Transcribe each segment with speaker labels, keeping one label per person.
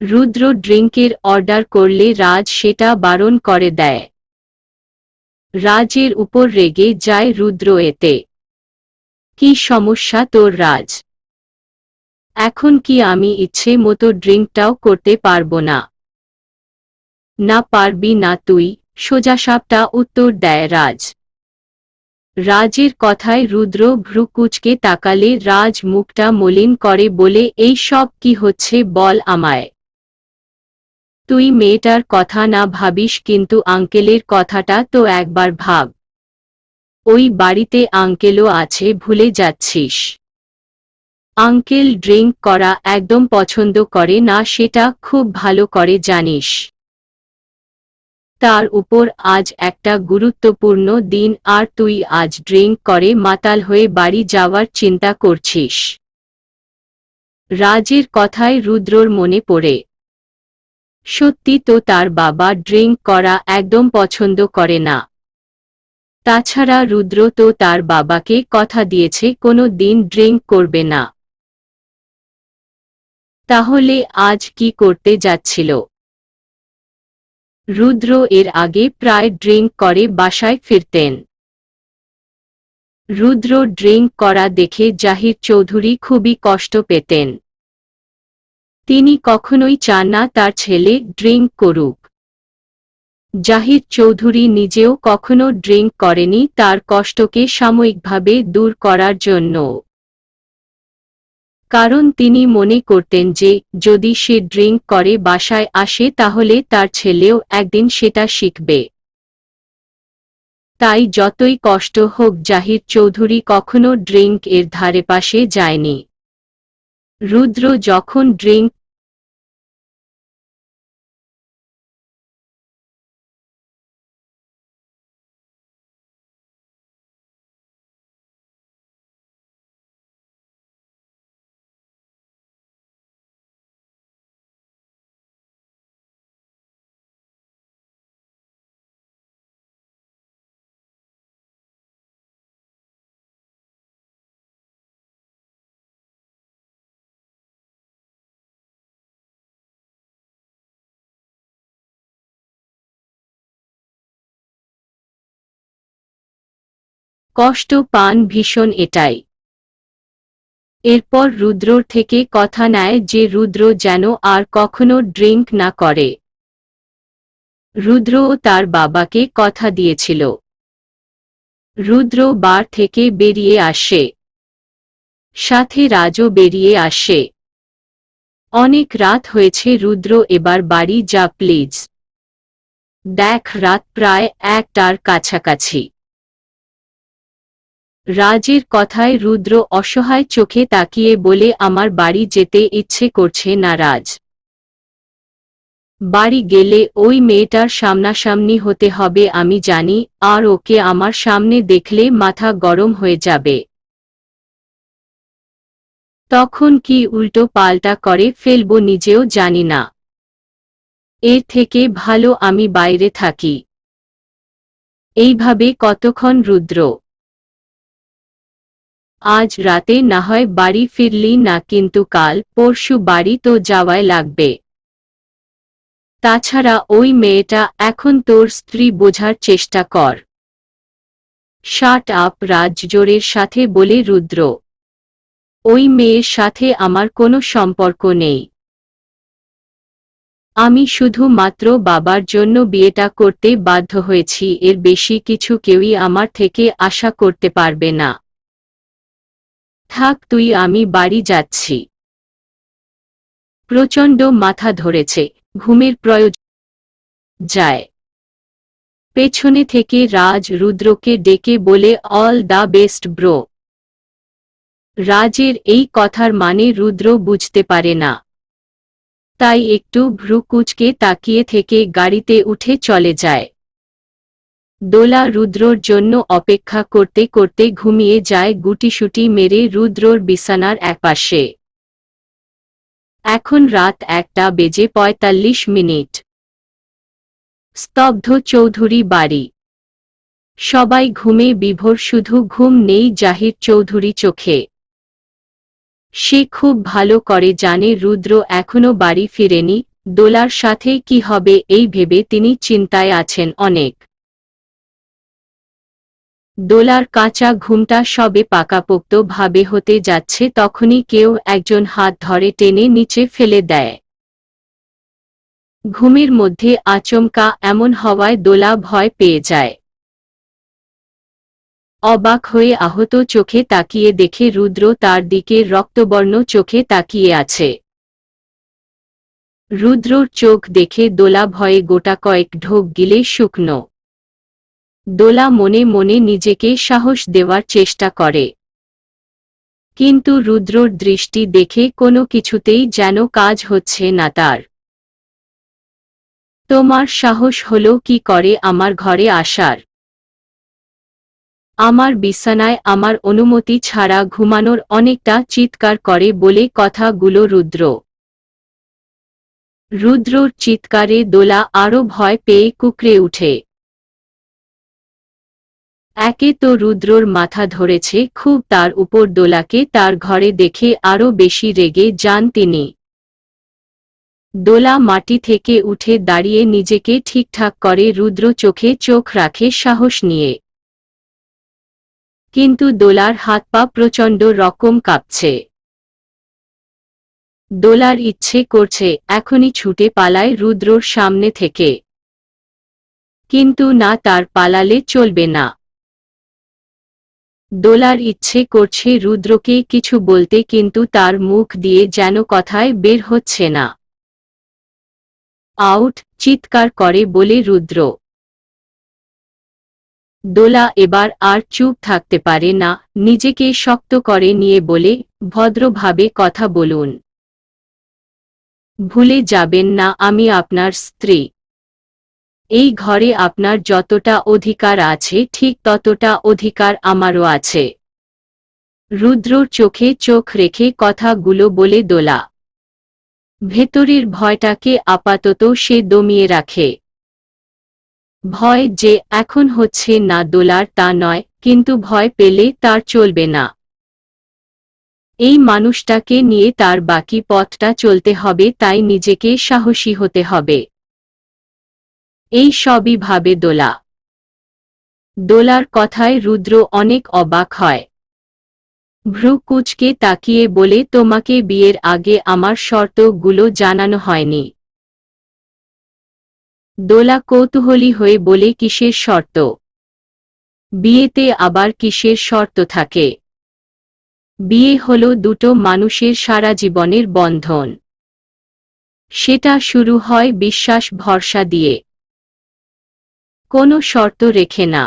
Speaker 1: রুদ্র ড্রিঙ্কের order করলে রাজ সেটা বারণ করে দেয়। রাজের উপর রেগে যায় রুদ্র। এতে কি সমস্যা তোর রাজ? এখন কি আমি ইচ্ছে মতো ড্রিঙ্কটাও করতে পারবো না? না পারবি না তুই, সোজাসাপটা উত্তর দেয় রাজ। রাজের কথায় রুদ্র ভ্রু কুঁচকে তাকালে রাজ মুখটা মলিন করে বলে, এই সব কি হচ্ছে বল আমায়। তুই মেয়েটার কথা না ভাবিস, কিন্তু আঙ্কেলের কথাটা তো একবার ভাব। ওই বাড়িতে আঙ্কেলও আছে, ভুলে যাচ্ছিস? আঙ্কেল ড্রিঙ্ক করা একদম পছন্দ করে না, সেটা খুব ভালো করে জানিস। তার উপর আজ একটা গুরুত্বপূর্ণ দিন, আর তুই আজ ড্রিঙ্ক করে মাতাল হয়ে বাড়ি যাওয়ার চিন্তা করছিস। রাজের কথায় রুদ্রর মনে পড়ে, সত্যি তো তার বাবা ড্রিঙ্ক করা একদম পছন্দ করে না। তাছাড়া রুদ্র তো তার বাবাকে কথা দিয়েছে কোনো দিন ড্রিঙ্ক করবে না। তাহলে আজ কি করতে যাচ্ছিল? রুদ্র এর আগে প্রায় ড্রিঙ্ক করে বাসায় ফিরতেন। রুদ্র ড্রিঙ্ক করা দেখে জাহির চৌধুরী খুবই কষ্ট পেতেন। তিনি কখনোই চান না তার ছেলে ড্রিঙ্ক করুক। জাহির চৌধুরী নিজেও কখনো ড্রিঙ্ক করেনি, তার কষ্টকে সাময়িকভাবে দূর করার জন্য। কারণ তিনি মনে করতেন যে যদি সে ড্রিঙ্ক করে বাসায় আসে তাহলে তার ছেলেও একদিন সেটা শিখবে। তাই যতই কষ্ট হোক জাহির চৌধুরী কখনো ড্রিঙ্ক এর ধারে পাশে যায়নি। রুদ্র যখন ড্রিঙ্ক কষ্ট পান ভীষণ, এটাই। এরপর রুদ্রর থেকে কথা নেয় যে রুদ্র যেন আর কখনো ড্রিঙ্ক না করে। রুদ্রও তার বাবাকে কথা দিয়েছিল। রুদ্র বার থেকে বেরিয়ে আসে। সাথে রাজও বেরিয়ে আসে। অনেক রাত হয়েছে রুদ্র, এবার বাড়ি যা প্লিজ। দেখ রাত প্রায় 1টার কাছাকাছি। রাজের কথায় রুদ্র অসহায় চোখে তাকিয়ে বলে, আমার বাড়ি যেতে ইচ্ছে করছে না রাজ। বাড়ি গেলে ওই মেয়েটার সামনাসামনি হতে হবে আমি জানি, আর ওকে আমার সামনে দেখলে মাথা গরম হয়ে যাবে। তখন কি উল্টো পাল্টা করে ফেলবো নিজেও জানি না। এর থেকে ভালো আমি বাইরে থাকি। এইভাবে কতক্ষণ রুদ্র? আজ রাতে না হয় বাড়ি ফিরলি না, কিন্তু কাল পরশু বাড়ি তো যাওয়াই লাগবে। তাছাড়া ওই মেয়েটা এখন তোর স্ত্রী, বোঝার চেষ্টা কর। শাট আপ রাজ জোরের সাথে বলে রুদ্র। ওই মেয়ের সাথে আমার কোনো সম্পর্ক নেই। আমি শুধু মাত্র বাবার জন্য বিয়েটা করতে বাধ্য হয়েছি, এর বেশি কিছু কেউই আমার থেকে আশা করতে পারবে না। থাক তুই, আমি বাড়ি যাচ্ছি। প্রচণ্ড মাথা ধরেছে, ঘুমের প্রয়োজন। যায়। পেছনে থেকে রাজ রুদ্রকে ডেকে বলে, অল দ্য বেস্ট ব্রো। রাজের এই কথার মানে রুদ্র বুঝতে পারে না। তাই একটু ভ্রু কুঁচকে তাকিয়ে থেকে গাড়িতে উঠে চলে যায়। দোলা রুদ্রর জন্য অপেক্ষা করতে করতে ঘুমিয়ে যায় গুটিসুটি মেরে রুদ্রর বিছানার একপাশে। এখন রাত 1:45। স্তব্ধ চৌধুরী বাড়ি। সবাই ঘুমে বিভোর, শুধু ঘুম নেই জাহির চৌধুরী চোখে। সে খুব ভালো করে জানে রুদ্র এখনো বাড়ি ফিরেনি, দোলার সাথে কি হবে এই ভেবে তিনি চিন্তায় আছেন অনেক। দোলার কাঁচা ঘুমটা সবে পাকাপোক্ত ভাবে হতে যাচ্ছে তখনই কেউ একজন হাত ধরে টেনে নিচে ফেলে দেয়। ঘুমের মধ্যে আচমকা এমন হওয়ায় দোলা ভয় পেয়ে যায়। অবাক হয়ে আহত চোখে তাকিয়ে দেখে রুদ্র তার দিকে রক্তবর্ণ চোখে তাকিয়ে আছে। রুদ্রর চোখ দেখে দোলা ভয়ে গোটা কয়েক ঢোক গিলে শুকনো। দোলা মনে মনে নিজেকে সাহস দেওয়ার চেষ্টা করে, কিন্তু রুদ্রর দৃষ্টি দেখে কোনো কিছুতেই যেন কাজ হচ্ছে না তার। তোমার সাহস হলো কি করে আমার ঘরে আসার? আমার বিছানায় আমার অনুমতি ছাড়া ঘুমানোর? অনেকটা চিৎকার করে বলে কথাগুলো রুদ্র। রুদ্রর চিৎকারে দোলা আরো ভয় পেয়ে কুঁকড়ে উঠে। একে তো রুদ্রর মাথা ধরেছে খুব, তার উপর দোলাকে তার ঘরে দেখে আরো বেশি রেগে যান তিনি। দোলা মাটি থেকে উঠে দাঁড়িয়ে নিজেকে ঠিকঠাক করে রুদ্র চোখে চোখ রাখে সাহস নিয়ে। কিন্তু দোলার হাত পা প্রচণ্ড রকম কাঁপছে। দোলার ইচ্ছে করছে এখনই ছুটে পালায় রুদ্রর সামনে থেকে, কিন্তু না, তার পালালে চলবে না। দোলার ইচ্ছে করছে রুদ্রকে কিছু বলতে, কিন্তু তার মুখ দিয়ে যেন কথায় বের হচ্ছে না। আউট! চিৎকার করে বলে রুদ্র। দোলা এবার আর চুপ থাকতে পারে না, নিজেকে শক্ত করে নিয়ে বলে, ভদ্রভাবে কথা বলুন। ভুলে যাবেন না আমি আপনার স্ত্রী। এই ঘরে আপনার যতটা অধিকার আছে ঠিক ততটা অধিকার আমারও আছে। রুদ্রর চোখে চোখ রেখে কথাগুলো বলে দোলা। ভেতরের ভয়টাকে আপাতত সে দমিয়ে রাখে। ভয় যে এখন হচ্ছে না দোলার তা নয়, কিন্তু ভয় পেলে তার চলবে না। এই মানুষটাকে নিয়ে তার বাকি পথটা চলতে হবে, তাই নিজেকে সাহসী হতে হবে। এই সবই ভাবে দোলা। দোলার কথায় রুদ্র অনেক অবাক হয়। ভ্রু কুঁচকে তাকিয়ে বলে, তোমাকে বিয়ের আগে আমার শর্তগুলো জানানো হয়নি? দোলা কৌতূহলী হয়ে বলে, কিসের শর্ত? বিয়েতে আবার কিসের শর্ত থাকে? বিয়ে হলো দুটো মানুষের সারা জীবনের বন্ধন। সেটা শুরু হয় বিশ্বাস ভরসা দিয়ে, কোনো শর্ত রেখে না।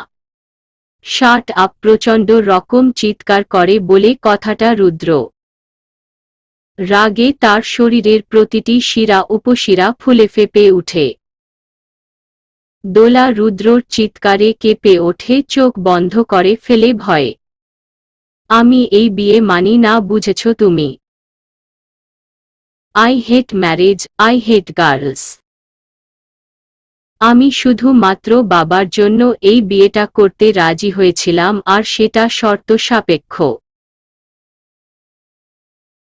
Speaker 1: Shut up! প্রচণ্ড রকম চিৎকার করে বলে কথাটা রুদ্র। রাগে তার শরীরের প্রতিটি শিরা উপশিরা ফুলে ফেঁপে উঠে। দোলা রুদ্রর চিৎকারে কেঁপে ওঠে, চোখ বন্ধ করে ফেলে ভয়ে। আমি এই বিয়ে মানি না, বুঝেছ তুমি? I hate marriage, I hate girls. আমি শুধু মাত্র বাবার জন্য এই বিয়েটা করতে রাজি হয়েছিলাম, আর সেটা শর্ত সাপেক্ষ।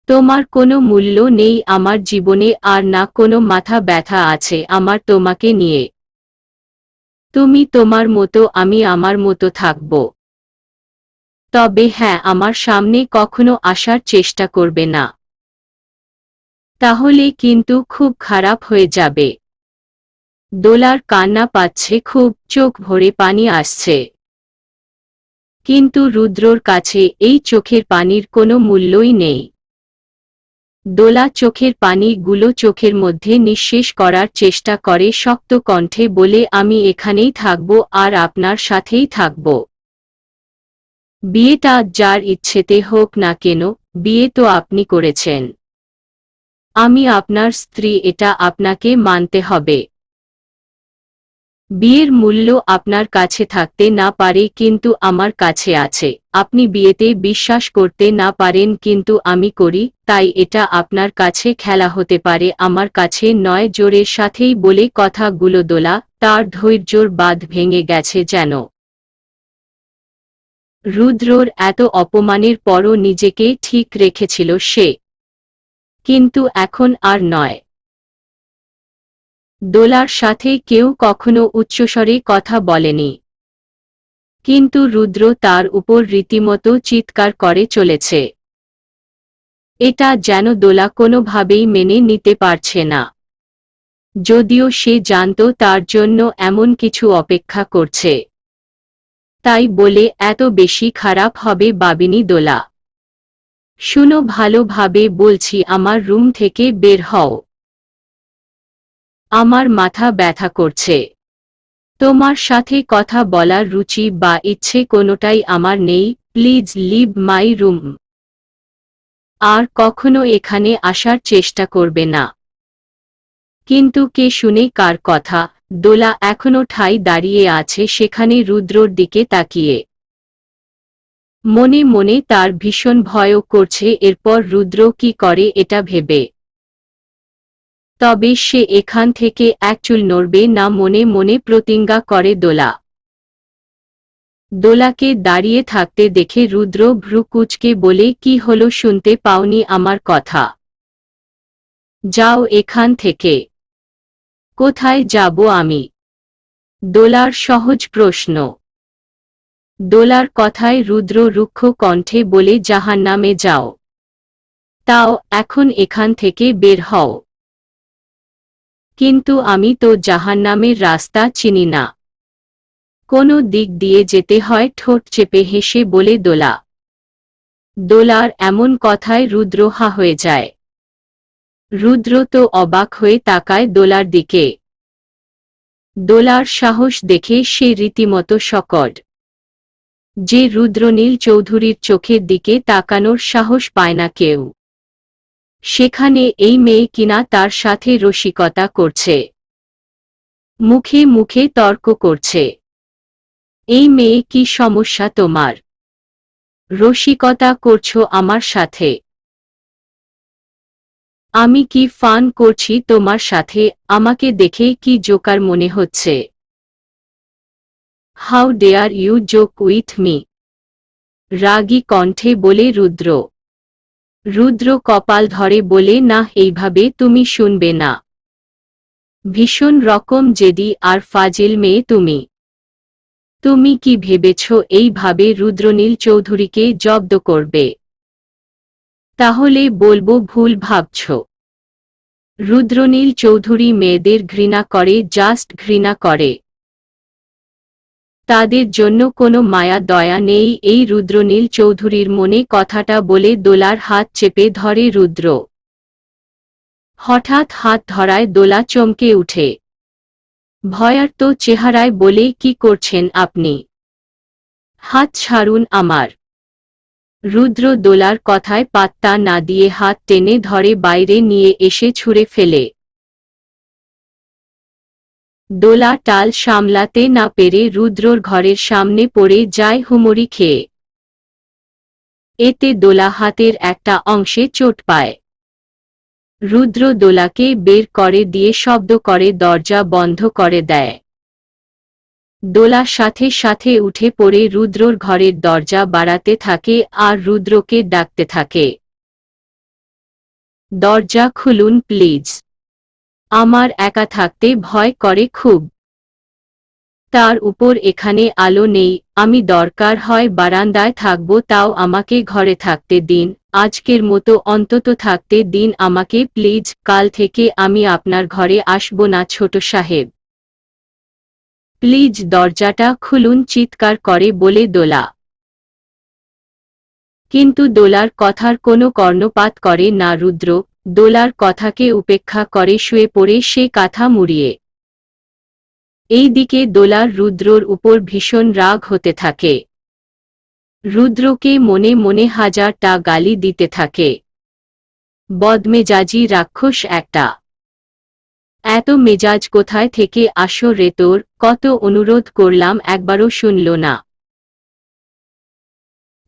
Speaker 1: তোমার কোনো মূল্য নেই আমার জীবনে, আর না কোনো মাথা ব্যথা আছে আমার তোমাকে নিয়ে। তুমি তোমার মতো, আমি আমার মতো থাকব। তবে হ্যাঁ, আমার সামনে কখনো আসার চেষ্টা করবে না। তাহলে কিন্তু খুব খারাপ হয়ে যাবে। দোলার কান্না পাচ্ছে খুব, চোখ ভরে পানি আসছে। কিন্তু রুদ্রর কাছে এই চোখের পানির কোনো মূল্যই নেই। দোলা চোখের পানিগুলো চোখের মধ্যে নিঃশেষ করার চেষ্টা করে শক্ত কণ্ঠে বলে, আমি এখানেই থাকব, আর আপনার সাথেই থাকব। বিয়েটা যার ইচ্ছেতে হোক না কেন, বিয়ে তো আপনি করেছেন। আমি আপনার স্ত্রী, এটা আপনাকে মানতে হবে। বিয়ের মূল্য আপনার কাছে থাকতে না পারে, কিন্তু আমার কাছে আছে। আপনি বিয়েতে বিশ্বাস করতে না পারেন, কিন্তু আমি করি, তাই এটা আপনার কাছে খেলা হতে পারে, আমার কাছে নয়। জোরের সাথেই বলে কথাগুলো দোলা, তার ধৈর্যর বাঁধ ভেঙে গেছে যেন। রুদ্রর এত অপমানের পরও নিজেকে ঠিক রেখেছিল সে, কিন্তু এখন আর নয়। দোলার সাথে কেউ কখনো উচ্চস্বরে কথা বলেনি, কিন্তু রুদ্র তার উপর রীতিমতো চিৎকার করে চলেছে। এটা যেন দোলা কোনোভাবেই মেনে নিতে পারছে না, যদিও সে জানত তার জন্য এমন কিছু অপেক্ষা করছে। তাই বলে এত বেশি খারাপ হবে ভাবেনি দোলা। শুনো, ভালোভাবে বলছি, আমার রুম থেকে বের হও। আমার মাথা ব্যথা করছে। তোমার সাথে কথা বলার রুচি বা ইচ্ছে কোনোটাই আমার নেই। Please leave my room. আর কখনো এখানে আসার চেষ্টা করবে না। কিন্তু কে শুনে কার কথা? দোলা এখনো ঠাই দাঁড়িয়ে আছে সেখানে রুদ্রর দিকে তাকিয়ে। মনে মনে তার ভীষণ ভয়ও করছে এরপর রুদ্র কি করে এটা ভেবে। তবে সে এখান থেকে এক চুল নড়বে না মনে মনে প্রতিজ্ঞা করে দোলা। দোলাকে দাঁড়িয়ে থাকতে দেখে রুদ্র ভ্রু কুঁচকে বলে, কি হলো, শুনতে পাওনি আমার কথা? যাও এখান থেকে। কোথায় যাব আমি? দোলার সহজ প্রশ্ন। দোলার কথায় রুদ্র রুক্ষ কণ্ঠে বলে, জাহান্নামে যাও। তাও এখন এখান থেকে বের হও। কিন্তু আমি তো জাহান্নামের রাস্তা চিনি না। কোনো দিক দিয়ে যেতে হয়, ঠোঁট চেপে হেসে বলে দোলা। দোলার এমন কথায় রুদ্র হা হয়ে যায়। রুদ্র তো অবাক হয়ে তাকায় দোলার দিকে। দোলার সাহস দেখে সে রীতিমতো শকড। যে রুদ্রনীল চৌধুরীর চোখের দিকে তাকানোর সাহস পায় না কেউ, সেখানে এই মেয়ে কিনা তার সাথে রসিকতা করছে, মুখে মুখে তর্ক করছে। এই মেয়ে, কি সমস্যা তোমার? রসিকতা করছো আমার সাথে? আমি কি ফান করছি তোমার সাথে? আমাকে দেখে কি জোকার মনে হচ্ছে? How dare you joke with me? রাগী কণ্ঠে বলে রুদ্র। রুদ্র কপাল ধরে বলে, না, এইভাবে তুমি শুনবে না। ভীষণ রকম জেদি আর ফাজিল মেয়ে তুমি। তুমি কি ভেবেছ এইভাবে রুদ্রনীল চৌধুরীকে জব্দ করবে? তাহলে বলবো ভুল ভাবছ। রুদ্রনীল চৌধুরী মেয়েদের ঘৃণা করে, জাস্ট ঘৃণা করে। তাদের জন্য কোনো মায়া দয়া নেই। এই রুদ্রনীল চৌধুরীর মনে কথাটা বলে দোলার হাত চেপে ধরে রুদ্র। হঠাৎ হাত ধরায় দোলা চমকে উঠে। ভয়ার্ত চেহারায় বলে, কি করছেন আপনি? হাত ছাড়ুন আমার। রুদ্র দোলার কথায় পাত্তা না দিয়ে হাত টেনে ধরে বাইরে নিয়ে এসে ছুঁড়ে ফেলে। দোলা টাল সামলাতে না পেরে রুদ্রর ঘরের সামনে পড়ে যায় হুমড়ি খেয়ে। এতে দোলা হাতের একটা অংশে চোট পায়। রুদ্র দোলাকে বের করে দিয়ে শব্দ করে দরজা বন্ধ করে দেয়। দোলা সাথে সাথে উঠে পড়ে রুদ্রর ঘরের দরজা বাড়াতে থাকে আর রুদ্রকে ডাকতে থাকে, দরজা খুলুন প্লিজ। আমার একা থাকতে ভয় করে খুব। তার উপর এখানে আলো নেই। আমি দরকার হয় বারান্দায় থাকব, তাও আমাকে ঘরে থাকতে দিন। আজকের মতো অন্তত থাকতে দিন আমাকে প্লিজ। কাল থেকে আমি আপনার ঘরে আসব না ছোট সাহেব। প্লিজ দরজাটা খুলুন, চিৎকার করে বলে দোলা। কিন্তু দোলার কথার কোনো কর্ণপাত করে না রুদ্র। দোলার কথাকে উপেক্ষা করে শুয়ে পড়ে সে কাঁথা মুড়িয়ে। এইদিকে দোলার রুদ্রর উপর ভীষণ রাগ হতে থাকে। রুদ্রকে মনে মনে হাজারটা গালি দিতে থাকে। বদমেজাজি রাক্ষস একটা। এত মেজাজ কোথায় থেকে আসো রে তোর? কত অনুরোধ করলাম, একবারও শুনল না।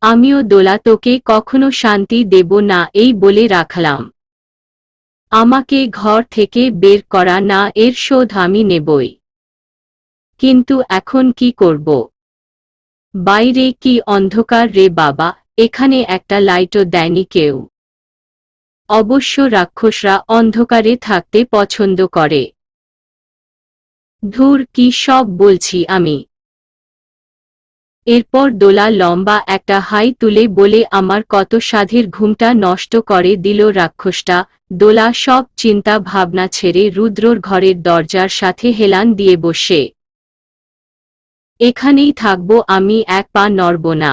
Speaker 1: আমিও দোলা তোকে কখনো শান্তি দেব না এই বলে রাখলাম। আমাকে ঘর থেকে বের করা না, এর শোধ আমি নেবই। কিন্তু এখন কি করব? বাইরে কি অন্ধকার রে বাবা, এখানে একটা লাইটও দেয়নি কেউ। অবশ্য রাক্ষসরা অন্ধকারে থাকতে পছন্দ করে। ধুর, কি সব বলছি আমি। এরপর দোলা লম্বা একটা হাই তুলে বলে আমার কত সাধের ঘুমটা নষ্ট করে দিল রাক্ষসটা। দোলা সব চিন্তা ভাবনা ছেড়ে রুদ্রর ঘরের দরজার সাথে হেলান দিয়ে বসে। এখানেই থাকবো আমি, এক পা নড়ব না।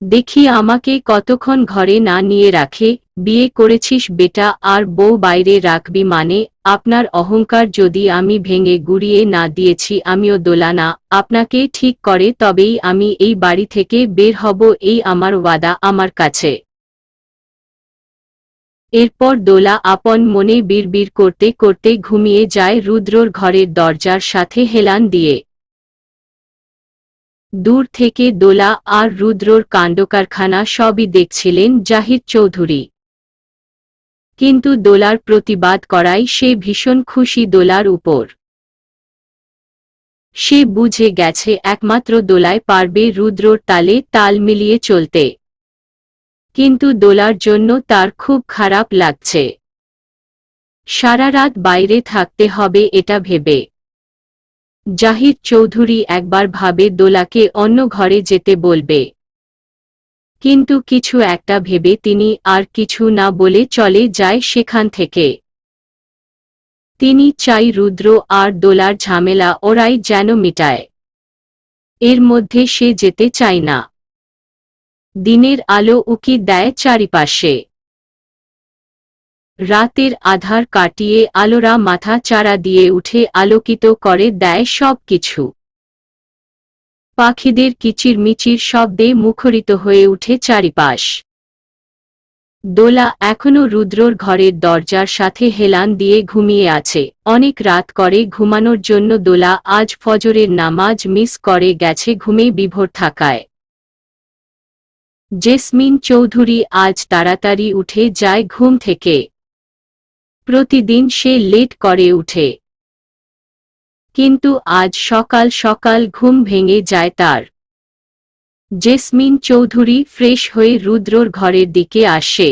Speaker 1: দেখি আমাকে কতক্ষণ ঘরে না নিয়ে রাখে। বিয়ে করেছিস বেটা, আর বউ বাইরে রাখবি মানে? আপনার অহংকার যদি আমি ভেঙে গুড়িয়ে না দিয়েছি আমিও দোলা না আপনাকে ঠিক করে তবেই আমি এই বাড়ি থেকে বের হব, এই আমার ওয়াদা আমার কাছে। এরপর দোলা আপন মনে বিড়বিড় করতে করতে ঘুমিয়ে যায় রুদ্রর ঘরের দরজার সাথে হেলান দিয়ে। দূর থেকে দোলা আর রুদ্রর কাণ্ডকারখানা সবই দেখছিলেন জাহিদ চৌধুরী। কিন্তু দোলার প্রতিবাদ করায় সে ভীষণ খুশি দোলার উপর। সে বুঝে গেছে একমাত্র দোলাই পারবে রুদ্রর তালে তাল মিলিয়ে চলতে। কিন্তু দোলার জন্য তার খুব খারাপ লাগছে। সারা রাত বাইরে থাকতে হবে এটা ভেবে জাহিদ চৌধুরী একবার ভাবে দোলাকে অন্য ঘরে যেতে বলবে। কিন্তু কিছু একটা ভেবে তিনি আর কিছু না বলে চলে যায় সেখান থেকে। তিনি চাই রুদ্র আর দোলার ঝামেলা ওরাই যেন মিটায়। এর মধ্যে সে যেতে চায় না। দিনের আলো উকি দেয় চারিপাশে। রাতের আধার কাটিয়ে আলোরা মাথা চারা দিয়ে উঠে আলোকিত করে দেয় সব কিছু। পাখিদের কিচিরমিচির শব্দে মুখরিত হয়ে উঠে চারিপাশ। দোলা এখনো রুদ্রর ঘরের দরজার সাথে হেলান দিয়ে ঘুমিয়ে আছে। অনেক রাত করে ঘুমানোর জন্য দোলা আজ ফজরের নামাজ মিস করে গেছে ঘুমে বিভোর থাকায়। জেসমিন চৌধুরী আজ তাড়াতাড়ি উঠে যায় ঘুম থেকে। প্রতিদিন সে লেট করে উঠে, কিন্তু আজ সকাল সকাল ঘুম ভেঙে যায় তার। জেসমিন চৌধুরী ফ্রেশ হয়ে রুদ্রর ঘরের দিকে আসে।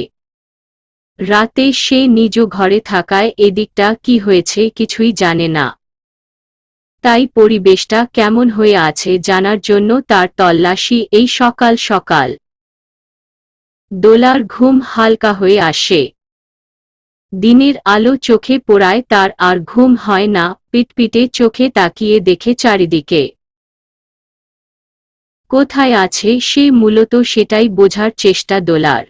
Speaker 1: রাতে সে নিজ ঘরে থাকায় এদিকটা কি হয়েছে কিছুই জানে না। তাই পরিবেশটা কেমন হয়ে আছে জানার জন্য তার তল্লাশি এই সকাল সকাল। দোলার ঘুম হালকা হয়ে আসে। দিনের আলো চোখে পোড়ায় তার আর ঘুম হয় না। পিটপিটে চোখে তাকিয়ে দেখে চারিদিকে কোথায় আছে সে, মূলত সেটাই বোঝার চেষ্টা দোলার।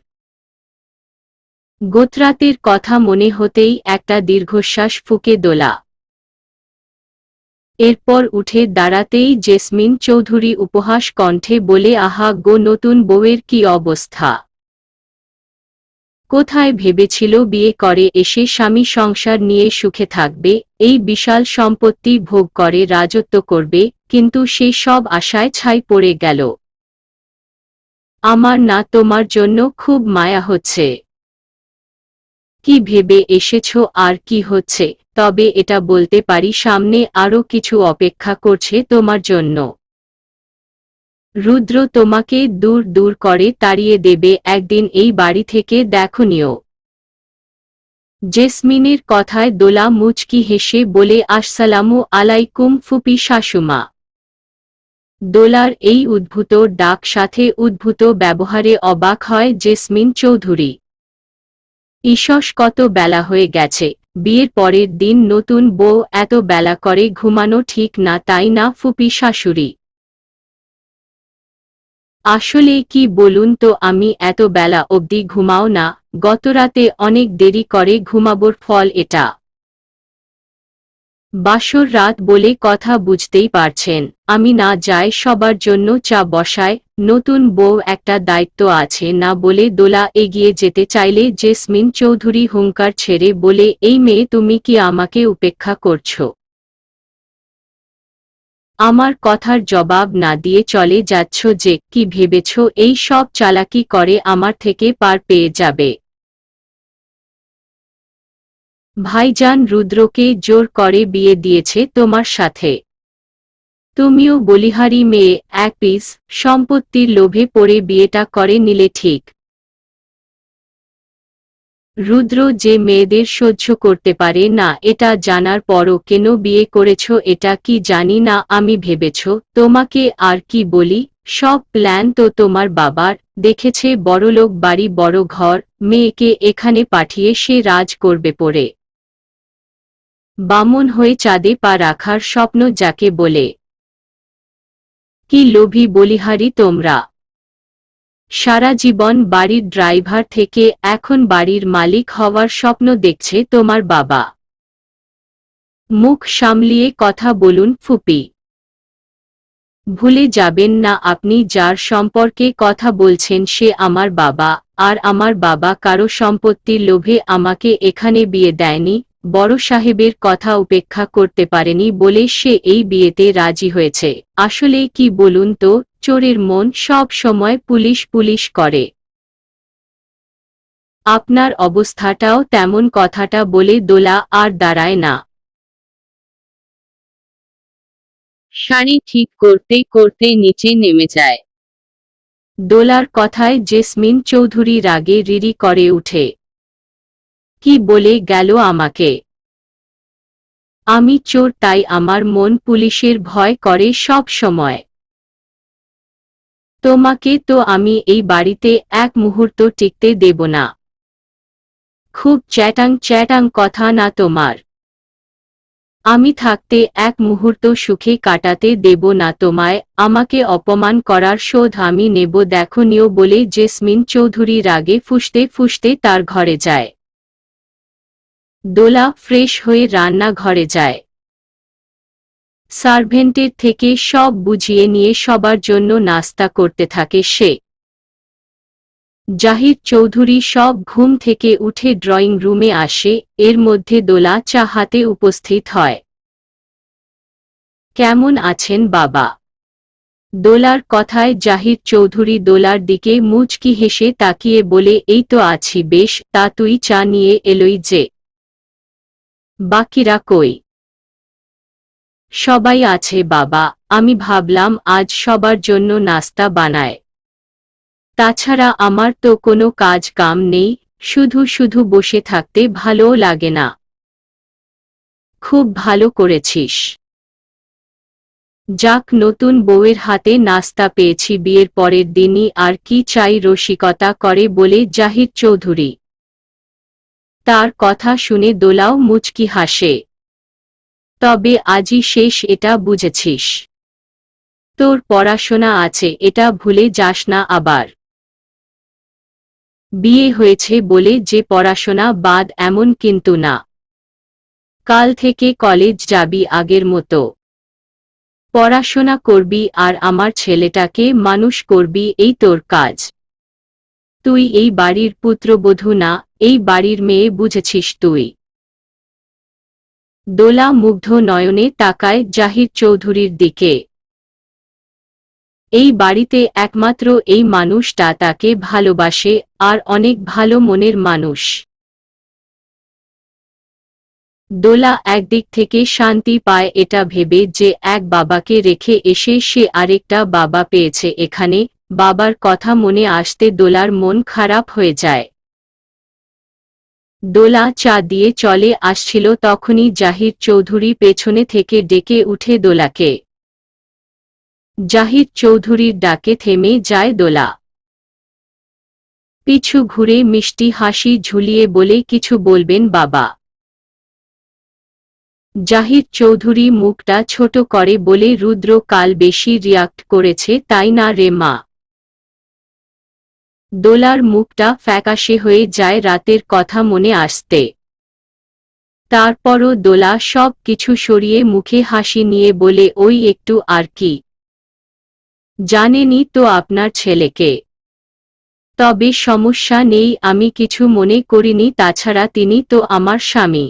Speaker 1: গোত্রাতের কথা মনে হতেই একটা দীর্ঘশ্বাস ফুঁকে দোলা। এরপর উঠে দাঁড়াতেই জেসমিন চৌধুরী উপহাস কণ্ঠে বলে, আহা গো, নতুন বউয়ের কি অবস্থা! কোথায় ভেবেছিল বিয়ে করে এসে স্বামী সংসার নিয়ে সুখে থাকবে, এই বিশাল সম্পত্তি ভোগ করে রাজত্ব করবে, কিন্তু সে সব আশায় ছাই পড়ে গেল। আমার না তোমার জন্য খুব মায়া হচ্ছে। কি ভেবে এসেছো আর কি হচ্ছে? তবে এটা বলতে পারি সামনে আরো কিছু অপেক্ষা করছে তোমার জন্য। রুদ্র তোমাকে দূর দূর করে তাড়িয়ে দেবে একদিন এই বাড়ি থেকে, দেখো নিও। জেসমিনের কথায় দোলা মুচকি হেসে বলে, আসসালামু আলাইকুম ফুপি শাশুমা। দোলার এই উদ্ভূত ডাক সাথে উদ্ভূত ব্যবহারে অবাক হয় জেসমিন চৌধুরী। ইসস, কত বেলা হয়ে গেছে! বিয়ের পরের দিন নতুন বউ এত বেলা করে ঘুমানো ঠিক না, তাই না ফুপি শাশুড়ি? আসলে কি বলুন তো, আমি এত বেলা অবধি ঘুমাও না। গতরাতে অনেক দেরি করে ঘুমাবোর ফল এটা। বাসর রাত বলে কথা বুঝতেই পারছেন। আমি না যাই সবার জন্য চা বসায়, নতুন বউ একটা দায়িত্ব আছে না বলে দোলা এগিয়ে যেতে চাইলে জেসমিন চৌধুরী হুঙ্কার ছেড়ে বলে, এই মেয়ে, তুমি কি আমাকে উপেক্ষা করছো? আমার কথার জবাব না দিয়ে চলে যাচ্ছ যে? কি ভেবেছ এই সব চালাকি করে আমার থেকে পার পেয়ে যাবে? ভাইজান রুদ্রকে জোর করে বিয়ে দিয়েছে তোমার সাথে। তুমিও বলিহারি মেয়ে, এক পিস সম্পত্তির লোভে পড়ে বিয়েটা করে নিলে ঠিক। রুদ্র যে মেয়েদের সহ্য করতে পারে না এটা জানার পরও কেন বিয়ে করেছ এটা কি জানি না আমি ভেবেছ তোমাকে আর কি বলি, সব প্ল্যান তো তোমার বাবার, দেখেছে বড়লোক বাড়ি বড় ঘর, মেয়েকে এখানে পাঠিয়ে সে রাজ করবে পড়ে। বামন হয়ে চাঁদে পা রাখার স্বপ্ন যাকে বলে। কি লোভী বলিহারি তোমরা! সারা জীবন বাড়ির ড্রাইভার থেকে এখন বাড়ির মালিক হওয়ার স্বপ্ন দেখছে তোমার বাবা। মুখ সামলিয়ে কথা বলুন ফুপি। ভুলে যাবেন না আপনি যার সম্পর্কে কথা বলছেন সে আমার বাবা, আর আমার বাবা কারো সম্পত্তির লোভে আমাকে এখানে বিয়ে দেয়নি, বড় সাহেবের কথা উপেক্ষা করতে পারেনি বলে সে এই বিয়েতে রাজি হয়েছে। আসলে কি বলুন তো, চোরের মন সব সময় পুলিশ পুলিশ করে। আপনার অবস্থাটাও তেমন, কথাটা বলে দোলা আর দাঁড়ায় না। শাড়ি ঠিক করতে করতে নিচে নেমে যায়। দোলার কথায় জেসমিন চৌধুরী রাগে রিরি করে উঠে। কি বলে গেল আমাকে? আমি চোর তাই আমার মন পুলিশের ভয় করে সব সময়। তোমাকে তো আমি এই বাড়িতে এক মুহূর্ত টিকতে দেব না। খুব চ্যাটাং চ্যাটাং কথা না তোমার। আমি থাকতে এক মুহূর্ত সুখে কাটাতে দেব না তোমায়, আমাকে অপমান করার শোধ আমি নেব দেখো বলে জেসমিন চৌধুরী রাগে ফুঁসতে ফুঁসতে তার ঘরে যায়। দোলা ফ্রেশ হয়ে রান্না ঘরে যায়। সার্ভেন্টের থেকে সব বুঝিয়ে নিয়ে সবার জন্য নাস্তা করতে থাকে সে। জাহিদ চৌধুরী সব ঘুম থেকে উঠে ড্রয়িং রুমে আসে, এর মধ্যে দোলা চা হাতে উপস্থিত হয়। কেমন আছেন বাবা? দোলার কথায় জাহিদ চৌধুরী দোলার দিকে মুচকি হেসে তাকিয়ে বলে এই তো আছি বেশ, তা তুই চা নিয়ে এলই যে? বাকিরা কই? সবাই আছে বাবা, আমি ভাবলাম আজ সবার জন্য নাস্তা বানায়। তাছাড়া আমার তো কোনো কাজ কাম নেই, শুধু শুধু বসে থাকতে ভালোও লাগে না। খুব ভালো করেছিস। যাক, নতুন বউয়ের হাতে নাস্তা পেয়েছি বিয়ের পরের দিনই আর কি চাই, রসিকতা করে বলে জাহিদ চৌধুরী। তার কথা শুনে দোলাও মুচকি হাসে। তবে আজই শেষ এটা বুঝেছিস? তোর পড়াশোনা আছে এটা ভুলে যাস না আবার। বিয়ে হয়েছে বলে যে পড়াশোনা বাদ এমন কিন্তু না। কাল থেকে কলেজ যাবি আগের মতো। পড়াশোনা করবি আর আমার ছেলেটাকে মানুষ করবি, এই তোর কাজ। তুই এই বাড়ির পুত্রবধূ না, এই বাড়ির মেয়ে বুঝেছিস তুই? দোলা মুগ্ধ নয়নে তাকায় জাহিদ চৌধুরীর দিকে। এই বাড়িতে একমাত্র এই মানুষটা তাকে ভালোবাসে, আর অনেক ভালো মনের মানুষ। দোলা একদিক থেকে শান্তি পায় এটা ভেবে যে এক বাবাকে রেখে এসে সে আরেকটা বাবা পেয়েছে এখানে। বাবার কথা মনে আসতে দোলার মন খারাপ হয়ে যায়। দোলা চা দিয়ে চলে আসছিল তখনই জাহিদ চৌধুরী পেছনে থেকে ডেকে উঠে দোলাকে। জাহিদ চৌধুরীর ডাকে থেমে যায় দোলা। পিছু ঘুরে মিষ্টি হাসি ঝুলিয়ে বলে কিছু বলবেন বাবা? জাহিদ চৌধুরী মুখটা ছোট করে বলে রুদ্র কাল বেশি রিয়াক্ট করেছে তাই না রে মা? দোলার মুখটা ফ্যাকাশে হয়ে যায় রাতের কথা মনে আসতে। তারপরও দোলা সব কিছু সরিয়ে মুখে হাসি নিয়ে বলে ওই একটু আর কি। জানেনই তো আপনার ছেলেকে। তবে সমস্যা নেই, আমি কিছু মনে করিনি, তাছাড়া তিনি তো আমার স্বামী।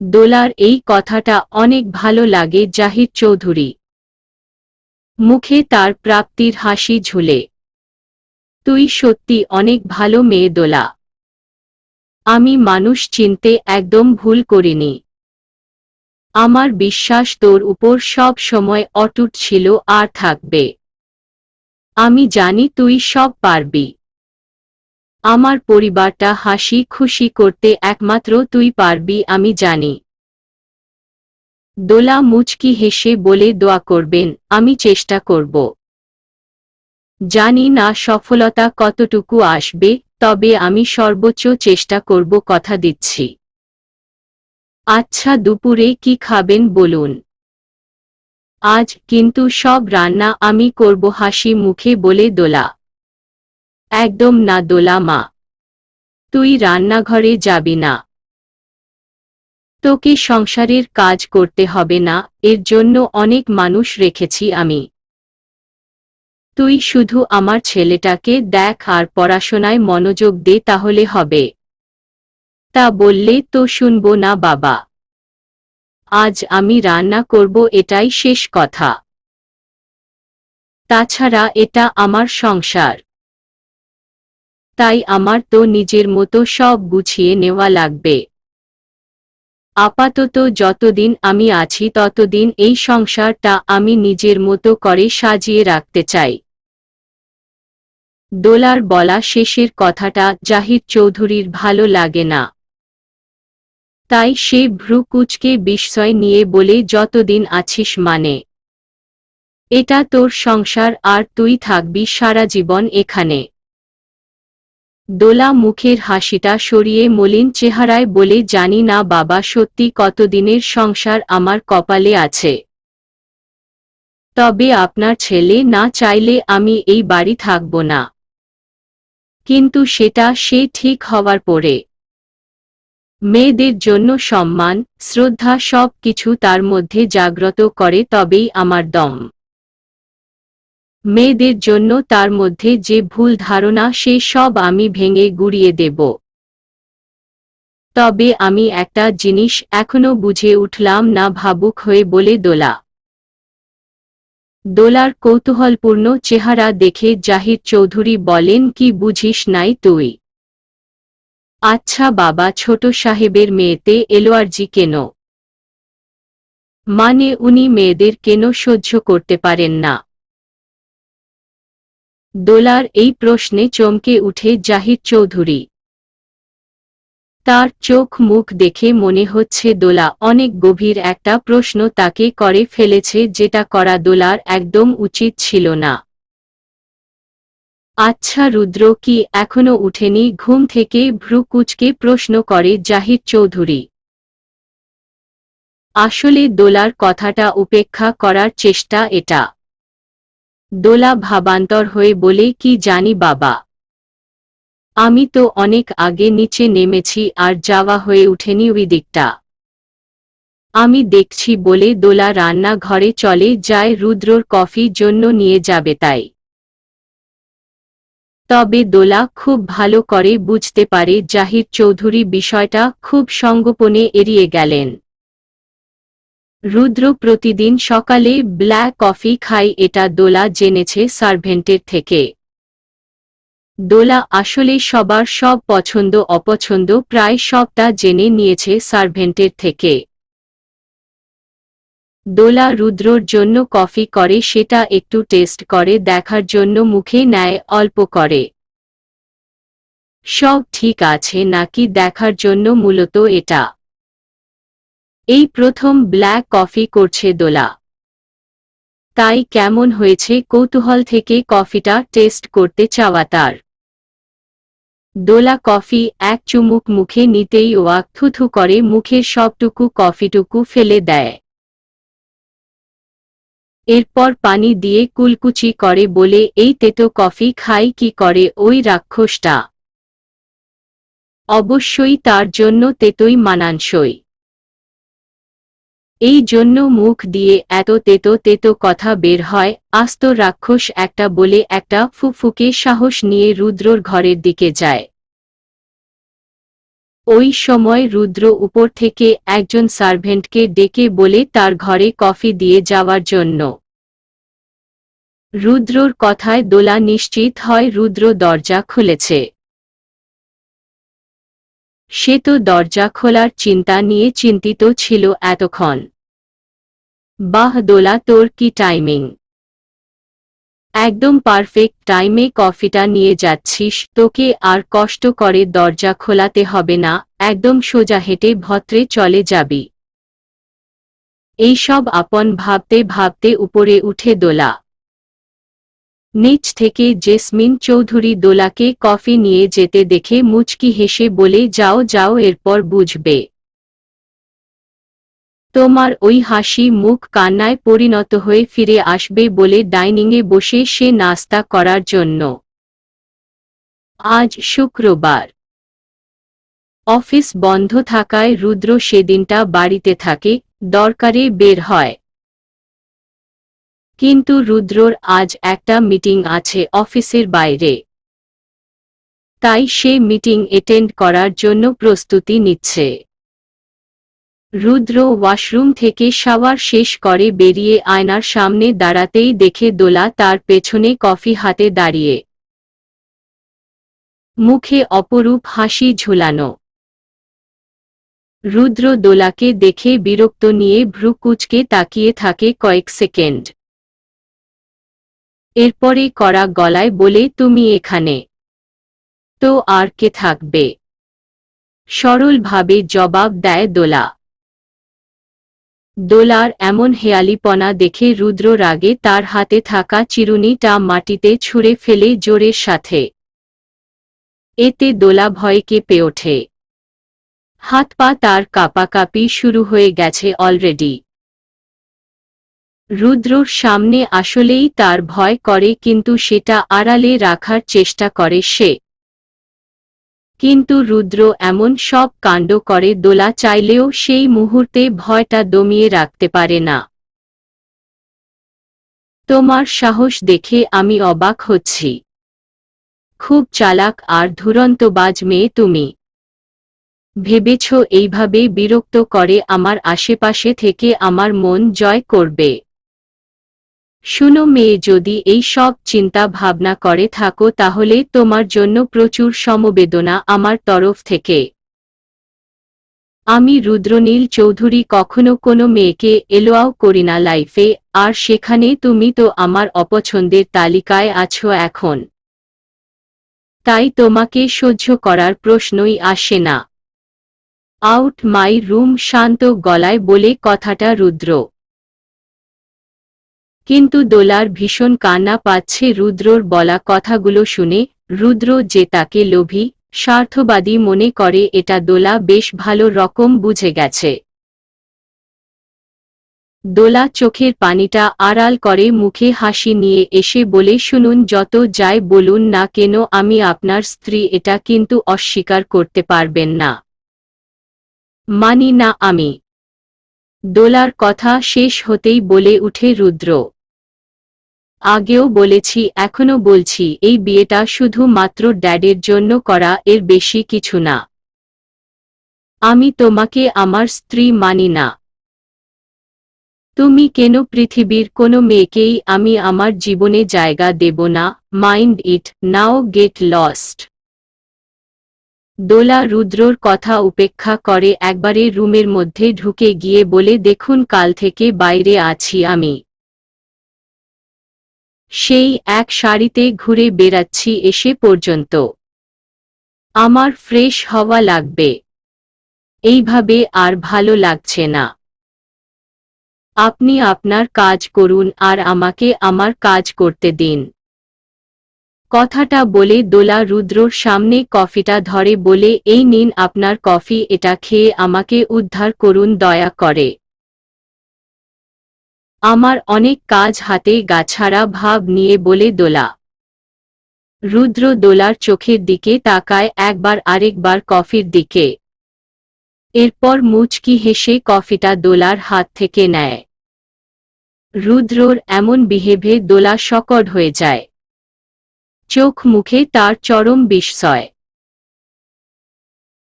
Speaker 1: দোলার এই কথাটা অনেক ভালো লাগে জাহিদ চৌধুরী। মুখে তার প্রাপ্তির হাসি ঝুলে। তুই সত্যি অনেক ভালো মেয়ে দোলা। আমি মানুষ চিনতে একদম ভুল করিনি। আমার বিশ্বাস তোর উপর সব সময় অটুট ছিল আর থাকবে। আমি জানি তুই সব পারবি। আমার পরিবারটা হাসি খুশি করতে একমাত্র তুই পারবি আমি জানি। দোলা মুচকি হেসে বলে দোয়া করবেন, আমি চেষ্টা করব। জানি না সফলতা কতটুকু আসবে, তবে আমি সর্বোচ্চ চেষ্টা করব, কথা দিচ্ছি। আচ্ছা, দুপুরে কি খাবেন বলুন। আজ কিন্তু সব রান্না আমি করব, হাসি মুখে বলে দোলা। একদম না দোলা মা, তুই রান্নাঘরে যাবি না। তোকে সংসারের কাজ করতে হবে না, এর জন্য অনেক মানুষ রেখেছি আমি। তুই শুধু আমার ছেলেটাকে দেখ আর পড়াশোনায় মনোযোগ দে, তাহলে হবে। তা বললে তো শুনবো না বাবা। আজ আমি রান্না করব, এটাই শেষ কথা। তাছাড়া এটা আমার সংসার, তাই আমার তো নিজের মতো সব গুছিয়ে নেওয়া লাগবে। আপাতত যতদিন আমি আছি ততদিন এই সংসারটা আমি নিজের মতো করে সাজিয়ে রাখতে চাই। দোলার বলা শেষের কথাটা জাহিদ চৌধুরীর ভালো লাগে না। তাই সে ভ্রু কুঁচকে বিস্ময় নিয়ে বলে, যতদিন আছিস মানে? এটা তোর সংসার আর তুই থাকবি সারা জীবন এখানে। দোলা মুখের হাসিটা সরিয়ে মলিন চেহারায় বলে, জানি না বাবা সত্যি কতদিনের সংসার আমার কপালে আছে। তবে আপনার ছেলে না চাইলে আমি এই বাড়ি থাকব না। কিন্তু সেটা সে ঠিক হওয়ার পরে। মেয়েদের জন্য সম্মান, শ্রদ্ধা সব কিছু তার মধ্যে জাগ্রত করে তবেই আমার দম। মেয়েদের জন্য তার মধ্যে যে ভুল ধারণা সে সব আমি ভেঙে গুড়িয়ে দেব। তবে আমি একটা জিনিস এখনো বুঝে উঠলাম না, ভাবুক হয়ে বলে দোলা। দোলার কৌতূহলপূর্ণ চেহারা দেখে জাহিদ চৌধুরী বলেন, কি বুঝিস নাই তুই? আচ্ছা বাবা, ছোট সাহেবের মেয়েতে এলোয়ার্জি কেন? মানে উনি মেয়েদের কেন সহ্য করতে পারেন না? দোলার এই প্রশ্নে চমকে উঠে জাহিদ চৌধুরী। তার চোখ মুখ দেখে মনে হচ্ছে দোলা অনেক গভীর একটা প্রশ্ন তাকে করে ফেলেছে, যেটা করা দোলার একদম উচিত ছিল না। আচ্ছা, রুদ্র কি এখনো উঠেনি ঘুম থেকে? ভ্রু কুঁচকে প্রশ্ন করে জাহিদ চৌধুরী। আসলে দোলার কথাটা উপেক্ষা করার চেষ্টা এটা। দোলা ভাবান্তর হয়ে বলে, কি জানি বাবা। আমি তো অনেক আগে নিচে নেমেছি আর যাওয়া হয়ে উঠেনি ওই দিকটা। আমি দেখছি বলে দোলা রান্না ঘরে চলে যায় রুদ্রর কফি জন্য নিয়ে যাবে তাই। তবে দোলা খুব ভালো করে বুঝতে পারে জাহিদ চৌধুরী বিষয়টা খুব সঙ্গোপনে এড়িয়ে গেলেন। রুদ্র প্রতিদিন সকালে ব্ল্যাক কফি খায়, এটা দোলা জেনেছে সার্ভেন্টের থেকে। দোলা আসলে সবার সব পছন্দ অপছন্দ প্রায় সবটা জেনে নিয়েছে সার্ভেন্টের থেকে। দোলা রুদ্রর জন্য কফি করে, সেটা একটু টেস্ট করে দেখার জন্য মুখে নেয় অল্প করে। সব ঠিক আছে নাকি দেখার জন্য মূলত এটা। এই প্রথম ব্ল্যাক কফি করছে দোলা, তাই কেমন হয়েছে কৌতূহল থেকে কফিটা টেস্ট করতে চাওয়া তার। দোলা কফি এক চুমুক মুখে নিতেই ওয়াক থুথু করে মুখের সবটুকু কফিটুকু ফেলে দেয়। এরপর পানি দিয়ে কুলকুচি করে বলে, এই তেতো কফি খাই কি করে ওই রাক্ষসটা? অবশ্যই তার জন্য তেতোই মানানসই। এই জন্য মুখ দিয়ে এত তেতো তেতো কথা বের হয়। আস্ত রাক্ষস একটা বলে একটা ফুফুকে সাহস নিয়ে রুদ্রর ঘরের দিকে যায়। ওই সময় রুদ্র উপর থেকে একজন সার্ভেন্টকে ডেকে বলে তার ঘরে কফি দিয়ে যাওয়ার জন্য। রুদ্রর কথায় দোলা নিশ্চিত হয় রুদ্র দরজা খুলেছে। সে তো দরজা খোলার চিন্তা নিয়ে চিন্তিত ছিল এতক্ষণ। বাহ দোলা, তোর কি টাইমিং! একদম পারফেক্ট টাইমে কফিটা নিয়ে যাচ্ছিস। তোকে আর কষ্ট করে দরজা খোলাতে হবে না, একদম সোজা হেঁটে ভদ্রে চলে যাবি। এইসব আপন ভাবতে ভাবতে উপরে উঠে দোলা। নিচ থেকে জেসমিন চৌধুরী দোলাকে কফি নিয়ে যেতে দেখে মুচকি হেসে বলে, যাও যাও, এরপর বুঝবে। তোমার ওই হাসি মুখ কান্নায় পরিণত হয়ে ফিরে আসবে বলে ডাইনিংয়ে বসে সে নাস্তা করার জন্য। আজ শুক্রবার। অফিস বন্ধ থাকায় রুদ্র সেদিনটা বাড়িতে থাকে, দরকারে বের হয়। কিন্তু রুদ্রর আজ একটা মিটিং আছে অফিসের বাইরে। তাই সে মিটিং অ্যাটেন্ড করার জন্য প্রস্তুতি নিচ্ছে। রুদ্র ওয়াশরুম থেকে শাওয়ার শেষ করে বেরিয়ে আয়নার সামনে দাঁড়াতেই দেখে দোলা তার পেছনে কফি হাতে দাঁড়িয়ে, মুখে অপরূপ হাসি ঝুলানো। রুদ্র দোলাকে দেখে বিরক্ত নিয়ে ভ্রু কুঁচকে তাকিয়ে থাকে কয়েক সেকেন্ড। এরপরে কড়া গলায় বলে, তুমি এখানে? তো আর কে থাকবে? সরলভাবে জবাব দেয় দোলা। দোলার এমন হেয়ালিপনা দেখে রুদ্র রাগে তার হাতে থাকা চিরুনিটা মাটিতে ছুঁড়ে ফেলে জোরের সাথে। এতে দোলা ভয়ে কেঁপে ওঠে। হাত পা তার কাঁপাকাঁপি শুরু হয়ে গেছে অলরেডি। রুদ্রর সামনে আসলেই তার ভয় করে, কিন্তু সেটা আড়ালে রাখার চেষ্টা করে সে। কিন্তু রুদ্র এমন সব কাণ্ড করে দোলা চাইলেও সেই মুহূর্তে ভয়টা দমিয়ে রাখতে পারে না। তোমার সাহস দেখে আমি অবাক হচ্ছি। খুব চালাক আর ধুরন্তবাজ মেয়ে তুমি। ভেবেছ এইভাবে বিরক্ত করে আমার আশেপাশে থেকে আমার মন জয় করবে? শুনো মেয়ে, যদি এই সব চিন্তা ভাবনা করে থাকো তাহলে তোমার জন্য প্রচুর সমবেদনা আমার তরফ থেকে। আমি রুদ্রনীল চৌধুরী কখনো কোনো মেয়েকে এলোয়াও করি না লাইফে, আর সেখানে তুমি তো আমার অপছন্দের তালিকায় আছো এখন। তাই তোমাকে সহ্য করার প্রশ্নই আসে না। আউট মাই রুম, শান্ত গলায় বলে কথাটা রুদ্র। কিন্তু দোলার ভীষণ কান্না পাচ্ছে রুদ্রর বলা কথাগুলো শুনে। রুদ্র যে তাকে লোভী, স্বার্থবাদী মনে করে এটা দোলা বেশ ভালো রকম বুঝে গেছে। দোলা চোখের পানিটা আড়াল করে মুখে হাসি নিয়ে এসে বলে, শুনুন, যত যাই বলুন না কেন আমি আপনার স্ত্রী, এটা কিন্তু অস্বীকার করতে পারবেন না। মানি না আমি। দোলার কথা শেষ হতেই বলে উঠে রুদ্র। আগেও বলেছি, এখনো বলছি, এই বিয়েটা শুধু মাত্র ড্যাডের জন্য করা, এর বেশি কিছু না। আমি তোমাকে আমার স্ত্রী মানি না। তুমি কেন? পৃথিবীর কোনো মেয়েকেই আমি আমার জীবনে জায়গা দেব না। Mind it, now get lost. Dola রুদ্রর কথা উপেক্ষা করে একবারে রুমের মধ্যে ঢুকে গিয়ে বলে, দেখুন, কাল থেকে বাইরে আছি আমি। সেই এক শাড়িতে ঘুরে বেড়াচ্ছি এসে পর্যন্ত। আমার ফ্রেশ হওয়া লাগবে। এইভাবে আর ভালো লাগছে না। আপনি আপনার কাজ করুন আর আমাকে আমার কাজ করতে দিন। কথাটা বলে দোলা রুদ্রর সামনে কফিটা ধরে বলে, এই নিন আপনার কফি, এটা খেয়ে আমাকে উদ্ধার করুন দয়া করে। আমার অনেক কাজ হাতে গাছাড়া ভাব নিয়ে বলে দোলা। রুদ্র দোলার চোখের দিকে তাকায় একবার, আরেকবার কফির দিকে। এরপর মুচকি হেসে কফিটা দোলার হাত থেকে নেয়। রুদ্রর এমন বিহেভে দোলা শকড হয়ে যায়। চোখ মুখে তার চরম বিস্ময়।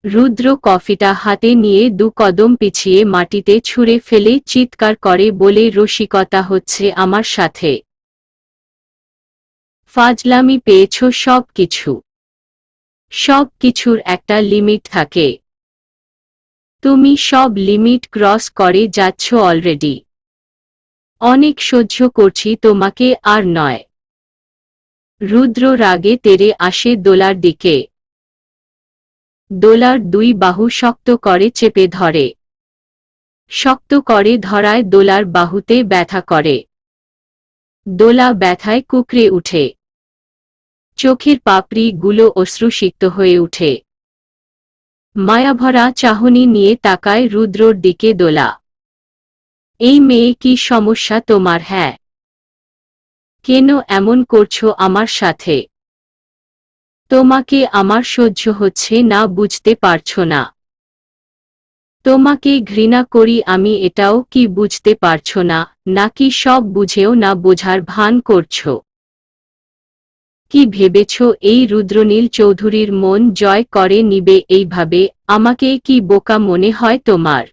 Speaker 1: রুদ্র কফিটা হাতে নিয়ে 2 কদম পিছিয়ে মাটিতে ছুঁড়ে ফেলে চিৎকার করে বলে, রসিকতা হচ্ছে আমার সাথে? ফাজলামি পেয়েছ সব কিছু। সব কিছুর একটা লিমিট থাকে। তুমি সব লিমিট ক্রস করে যাচ্ছ অলরেডি। অনেক সহ্য করছি তোমাকে আর নয়। রুদ্র রাগে তেড়ে আসে দোলার দিকে। দোলার দুই বাহু শক্ত করে চেপে ধরে। শক্ত করে ধরায় দোলার বাহুতে ব্যথা করে। দোলা ব্যথায় কুঁকড়ে উঠে। চোখের পাপড়ি গুলো অশ্রুসিক্ত হয়ে উঠে। মায়াভরা চাহনি নিয়ে তাকায় রুদ্রর দিকে দোলা। এই মেয়ে কি সমস্যা তোমার? হ্যাঁ, কেন এমন করছো আমার সাথে? তোমাকে আমার সহ্য হচ্ছে না বুঝতে পারছো না? তোমাকে ঘৃণা করি আমি এটাও কি বুঝতে পারছো না, নাকি সব বুঝেও না বোঝার ভান করছো? কি ভেবেছ এই রুদ্রনীল চৌধুরীর মন জয় করে নিবে এইভাবে? আমাকে কি বোকা মনে হয় তোমার?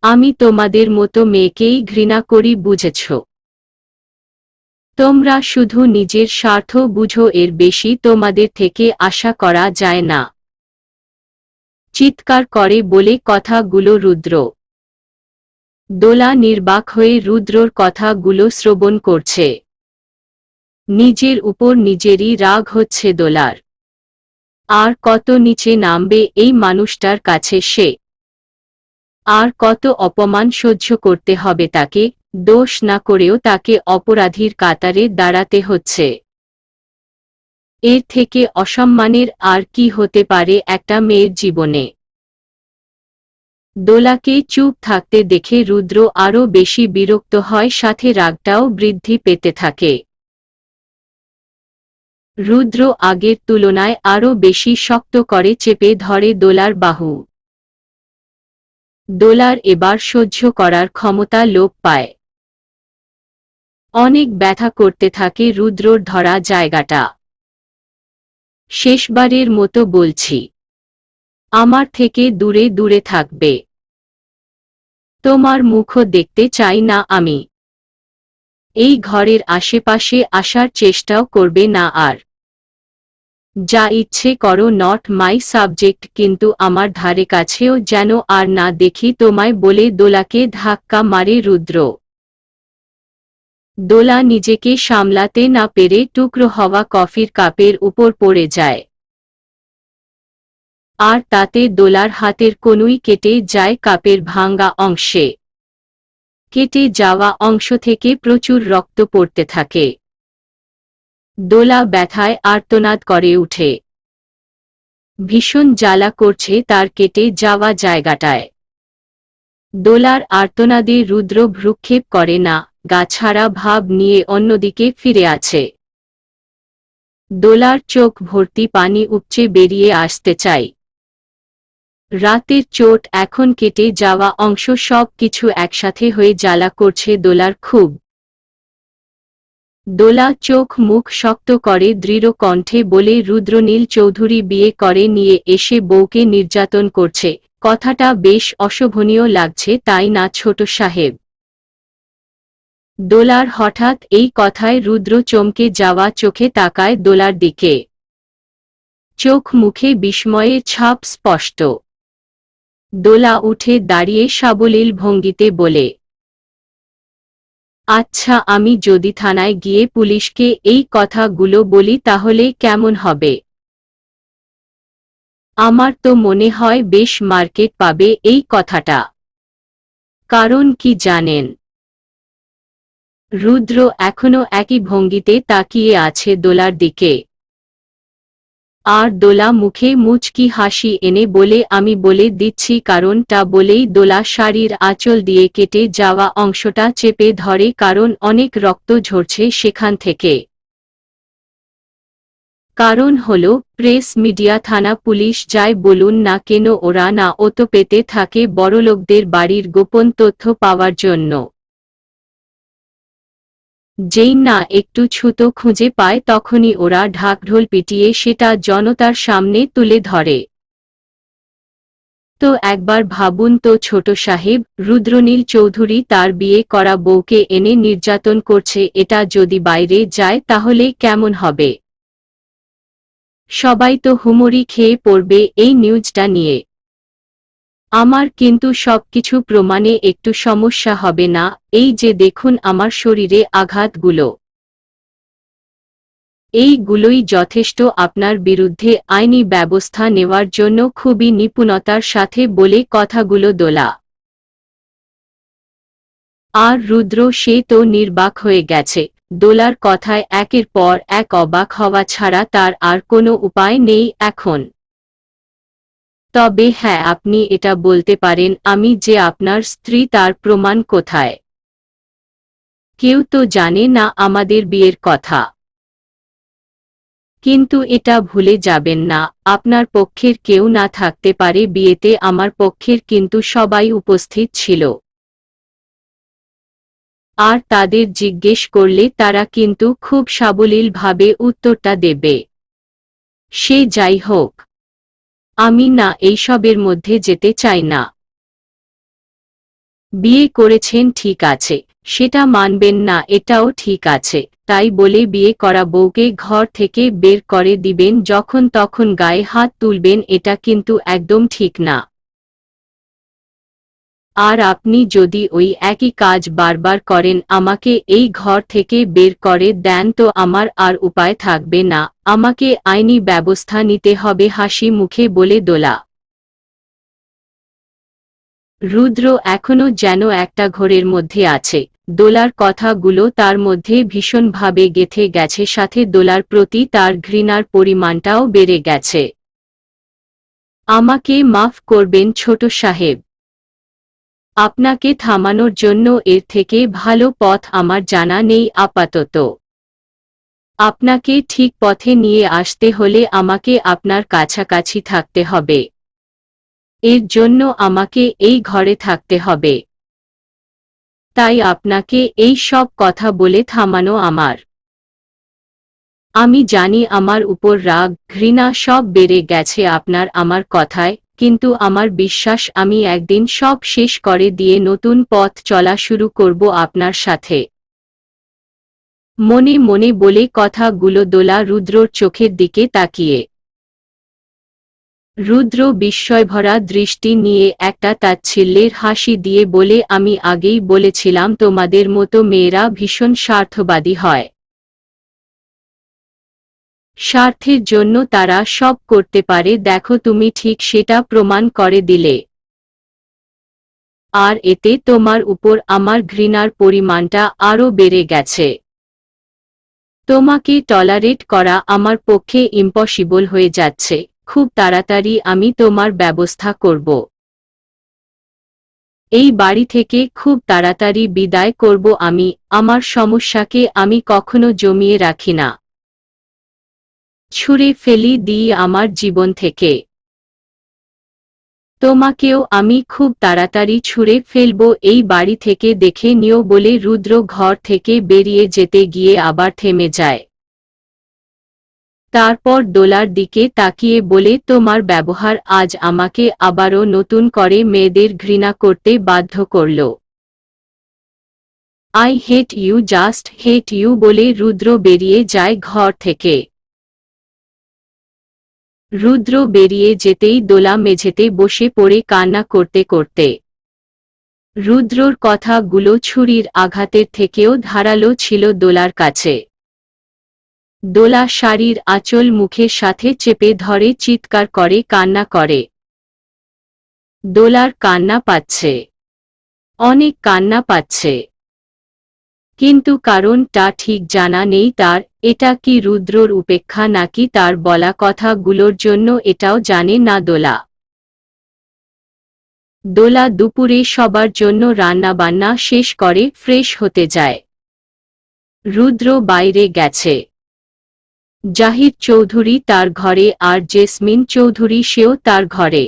Speaker 1: আমি তোমাদের মতো মেয়েকেই ঘৃণা করি, বুঝেছ? তোমরা শুধু নিজের স্বার্থ বুঝো, এর বেশি তোমাদের থেকে আশা করা যায় না। চিৎকার করে বলে কথাগুলো রুদ্র। দোলা নির্বাক হয়ে রুদ্রর কথাগুলো শ্রবণ করছে। নিজের উপর নিজেরই রাগ হচ্ছে দোলার। আর কত নিচে নামবে এই মানুষটার কাছে সে? আর কত অপমান সহ্য করতে হবে তাকে? দোষ না করেও তাকে অপরাধীর কাতারে দাঁড়াতে হচ্ছে। এর থেকে অসম্মানের আর কি হতে পারে একটা মেয়ের জীবনে? দোলাকে চুপ থাকতে দেখে রুদ্র আরও বেশি বিরক্ত হয়, সাথে রাগটাও বৃদ্ধি পেতে থাকে। রুদ্র আগের তুলনায় আরও বেশি শক্ত করে চেপে ধরে দোলার বাহু। দোলার এবার সহ্য করার ক্ষমতা লোপ পায়। অনেক ব্যথা করতে থাকে রুদ্রর ধরা জায়গাটা। শেষবারের মতো বলছি, আমার থেকে দূরে দূরে থাকবে। তোমার মুখও দেখতে চাই না আমি। এই ঘরের আশেপাশে আসার চেষ্টাও করবে না আর। যা ইচ্ছে করো, নট মাই সাবজেক্ট, কিন্তু আমার ধারে কাছেও যেন আর না দেখি তোমায় বলে দোলাকে ধাক্কা মারে রুদ্র। দোলা নিজেকে সামলাতে না পেরে টুকরো হওয়া কফির কাপের উপর পড়ে যায়। আর তাতে দোলার হাতের কনুই কেটে যায় কাপের ভাঙ্গা অংশে। কেটে যাওয়া অংশ থেকে প্রচুর রক্ত পড়তে থাকে। দোলা ব্যথায় আর্তনাদ করে উঠে। ভীষণ জ্বালা করছে তার কেটে যাওয়া জায়গাটায়। দোলার আর্তনাদে রুদ্র ভ্রুক্ষেপ করে না, গা ছাড়া ভাব নিয়ে অন্যদিকে ফিরে আছে। দোলার চোখ ভর্তি পানি উপচে বেরিয়ে আসতে চায়। রাতের চোট, এখন কেটে যাওয়া অংশ, সব কিছু একসাথে হয়ে জ্বালা করছে দোলার খুব। দোলা চোখ মুখ শক্ত করে দৃঢ় কণ্ঠে বলে, রুদ্রনীল চৌধুরী বিয়ে করে নিয়ে এসে বউকে নির্যাতন করছে, কথাটা বেশ অশোভনীয় লাগছে তাই না ছোট সাহেব? দোলার হঠাৎ এই কথায় রুদ্র চমকে যাওয়া চোখে তাকায় দোলার দিকে। চোখ মুখে বিস্ময়ের ছাপ স্পষ্ট। দোলা উঠে দাঁড়িয়ে সাবলীল ভঙ্গিতে বলে, আচ্ছা, আমি যদি থানায় গিয়ে পুলিশকে এই কথাগুলো বলি তাহলে কেমন হবে? আমার তো মনে হয় বেশ মার্কেট পাবে এই কথাটা। কারণ কি জানেন? রুদ্র এখনো একই ভঙ্গিতে তাকিয়ে আছে দোলার দিকে। আর দোলা মুখে মুচকি হাসি এনে বলে, আমি বলে দিচ্ছি কারণটা। বলেই দোলা শাড়ির আঁচল দিয়ে কেটে যাওয়া অংশটা চেপে ধরে, কারণ অনেক রক্ত ঝরছে সেখান থেকে। কারণ হলো, প্রেস মিডিয়া থানা পুলিশ যাই বলুন না কেন, ওরা না ওতো পেতে থাকে বড়লোকদের বাড়ির গোপন তথ্য পাওয়ার জন্য। যেই না একটু ছুতো খুঁজে পায় তখনই ওরা ঢাকঢোল পিটিয়ে সেটা জনতার সামনে তুলে ধরে। তো একবার ভাবুন তো ছোট সাহেব, রুদ্রনীল চৌধুরী তার বিয়ে করা বউকে এনে নির্যাতন করছে, এটা যদি বাইরে যায় তাহলে কেমন হবে? সবাই তো হুমড়ি খেয়ে পড়বে এই নিউজটা নিয়ে। আমার কিন্তু সবকিছু প্রমাণে একটু সমস্যা হবে না। এই যে দেখুন আমার শরীরে আঘাতগুলো, এইগুলোই যথেষ্ট আপনার বিরুদ্ধে আইনি ব্যবস্থা নেওয়ার জন্য, খুবই নিপুণতার সাথে বলে কথাগুলো দোলা। আর রুদ্র সে তো নির্বাক হয়ে গেছে। দোলার কথায় একের পর এক অবাক হওয়া ছাড়া তার আর কোনো উপায় নেই এখন। তবে হ্যাঁ, আপনি এটা বলতে পারেন আমি যে আপনার স্ত্রী, তার প্রমাণ কোথায়? কেউ তো জানে না আমাদের বিয়ের কথা। কিন্তু এটা ভুলে যাবেন না, আপনার পক্ষের কেউ না থাকতে পারে বিয়েতে, আমার পক্ষের কিন্তু সবাই উপস্থিত ছিল। আর তাদের জিজ্ঞেস করলে তারা কিন্তু খুব সাবলীলভাবে উত্তরটা দেবে। সে যাই হোক, আমি না এইসবের মধ্যে যেতে চাই না। বিয়ে করেছেন ঠিক আছে, সেটা মানবেন না এটাও ঠিক আছে, তাই বলে বিয়ে করা বউকে ঘর থেকে বের করে দিবেন, যখন তখন গায়ে হাত তুলবেন, এটা কিন্তু একদম ঠিক না। আর আপনি যদি ওই একই কাজ বারবার করেন, আমাকে এই ঘর থেকে বের করে দেন, তো আমার আর উপায় থাকবে না, আমাকে আইনি ব্যবস্থা নিতে হবে, হাসি মুখে বলে দোলা। রুদ্র এখনো যেন একটা ঘোরের মধ্যে আছে। দোলার কথাগুলো তার মধ্যে ভীষণভাবে গেঁথে গেছে, সাথে দোলার প্রতি তার ঘৃণার পরিমাণটাও বেড়ে গেছে। আমাকে মাফ করবেন ছোট সাহেব, আপনাকে থামানোর জন্য এর থেকে ভালো পথ আমার জানা নেই আপাতত। আপনাকে ঠিক পথে নিয়ে আসতে হলে আমাকে আপনার কাছাকাছি থাকতে হবে। এর জন্য আমাকে এই ঘরে থাকতে হবে। তাই আপনাকে এই সব কথা বলে থামানো আমার। আমি জানি আমার উপর রাগ, ঘৃণা সব বেড়ে গেছে আপনার আমার কথায়, কিন্তু আমার বিশ্বাস আমি একদিন সব শেষ করে দিয়ে নতুন পথ চলা শুরু করব আপনার সাথে। মনে মনে বলে কথাগুলো দোলা রুদ্রর চোখের দিকে তাকিয়ে। রুদ্র বিস্ময়ভরা দৃষ্টি নিয়ে একটা তাচ্ছিল্যের হাসি দিয়ে বলে, আমি আগেই বলেছিলাম তোমাদের মতো মেয়েরা ভীষণ স্বার্থবাদী হয়। স্বার্থের জন্য তারা সব করতে পারে, দেখো তুমি ঠিক সেটা প্রমাণ করে দিলে। আর এতে তোমার উপর আমার ঘৃণার পরিমাণটা আরও বেড়ে গেছে। তোমাকে টলারেট করা আমার পক্ষে ইম্পসিবল হয়ে যাচ্ছে। খুব তাড়াতাড়ি আমি তোমার ব্যবস্থা করব। এই বাড়ি থেকে খুব তাড়াতাড়ি বিদায় করব আমি। আমার সমস্যাকে আমি কখনো জমিয়ে রাখি না, ছুঁড়ে ফেলি দিই আমার জীবন থেকে। তোমাকেও আমি খুব তাড়াতাড়ি ছুঁড়ে ফেলব এই বাড়ি থেকে, দেখে নিও বলে রুদ্র ঘর থেকে বেরিয়ে যেতে গিয়ে আবার থেমে যায়। তারপর দোলার দিকে তাকিয়ে বলে, তোমার ব্যবহার আজ আমাকে আবারও নতুন করে মেয়েদের ঘৃণা করতে বাধ্য করল। I hate you, just hate you বলে রুদ্র বেরিয়ে যায় ঘর থেকে। রুদ্র বেরিয়ে যেতেই দোলা মেঝেতে বসে পড়ে কান্না করতে করতে। রুদ্রর কথাগুলো ছুরির আঘাতের থেকেও ধারালো ছিল দোলার কাছে। দোলা শাড়ির আঁচল মুখের সাথে চেপে ধরে চিৎকার করে কান্না করে। দোলার কান্না পাচ্ছে, অনেক কান্না পাচ্ছে, কিন্তু কারণটা ঠিক জানা নেই তার। এটা কি রুদ্রর উপেক্ষা নাকি তার বলা কথাগুলোর জন্য, এটাও জানে না দোলা। দোলা দুপুরে সবার জন্য রান্নাবান্না শেষ করে ফ্রেশ হতে যায়। রুদ্র বাইরে গেছে। জাহিদ চৌধুরী তার ঘরে, আর জেসমিন চৌধুরী সেও তার ঘরে।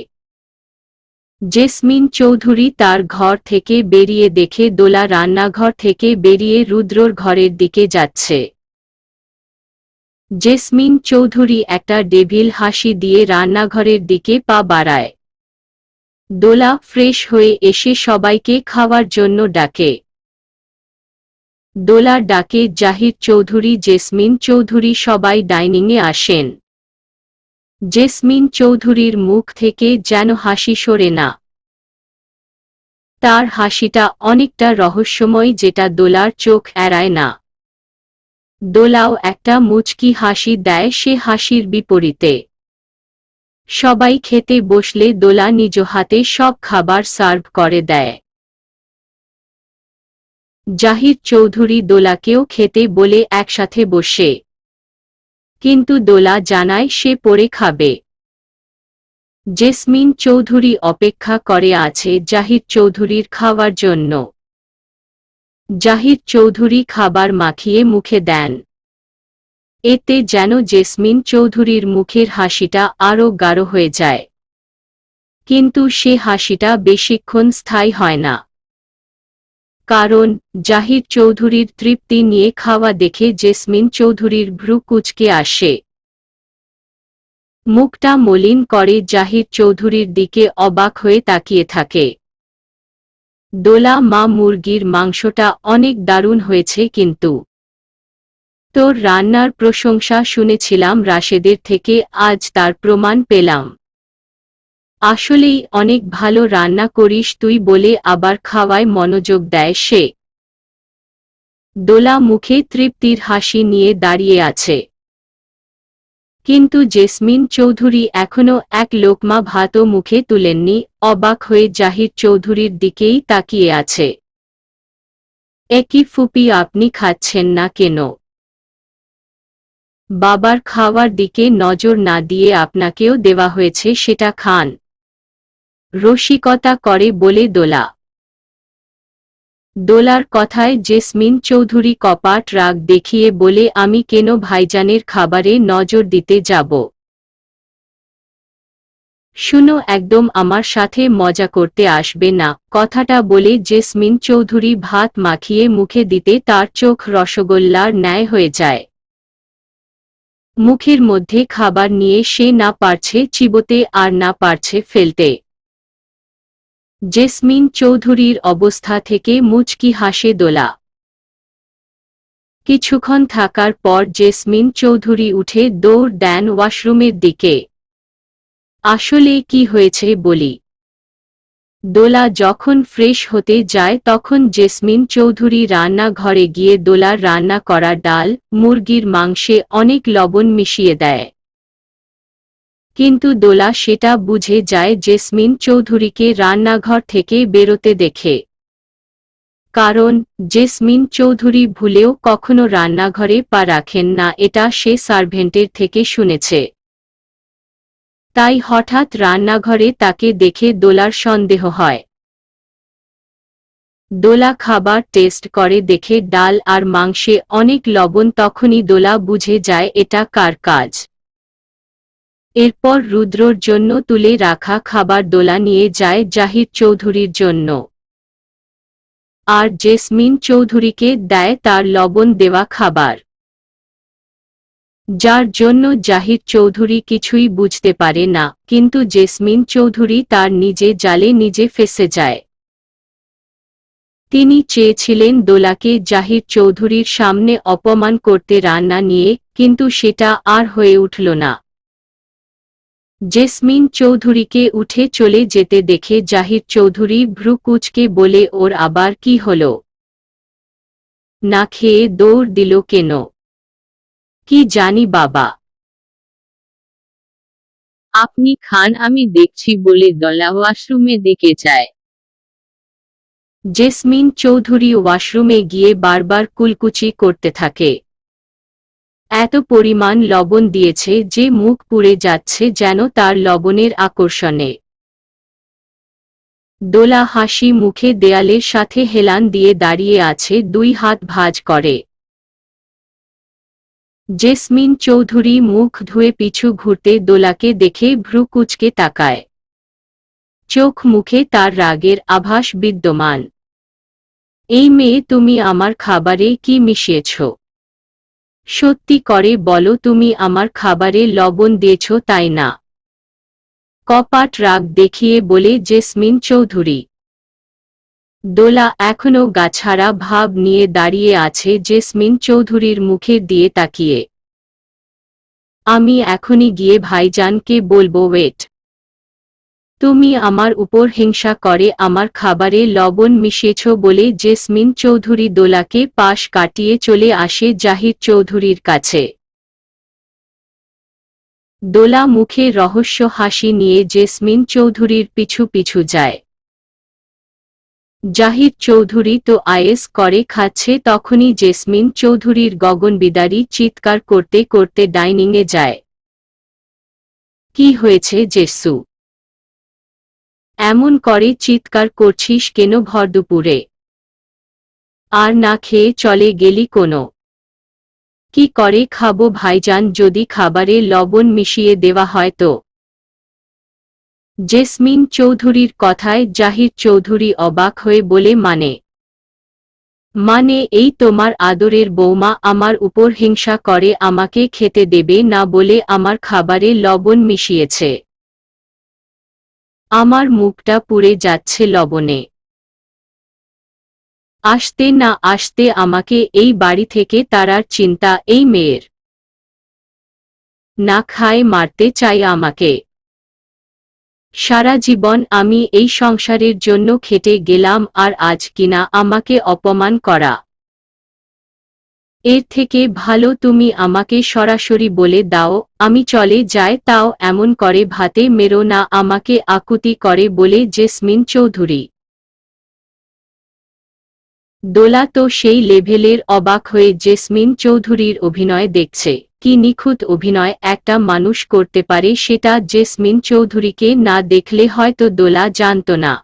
Speaker 1: জেসমিন চৌধুরী তার ঘর থেকে বেরিয়ে দেখে দোলা রান্নাঘর থেকে বেরিয়ে রুদ্রর ঘরের দিকে যাচ্ছে। জেসমিন চৌধুরী একটা ডেভিল হাসি দিয়ে রান্নাঘরের দিকে পা বাড়ায়। দোলা ফ্রেশ হয়ে এসে সবাইকে খাওয়ার জন্য ডাকে। দোলা ডাকে জাহিদ চৌধুরী, জেসমিন চৌধুরী সবাই ডাইনিংয়ে আসেন। জেসমিন চৌধুরীর মুখ থেকে যেন হাসি সরে না। তার হাসিটা অনেকটা রহস্যময়, যেটা দোলার চোখ এড়ায় না। দোলাও একটা মুচকি হাসি দেয় সে হাসির বিপরীতে। সবাই খেতে বসলে দোলা নিজ হাতে সব খাবার সার্ভ করে দেয়। জাহিদ চৌধুরী দোলাকেও খেতে বলে একসাথে বসে, কিন্তু দোলা জানায় সে পরে খাবে। জেসমিন চৌধুরী অপেক্ষা করে আছে জাহিদ চৌধুরীর খাওয়ার জন্য। জাহিদ চৌধুরী খাবার মাখিয়ে মুখে দেন। এতে যেন জেসমিন চৌধুরীর মুখের হাসিটা আরও গাঢ় হয়ে যায়। কিন্তু সে হাসিটা বেশিক্ষণ স্থায়ী হয় না। কারণ জাহিদ চৌধুরীর তৃপ্তি নিয়ে খাওয়া দেখে জেসমিন চৌধুরীর ভ্রু কুঁচকে আসে। মুখটা মলিন করে জাহিদ চৌধুরীর দিকে অবাক হয়ে তাকিয়ে থাকে। দোলা, মা, মুরগির মাংসটা অনেক দারুণ হয়েছে, কিন্তু তোর রান্নার প্রশংসা শুনেছিলাম রাশেদের থেকে, আজ তার প্রমাণ পেলাম। আসলেই অনেক ভালো রান্না করিস তুই বলে আবার খাওয়ায় মনোযোগ দেয় সে। দোলা মুখে তৃপ্তির হাসি নিয়ে দাঁড়িয়ে আছে। কিন্তু জেসমিন চৌধুরী এখনো এক লোকমা ভাতও মুখে তুলেননি, অবাক হয়ে জাহিদ চৌধুরীর দিকেই তাকিয়ে আছে। একই ফুপি, আপনি খাচ্ছেন না কেন? বাবার খাওয়ার দিকে নজর না দিয়ে আপনাকেও দেওয়া হয়েছে, সেটা খান, রসিকতা করে বলে দোলা। দোলার কথায় জেসমিন চৌধুরী কপাট রাগ দেখিয়ে বলে, আমি কেন ভাইজানের খাবারে নজর দিতে যাব? শুনো, একদম আমার সাথে মজা করতে আসবে না। কথাটা বলে জেসমিন চৌধুরী ভাত মাখিয়ে মুখে দিতে তার চোখ রসগোল্লার ন্যায় হয়ে যায়। মুখের মধ্যে খাবার নিয়ে সে না পারছে চিবোতে আর না পারছে ফেলতে। জেসমিন চৌধুরীর অবস্থা থেকে মুচকি হাসে দোলা। কিছুক্ষণ থাকার পর জেসমিন চৌধুরী উঠে দৌড় দেন ওয়াশরুমের দিকে। আসলে কি হয়েছে বলি। দোলা যখন ফ্রেশ হতে যায় তখন জেসমিন চৌধুরী রান্নাঘরে গিয়ে দোলার রান্না করা ডাল, মুরগির মাংসে অনেক লবণ মিশিয়ে দেয়। কিন্তু দোলা সেটা বুঝে যায় জেসমিন চৌধুরীকে রান্নাঘর থেকে বেরোতে দেখে। কারণ জেসমিন চৌধুরী ভুলেও কখনো রান্নাঘরে পা রাখেন না, এটা সে সার্ভেন্টের থেকে শুনেছে। তাই হঠাৎ রান্নাঘরে তাকে দেখে দোলার সন্দেহ হয়। দোলা খাবার টেস্ট করে দেখে ডাল আর মাংসে অনেক লবণ, তখনই দোলা বুঝে যায় এটা কার কাজ। এরপর রুদ্রর জন্য তুলে রাখা খাবার দোলা নিয়ে যায় জাহিদ চৌধুরীর জন্য, আর জেসমিন চৌধুরীকে দেয় তার লবণ দেওয়া খাবার, যার জন্য জাহিদ চৌধুরী কিছুই বুঝতে পারে না। কিন্তু জেসমিন চৌধুরী তার নিজে জালে নিজে ফেঁসে যায়। তিনি চেয়েছিলেন দোলাকে জাহিদ চৌধুরীর সামনে অপমান করতে রান্না নিয়ে, কিন্তু সেটা আর হয়ে উঠল না। জেসমিন চৌধুরীকে উঠে চলে যেতে দেখে জাহিদ চৌধুরী ভ্রু কুঁচকে বলে, ওর আবার কি হলো? না খেয়ে দৌড় দিল কেন? কি জানি বাবা। আপনি খান, আমি দেখছি বলে দোলা ওয়াশরুমে দিকে যায়। জেসমিন চৌধুরী ওয়াশরুমে গিয়ে বারবার কুলকুচি করতে থাকে। এত পরিমাণ লবণ দিয়েছে যে মুখ পুড়ে যাচ্ছে যেন তার লবণের আকর্ষণে। দোলা হাসি মুখে দেয়ালের সাথে হেলান দিয়ে দাঁড়িয়ে আছে, দুই হাত ভাঁজ করে। জেসমিন চৌধুরী মুখ ধুয়ে পিছু ঘুরতে দোলাকে দেখে ভ্রু কুঁচকে তাকায়। চোখ মুখে তার রাগের আভাস বিদ্যমান। এই মেয়ে, তুমি আমার খাবারে কি মিশিয়েছ? সত্যি করে বলো, তুমি আমার খাবারে লবণ দিয়েছ তাই না? কপাট রাগ দেখিয়ে বলে জেসমিন চৌধুরী। দোলা এখনো গাছাড়া ভাব নিয়ে দাঁড়িয়ে আছে জেসমিন চৌধুরীর মুখের দিয়ে তাকিয়ে। আমি এখনই গিয়ে ভাইজানকে বলবো, ওয়েট। তুমি আমার উপর হিংসা করে আমার খাবারে লবণ মিশিয়েছ বলে জেসমিন চৌধুরী দোলাকে পাশ কাটিয়ে চলে আসে জাহিদ চৌধুরীর কাছে। দোলা মুখে রহস্য হাসি নিয়ে জেসমিন চৌধুরীর পিছু পিছু যায়। জাহিদ চৌধুরী তো আয়েস করে খাচ্ছে, তখনই জেসমিন চৌধুরীর গগনবিদারী চিৎকার করতে করতে ডাইনিংয়ে যায়। কি হয়েছে জেসু? এমন করে চিৎকার করছিস কেন ভরদুপুরে? আর না খেয়ে চলে গেলি কোনো? কি করে খাবো ভাইজান যদি খাবারে লবণ মিশিয়ে দেওয়া হয় তো? জেসমিন চৌধুরীর কথায় জাহিদ চৌধুরী অবাক হয়ে বলে মানে এই তোমার আদরের বৌমা আমার উপর হিংসা করে আমাকে খেতে দেবে না বলে আমার খাবারে লবণ মিশিয়েছে? আমার মুখটা পুড়ে যাচ্ছে লবণে। আসতে না আসতে আমাকে এই বাড়ি থেকে তাড়ার চিন্তা এই মেয়ের। না খায় মারতে চাই আমাকে। সারা জীবন আমি এই সংসারের জন্য খেটে গেলাম আর আজ কিনা আমাকে অপমান করা। এর থেকে ভালো তুমি আমাকে সরাসরি বলে দাও আমি চলে যাই, তাও এমন করে ভাতে মেরো না আমাকে আকুতি করে বলে জেসমিন চৌধুরী। দোলা তো সেই লেভেলের অবাক হয়ে জেসমিন চৌধুরীর অভিনয় দেখছে। কি নিখুঁত অভিনয় একটা মানুষ করতে পারে সেটা জেসমিন চৌধুরীকে না দেখলে হয়তো দোলা জানত না।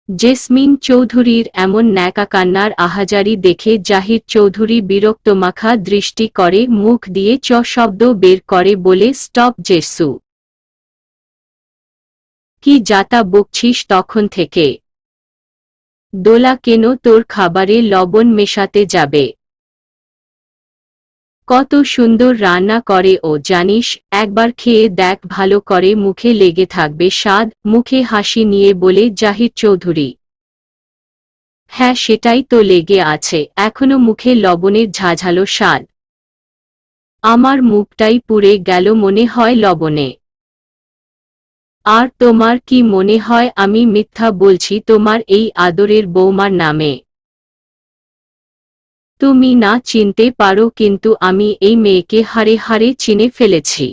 Speaker 1: জেসমিন চৌধুরীর এমন ন্যাকা কান্নার আহাজারি দেখে জাহিদ চৌধুরী বিরক্তমাখা দৃষ্টি করে মুখ দিয়ে চ শব্দ বের করে বলে স্টপ জেসু। কি যাতা বকছিস তখন থেকে? দোলা কেন তোর খাবারে লবণ মেশাতে যাবে? কত সুন্দর রান্না করে ও জানিস, একবার খেয়ে দেখ ভালো করে মুখে লেগে থাকবে স্বাদ। মুখে হাসি নিয়ে বলে জাহিদ চৌধুরী। হ্যাঁ সেটাই তো লেগে আছে, এখনো মুখে লবণের ঝাঝালো স্বাদ। আমার মুখটাই পুড়ে গেল মনে হয় লবণে। আর তোমার কি মনে হয় আমি মিথ্যা বলছি তোমার এই আদরের বৌমার নামে? তুমি না চিনতে পারো কিন্তু আমি এই মেয়েকে হাড়ে হাড়ে চিনে ফেলেছি।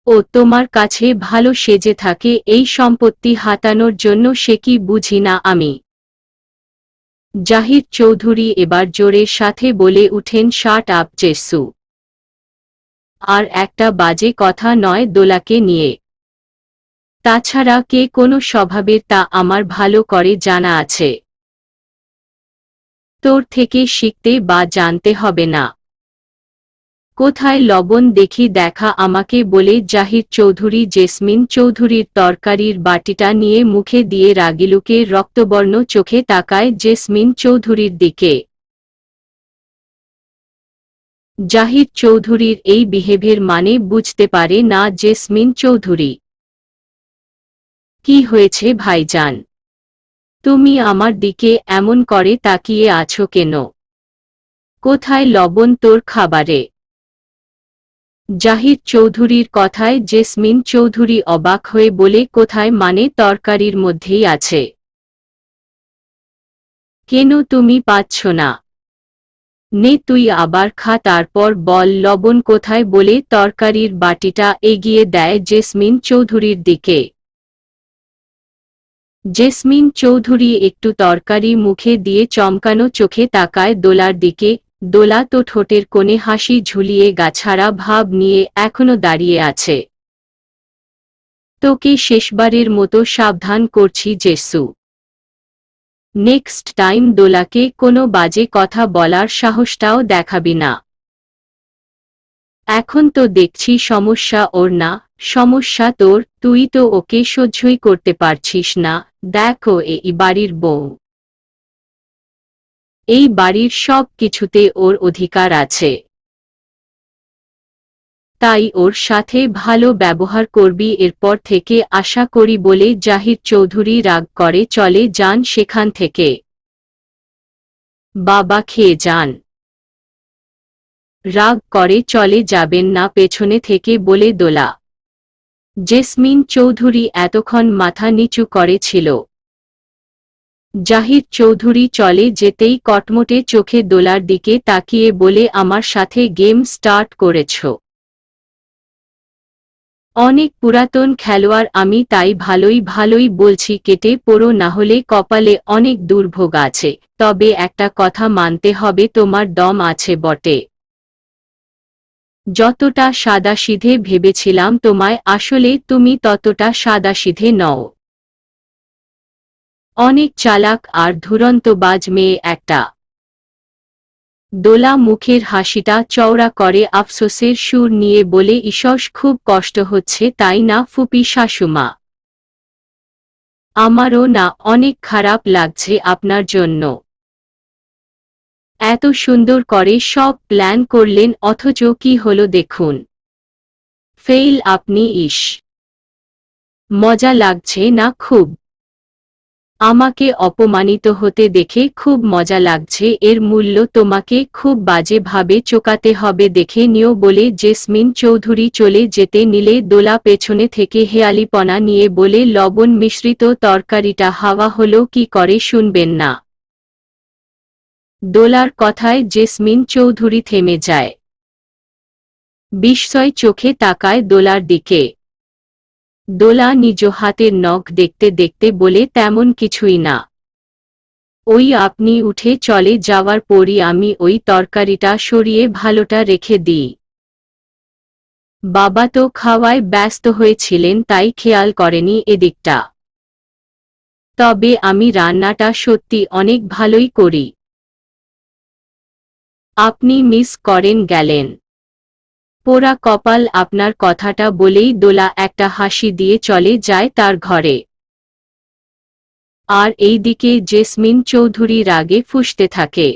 Speaker 1: ও তোমার কাছে ভালো সেজে থাকে এই সম্পত্তি হাতানোর জন্য, সে কি বুঝি না আমি? জাহিদ চৌধুরী এবার জোরের সাথে বলে উঠেন শাট আপ জেসু। আর একটা বাজে কথা নয় দোলাকে নিয়ে। তাছাড়া কে কোনো স্বভাবের তা আমার ভালো করে জানা আছে। তোর থেকে শিখতে বা জানতে হবে না। কোথায় লবণ দেখি দেখা আমাকে বলে জাহিদ চৌধুরী জেসমিন চৌধুরীর তরকারির বাটিটা নিয়ে মুখে দিয়ে রাগিলুকে রক্তবর্ণ চোখে তাকায় জেসমিন চৌধুরীর দিকে। জাহিদ চৌধুরীর এই বিহেভিয়ার মানে বুঝতে পারে না জেসমিন চৌধুরী। কি হয়েছে ভাইজান? তুমি আমার দিকে এমন করে তাকিয়ে আছো কেন? কোথায় লবণ তোর খাবারে? জাহিদ চৌধুরীর কথায় জেসমিন চৌধুরী অবাক হয়ে বলে কোথায় মানে তরকারির মধ্যেই আছে। কেন তুমি পাচ্ছ না? নে তুই আবার খা তারপর বল লবণ কোথায় বলে তরকারির বাটিটা এগিয়ে দেয় জেসমিন চৌধুরীর দিকে। জেসমিন চৌধুরী একটু তরকারি মুখে দিয়ে চমকানো চোখে তাকায় দোলার দিকে। দোলা তো ঠোঁটের কোণে হাসি ঝুলিয়ে গাছাড়া ভাব নিয়ে এখনো দাঁড়িয়ে আছে। তোকে শেষবারের মতো সাবধান করছি জেসু। নেক্সট টাইম দোলাকে কোনো বাজে কথা বলার সাহসটাও দেখাবি না। এখন তো দেখছি সমস্যা ওর না, সমস্যা তোর। তুই তো ওকে সহ্যই করতে পারছিস না। দেখো এই বাড়ির বউ। এই বাড়ির সব কিছুতে ওর অধিকার আছে। তাই ওর সাথে ভালো ব্যবহার করবি এরপর থেকে আশা করি বলে জাহিদ চৌধুরী রাগ করে চলে যান সেখান থেকে। বাবা খেয়ে যান। রাগ করে চলে যাবেন না পেছনে থেকে বলে দোলা। জেসমিন চৌধুরী এতক্ষণ মাথা নিচু করেছিল। জাহিদ চৌধুরী চলে যেতেই কটমটে চোখে দোলার দিকে তাকিয়ে বলে, আমার সাথে গেম স্টার্ট করেছ? অনেক পুরাতন খেলোয়াড় আমি, তাই ভালোই বলছি, কেটে পড়ো, নাহলে কপালে অনেক দুর্ভোগ আছে। তবে একটা কথা মানতে হবে, তোমার দম আছে বটে। যতটা সাদাসিধে ভেবেছিলাম তোমায়, আসলে তুমি ততটা সাদাসিধে নও। অনেক চালাক আর ধুরন্তবাজ মেয়ে একটা। দোলা মুখের হাসিটা চওড়া করে আফসোসের সুর নিয়ে বলে, ঈশ্বর, খুব কষ্ট হচ্ছে তাই না ফুপি শাশুমা? আমারও না, অনেক খারাপ লাগছে আপনার জন্য। এত সুন্দর করে সব প্ল্যান করলেন, অথচ কি হলো দেখুন। ফেইল আপনি। ইস, মজা লাগছে না খুব? আমাকে অপমানিত হতে দেখে খুব মজা লাগছে, এর মূল্য তোমাকে খুব বাজেভাবে চোকাতে হবে, দেখে নিও বলে জেসমিন চৌধুরী চলে যেতে নিলে দোলা পেছনে থেকে হেয়ালিপনা নিয়ে বলে, লবণ মিশ্রিত তরকারিটা হাওয়া হলো কি করে, শুনবেন না? দোলার কথায় জেসমিন চৌধুরী থেমে যায়। বিস্ময় চোখে তাকায় দোলার দিকে। দোলা নিজ হাতের নখ দেখতে দেখতে বলে, তেমন কিছুই না। ওই আপনি উঠে চলে যাওয়ার পরই আমি ওই তরকারিটা সরিয়ে ভালোটা রেখে দিই। বাবা তো খাওয়ায় ব্যস্ত হয়েছিলেন, তাই খেয়াল করেনি এদিকটা। তবে আমি রান্নাটা সত্যি অনেক ভালোই করি। আপনি মিস করেন গেলেন। পোড়া কপাল আপনার, কথাটা বলেই দোলা একটা হাসি দিয়ে চলে যায় তার ঘরে। আর এইদিকে জেসমিন চৌধুরী রাগে ফুঁসতে থাকে।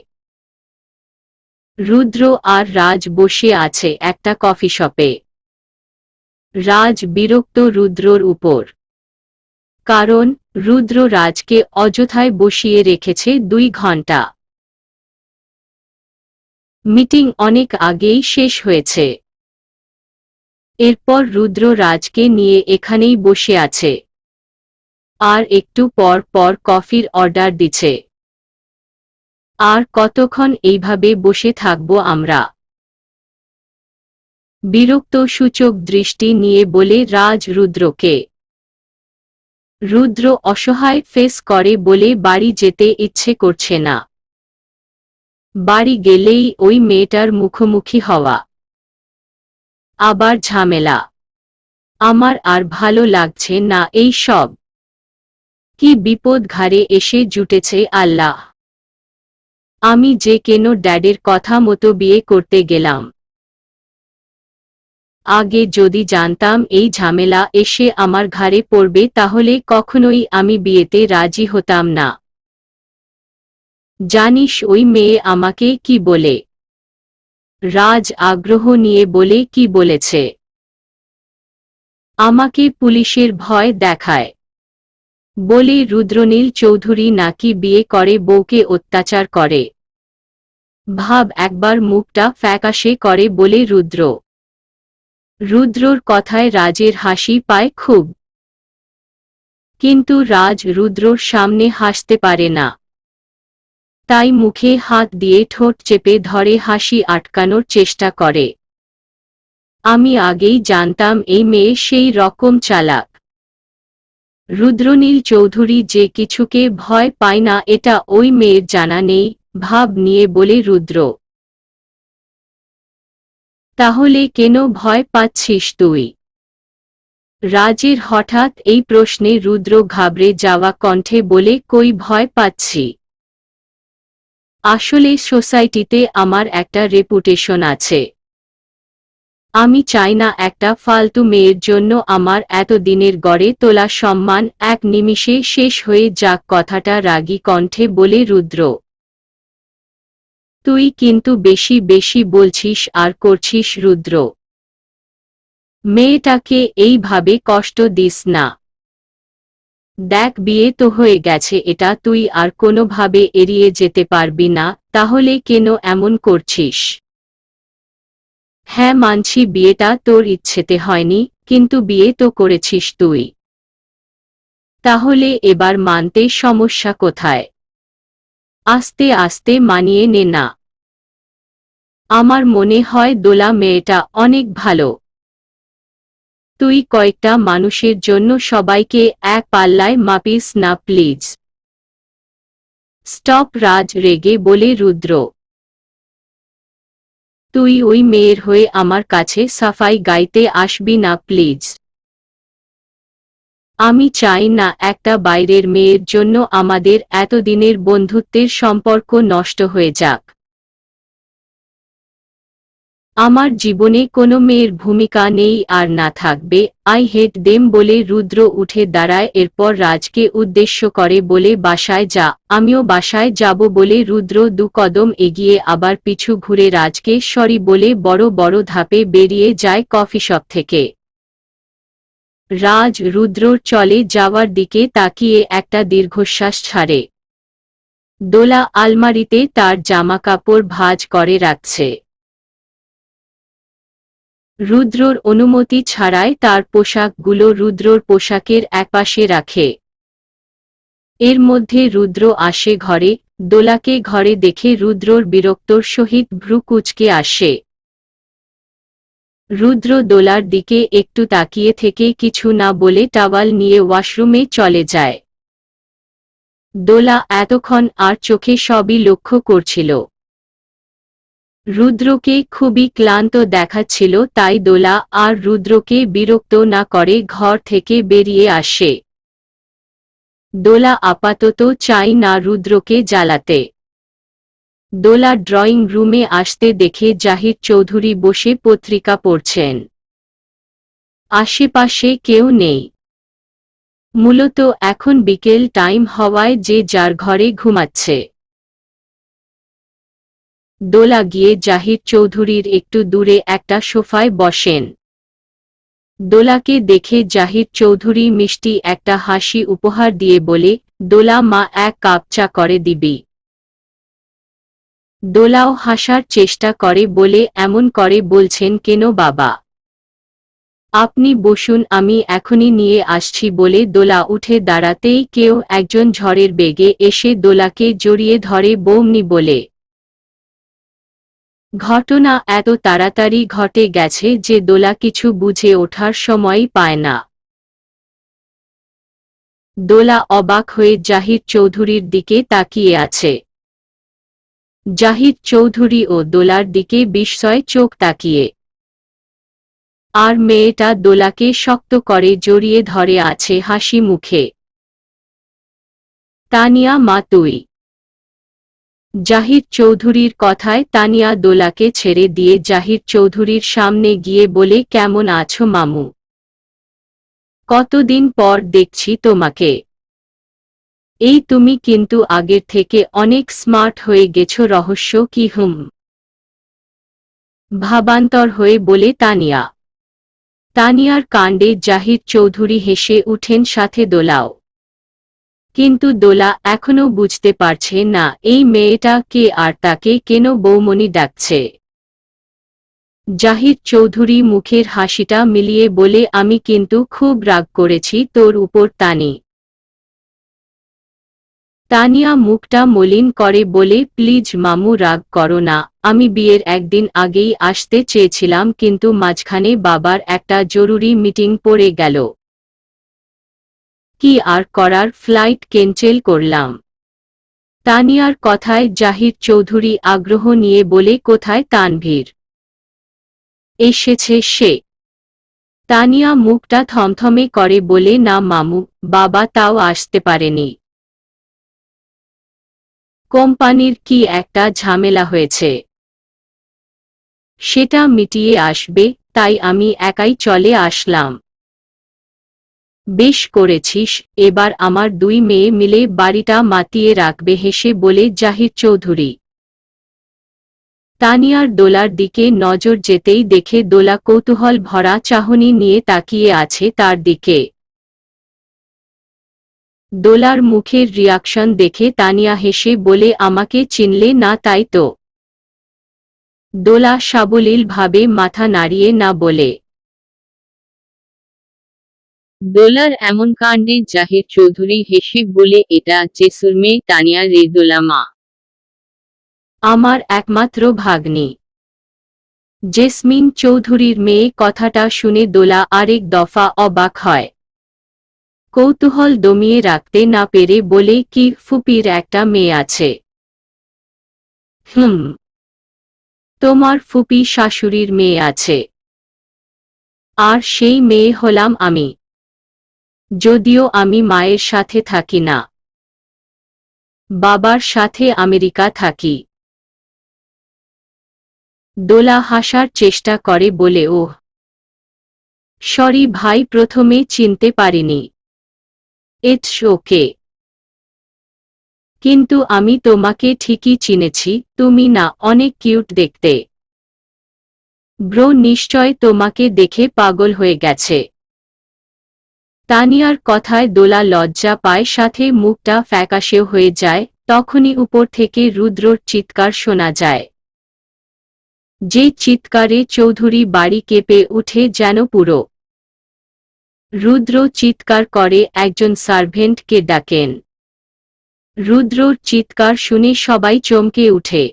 Speaker 1: রুদ্র আর রাজ বসে আছে একটা কফি শপে। রাজ বিরক্ত রুদ্রর উপর। কারণ রুদ্র রাজকে অযথায় বসিয়ে রেখেছে 2 ঘন্টা। মিটিং অনেক আগেই শেষ হয়েছে। এরপর রুদ্র রাজকে নিয়ে এখানেই বসে আছে। আর একটু পর পর কফির অর্ডার দিচ্ছে। আর কতক্ষণ এইভাবে বসে থাকবো আমরা? বিরক্ত সূচক দৃষ্টি নিয়ে বলে রাজ রুদ্রকে। রুদ্র অসহায় ফেস করে বলে, বাড়ি যেতে ইচ্ছে করছে না। বাড়ি গেলেই ওই মেয়েটার মুখোমুখি হওয়া, আবার ঝামেলা। আমার আর ভালো লাগছে না এই সব। কি বিপদ ঘাড়ে এসে জুটেছে আল্লাহ! আমি যে কেন ড্যাডের কথা মতো বিয়ে করতে গেলাম। আগে যদি জানতাম এই ঝামেলা এসে আমার ঘাড়ে পড়বে, তাহলে কখনোই আমি বিয়েতে রাজি হতাম না। জানিস ওই মেয়ে আমাকে কি বলে? রাজ আগ্রহ নিয়ে বলে, কি বলেছে? আমাকে পুলিশের ভয় দেখায়। বলে রুদ্রনীল চৌধুরী নাকি বিয়ে করে বউকে অত্যাচার করে। ভাব একবার, মুখটা ফ্যাকাশে করে বলে রুদ্র। রুদ্রর কথায় রাজের হাসি পায় খুব। কিন্তু রাজ রুদ্রর সামনে হাসতে পারে না। তাই মুখে হাত দিয়ে ঠোঁট চেপে ধরে হাসি আটকানোর চেষ্টা করে। আমি আগেই জানতাম এই মেয়ে সেই রকম চালাক। রুদ্রনীল চৌধুরী যে কিছুকে ভয় পায় না, এটা ওই মেয়ের জানা নেই, ভাব নিয়ে বলে রুদ্র। তাহলে কেন ভয় পাচ্ছিস তুই? রাজের হঠাৎ এই প্রশ্নে রুদ্র ঘাবড়ে যাওয়া কণ্ঠে বলে, কই ভয় পাচ্ছি? আসলে সোসাইটিতে আমার একটা রেপুটেশন আছে। আমি চাই না একটা ফালতু মেয়ের জন্য আমার এতদিনের গড়ে তোলা সম্মান এক নিমিষে শেষ হয়ে যাক। কথাটা রাগী কণ্ঠে বলে রুদ্র। তুই কিন্তু বেশি বেশি বলছিস আর করছিস রুদ্র। মেয়েটাকে এইভাবে কষ্ট দিস না। দেখ, বিয়ে তো হয়ে গেছে, এটা তুই আর কোনোভাবে এড়িয়ে যেতে পারবি না, তাহলে কেন এমন করছিস? হ্যাঁ মানছি বিয়েটা তোর ইচ্ছেতে হয়নি, কিন্তু বিয়ে তো করেছিস তুই। তাহলে এবার মানতে সমস্যা কোথায়? আস্তে আস্তে মানিয়ে নে না। আমার মনে হয় দোলা মেয়েটা অনেক ভালো। তুই কয়েকটা মানুষের জন্য সবাইকে এক পাল্লায় মাপিস না প্লিজ। স্টপ রাজ, রেগে বলে রুদ্র। তুই ওই মেয়ের হয়ে আমার কাছে সাফাই গাইতে আসবি না প্লিজ। আমি চাই না একটা বাইরের মেয়ের জন্য আমাদের এতদিনের বন্ধুত্বের সম্পর্ক নষ্ট হয়ে যাক। আমার জীবনে কোনো মেয়ের ভূমিকা নেই আর না থাকবে। আই হেট দেম বলে রুদ্র উঠে দাঁড়ায়, এরপর রাজকে উদ্দেশ্য করে বলে বাসায় যা। আমিও বাসায় যাব বলে রুদ্র 2 কদম এগিয়ে আবার পিছু ঘুরে রাজকে সরি বলে বড় বড় ধাপে বেরিয়ে যায় কফি শপ থেকে। রাজ রুদ্রর চলে যাওয়ার দিকে তাকিয়ে একটা দীর্ঘশ্বাস ছাড়ে। দোলা আলমারিতে তার জামাকাপড় ভাঁজ করে রাখছে। রুদ্রর অনুমতি ছাড়াই তার পোশাকগুলো রুদ্রর পোশাকের একপাশে রাখে। এর মধ্যে রুদ্র আসে ঘরে। দোলাকে ঘরে দেখে রুদ্রর বিরক্তর সহিত ভ্রু কুঁচকে আসে। রুদ্র দোলার দিকে একটু তাকিয়ে থেকে কিছু না বলে টাওয়াল নিয়ে ওয়াশরুমে চলে যায়। দোলা এতক্ষণ আর চোখে সবই লক্ষ্য করছিল। রুদ্রকে খুবই ক্লান্ত দেখাচ্ছিল, তাই দোলা আর রুদ্রকে বিরক্ত না করে ঘর থেকে বেরিয়ে আসে। দোলা আপাতত চাই না রুদ্রকে জ্বালাতে। দোলা ড্রয়িং রুমে আসতে দেখে জাহিদ চৌধুরী বসে পত্রিকা পড়ছেন। আশেপাশে কেউ নেই। মূলত এখন বিকেল টাইম হওয়ায় যে যার ঘরে ঘুমাচ্ছে। দোলা গিয়ে জাহিদ চৌধুরীর একটু দূরে একটা সোফায় বসেন। দোলাকে দেখে জাহিদ চৌধুরী মিষ্টি একটা হাসি উপহার দিয়ে বলে, দোলা মা 1 কাপ চা করে দিবি। দোলাও হাসার চেষ্টা করে বলে, এমন করে বলছেন কেন বাবা? আপনি বসুন, আমি এখনই নিয়ে আসছি বলে দোলা উঠে দাঁড়াতেই কেউ একজন ঝড়ের বেগে এসে দোলাকে জড়িয়ে ধরে বৌমনি বলে। ঘটনা এত তাড়াতাড়ি ঘটে গেছে যে দোলা কিছু বুঝে ওঠার সময়ই পায় না। দোলা অবাক হয়ে জাহিদ চৌধুরীর দিকে তাকিয়ে আছে। জাহিদ চৌধুরী ও দোলার দিকে বিস্ময় চোখ তাকিয়ে। আর মেয়েটা দোলাকে শক্ত করে জড়িয়ে ধরে আছে হাসি মুখে। তানিয়া মা তুই। জাহিদ চৌধুরীর কথায় তানিয়া দোলাকে ছেড়ে দিয়ে জাহিদ চৌধুরীর সামনে গিয়ে বলে, কেমন আছো মামু? কতদিন পর দেখছি তোমাকে। এই তুমি কিন্তু আগের থেকে অনেক স্মার্ট হয়ে গেছো, রহস্য কি? ভাবান্তর হয়ে বলে তানিয়া। তানিয়ার কাণ্ডে জাহিদ চৌধুরী হেসে উঠেন, সাথে দোলাও। কিন্তু দোলা এখনো বুঝতে পারছে না এই মেয়েটা কে আর তাকে কেন বৌমনি ডাকছে। জাহিদ চৌধুরী মুখের হাসিটা মিলিয়ে বলে, আমি কিন্তু খুব রাগ করেছি তোর উপর তানি। তানিয়া মুখটা মলিন করে বলে, প্লিজ মামু রাগ করো না, আমি বিয়ের একদিন আগেই আসতে চেয়েছিলাম কিন্তু মাঝখানে বাবার একটা জরুরি মিটিং পড়ে গেল। কি আর করার, ফ্লাইট ক্যান্সেল করলাম। তানিয়ার কথায় জাহিদ চৌধুরী আগ্রহ নিয়ে বলে, কোথায় তানভীর? এসেছে সে? তানিয়া মুখটা থমথমে করে বলে, না মামু, বাবা তাও আসতে পারেনি। কোম্পানির কি একটা ঝামেলা হয়েছে, সেটা মিটিয়ে আসবে, তাই আমি একাই চলে আসলাম। বেশ করেছিস, এবার আমার 2 মেয়ে মিলে বাড়িটা মাতিয়ে রাখবে, হেসে বলে জাহিদ চৌধুরী। তানিয়ার দোলার দিকে নজর যেতেই দেখে দোলা কৌতূহল ভরা চাহনি নিয়ে তাকিয়ে আছে তার দিকে। দোলার মুখের রিয়াকশন দেখে তানিয়া হেসে বলে, আমাকে চিনলে না তাই তো? দোলা সাবলীলভাবে মাথা নাড়িয়ে না বলে।
Speaker 2: দোলার এমন কাণ্ডে জাহিদ চৌধুরী হেসে বলে, এটা জেসুর মেয়ে তানিয়া রে দোলা মা।
Speaker 1: আমার একমাত্র ভাগ্নি জেসমিন চৌধুরীর মেয়ে। কথাটা শুনে দোলা আরেক দফা অবাক হয়। কৌতূহল দমিয়ে রাখতে না পেরে বলে, কি ফুপির একটা মেয়ে আছে? হুম, তোমার ফুপি শাশুড়ির মেয়ে আছে, আর সেই মেয়ে হলাম আমি, যদিও আমি মায়ের সাথে থাকি না, বাবার সাথে আমেরিকা থাকি। দোলা হাসার চেষ্টা করে বলে, ওহ সরি ভাই, প্রথমে চিনতে পারিনি। It's okay. কিন্তু আমি তোমাকে ঠিকই চিনেছি, তুমি না অনেক কিউট দেখতে। ব্রো নিশ্চয় তোমাকে দেখে পাগল হয়ে গেছে। তানিয়ার কথায় দোলা লজ্জা পায়, সাথে মুখটা ফ্যাকাশেও হয়ে যায়। তখনই উপর থেকে রুদ্রর চিৎকার শোনা যায়, যে চিৎকারে চৌধুরী বাড়ি কেঁপে উঠে যেন পুরো। রুদ্র চিৎকার করে একজন সার্ভেন্টকে ডাকেন। রুদ্রর চিৎকার শুনে সবাই চমকে উঠে।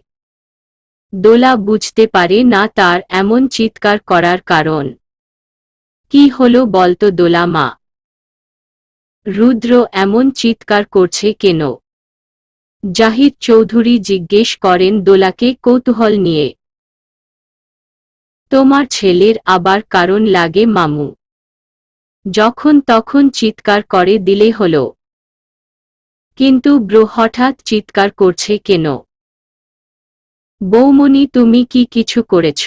Speaker 1: দোলা বুঝতে পারে না তার এমন চিৎকার করার কারণ কি হলো বলতো দোলা মা? রুদ্র এমন চিৎকার করছে কেন? জাহিদ চৌধুরী জিজ্ঞেস করেন দোলাকে কৌতূহল নিয়ে। তোমার ছেলের আবার কারণ লাগে মামু, যখন তখন চিৎকার করে দিলে হলো। কিন্তু ব্রো হঠাৎ চিৎকার করছে কেন? বৌমনি তুমি কি কিছু করেছ?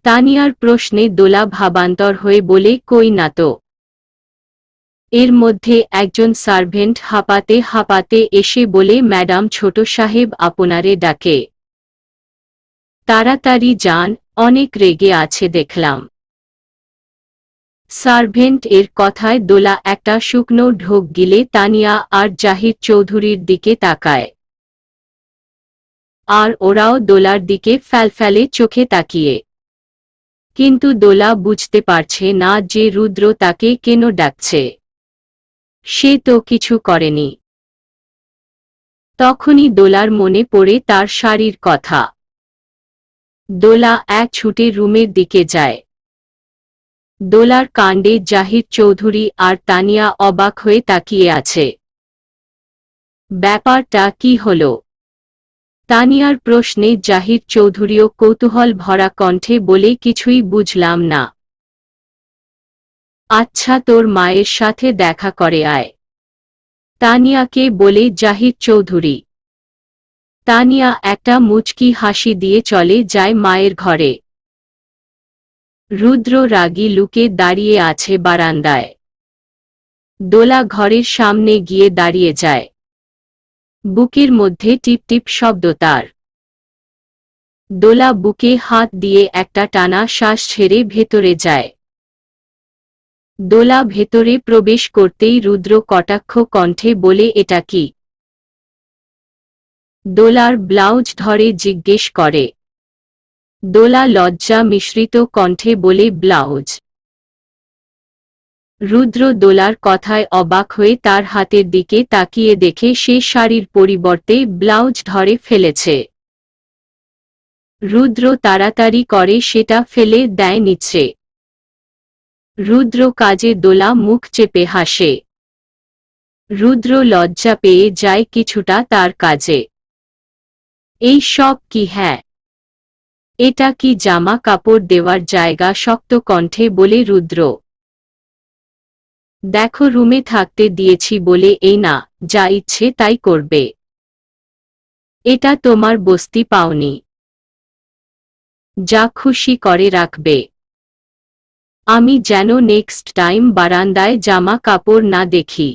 Speaker 1: তানিয়ার প্রশ্নে দোলা ভাবান্তর হয়ে বলে, কই না তো। এর মধ্যে একজন সার্ভেন্ট হাঁপাতে হাঁপাতে এসে বলে, ম্যাডাম ছোট সাহেব আপনারে ডাকে, তাড়াতাড়ি যান, অনেক রেগে আছে দেখলাম। সার্ভেন্ট এর কথায় দোলা একটা শুকনো ঢোক গিলে তানিয়া আর জাহিদ চৌধুরীর দিকে তাকায়। আর ওরাও দোলার দিকে ফ্যালফ্যালে চোখে তাকিয়ে। কিন্তু দোলা বুঝতে পারছে না যে রুদ্র তাকে কেন ডাকছে। সে তো কিছু করেনি। তখনই দোলার মনে পড়ে তার শাড়ির কথা। দোলা এক ছুটে রুমের দিকে যায়। দোলার কাণ্ডে জাহিদ চৌধুরী আর তানিয়া অবাক হয়ে তাকিয়ে আছে। ব্যাপারটা কি হলো? তানিয়ার প্রশ্নে জাহিদ চৌধুরীও কৌতূহল ভরা কণ্ঠে বলে, কিছুই বুঝলাম না। আচ্ছা তোর মায়ের সাথে দেখা করে আয়, তানিয়াকে বলে জাহিদ চৌধুরী। তানিয়া একটা মুচকি হাসি দিয়ে চলে যায় মায়ের ঘরে। রুদ্র রাগী লুকে দাঁড়িয়ে আছে বারান্দায়। দোলা ঘরের সামনে গিয়ে দাঁড়িয়ে যায়। বুকের মধ্যে টিপটিপ শব্দ তার। দোলা বুকে হাত দিয়ে একটা টানা শ্বাস ছেড়ে ভেতরে যায়। দোলা ভেতরে প্রবেশ করতেই রুদ্র কটাক্ষ কণ্ঠে বলে, এটা কি? দোলার ব্লাউজ ধরে জিজ্ঞেস করে। দোলা লজ্জা মিশ্রিত কণ্ঠে বলে, ব্লাউজ। রুদ্র দোলার কথায় অবাক হয়ে তার হাতের দিকে তাকিয়ে দেখে সে শাড়ির পরিবর্তে ব্লাউজ ধরে ফেলেছে। রুদ্র তাড়াতাড়ি করে সেটা ফেলে দেয় নিচে। রুদ্র কাজে দোলা মুখ চেপে হাসে। রুদ্র লজ্জা পেয়ে যায় কিছুটা তার কাজে। এই সব কি? হ্যাঁ, এটা কি জামা কাপড় দেওয়ার জায়গা? শক্ত কণ্ঠে বলে রুদ্র। দেখো রুমে থাকতে দিয়েছি বলে এই না, যা ইচ্ছে তাই করবে। এটা তোমার বস্তি পাওনি, যা খুশি করে রাখবে। আমি যেন নেক্সট টাইম বারান্দায় জামা কাপড় না দেখি।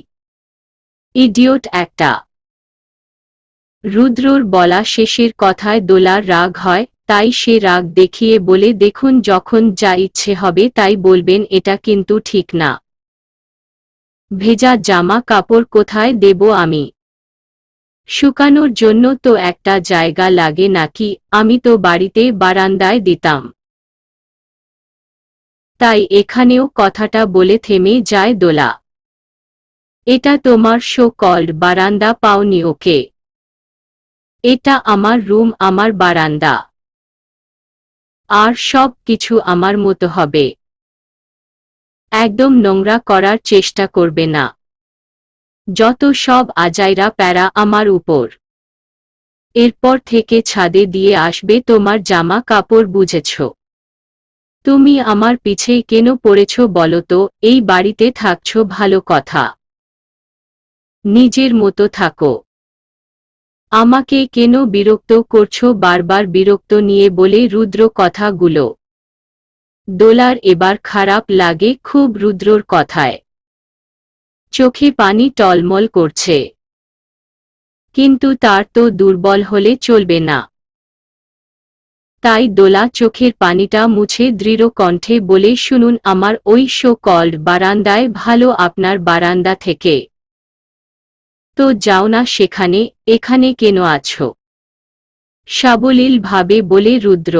Speaker 1: ইডিয়ট একটা। রুদ্রর বলা শেষের কথায় দোলার রাগ হয়, তাই সে রাগ দেখিয়ে বলে, দেখুন যখন যা ইচ্ছে হবে তাই বলবেন, এটা কিন্তু ঠিক না। ভেজা জামা কাপড় কোথায় দেব আমি? শুকানোর জন্য তো একটা জায়গা লাগে নাকি? আমি তো বাড়িতে বারান্দায় দিতাম। তাই এখানেও কথাটা বলে থেমে যায় দোলা। এটা তোমার শো কল্ড বারান্দা পাওনি ওকে। এটা আমার রুম, আমার বারান্দা। আর সব কিছু আমার মতো হবে। একদম নোংরা করার চেষ্টা করবে না। যত সব আজাইরা প্যারা আমার উপর। এরপর থেকে ছাদে দিয়ে আসবে তোমার জামা কাপড়, বুঝেছ? তুমি আমার পিছে কেন পড়েছ বলো তো? এই বাড়িতে থাকছ ভালো কথা, নিজের মতো থাকো। আমাকে কেন বিরক্ত করছো বারবার? বিরক্ত নিয়ে বলে রুদ্র কথাগুলো। দোলার এবার খারাপ লাগে খুব রুদ্রর কথায়। চোখে পানি টলমল করছে। কিন্তু তার তো দুর্বল হলে চলবে না। তাই দোলা চোখের পানিটা মুছে দৃঢ় কণ্ঠে বলে, শুনুন, আমার ওই শো কল্ড বারান্দায় ভালো আপনার বারান্দা থেকে। তো যাও না সেখানে, এখানে কেন আছো? সাবলীল ভাবে বলে রুদ্র।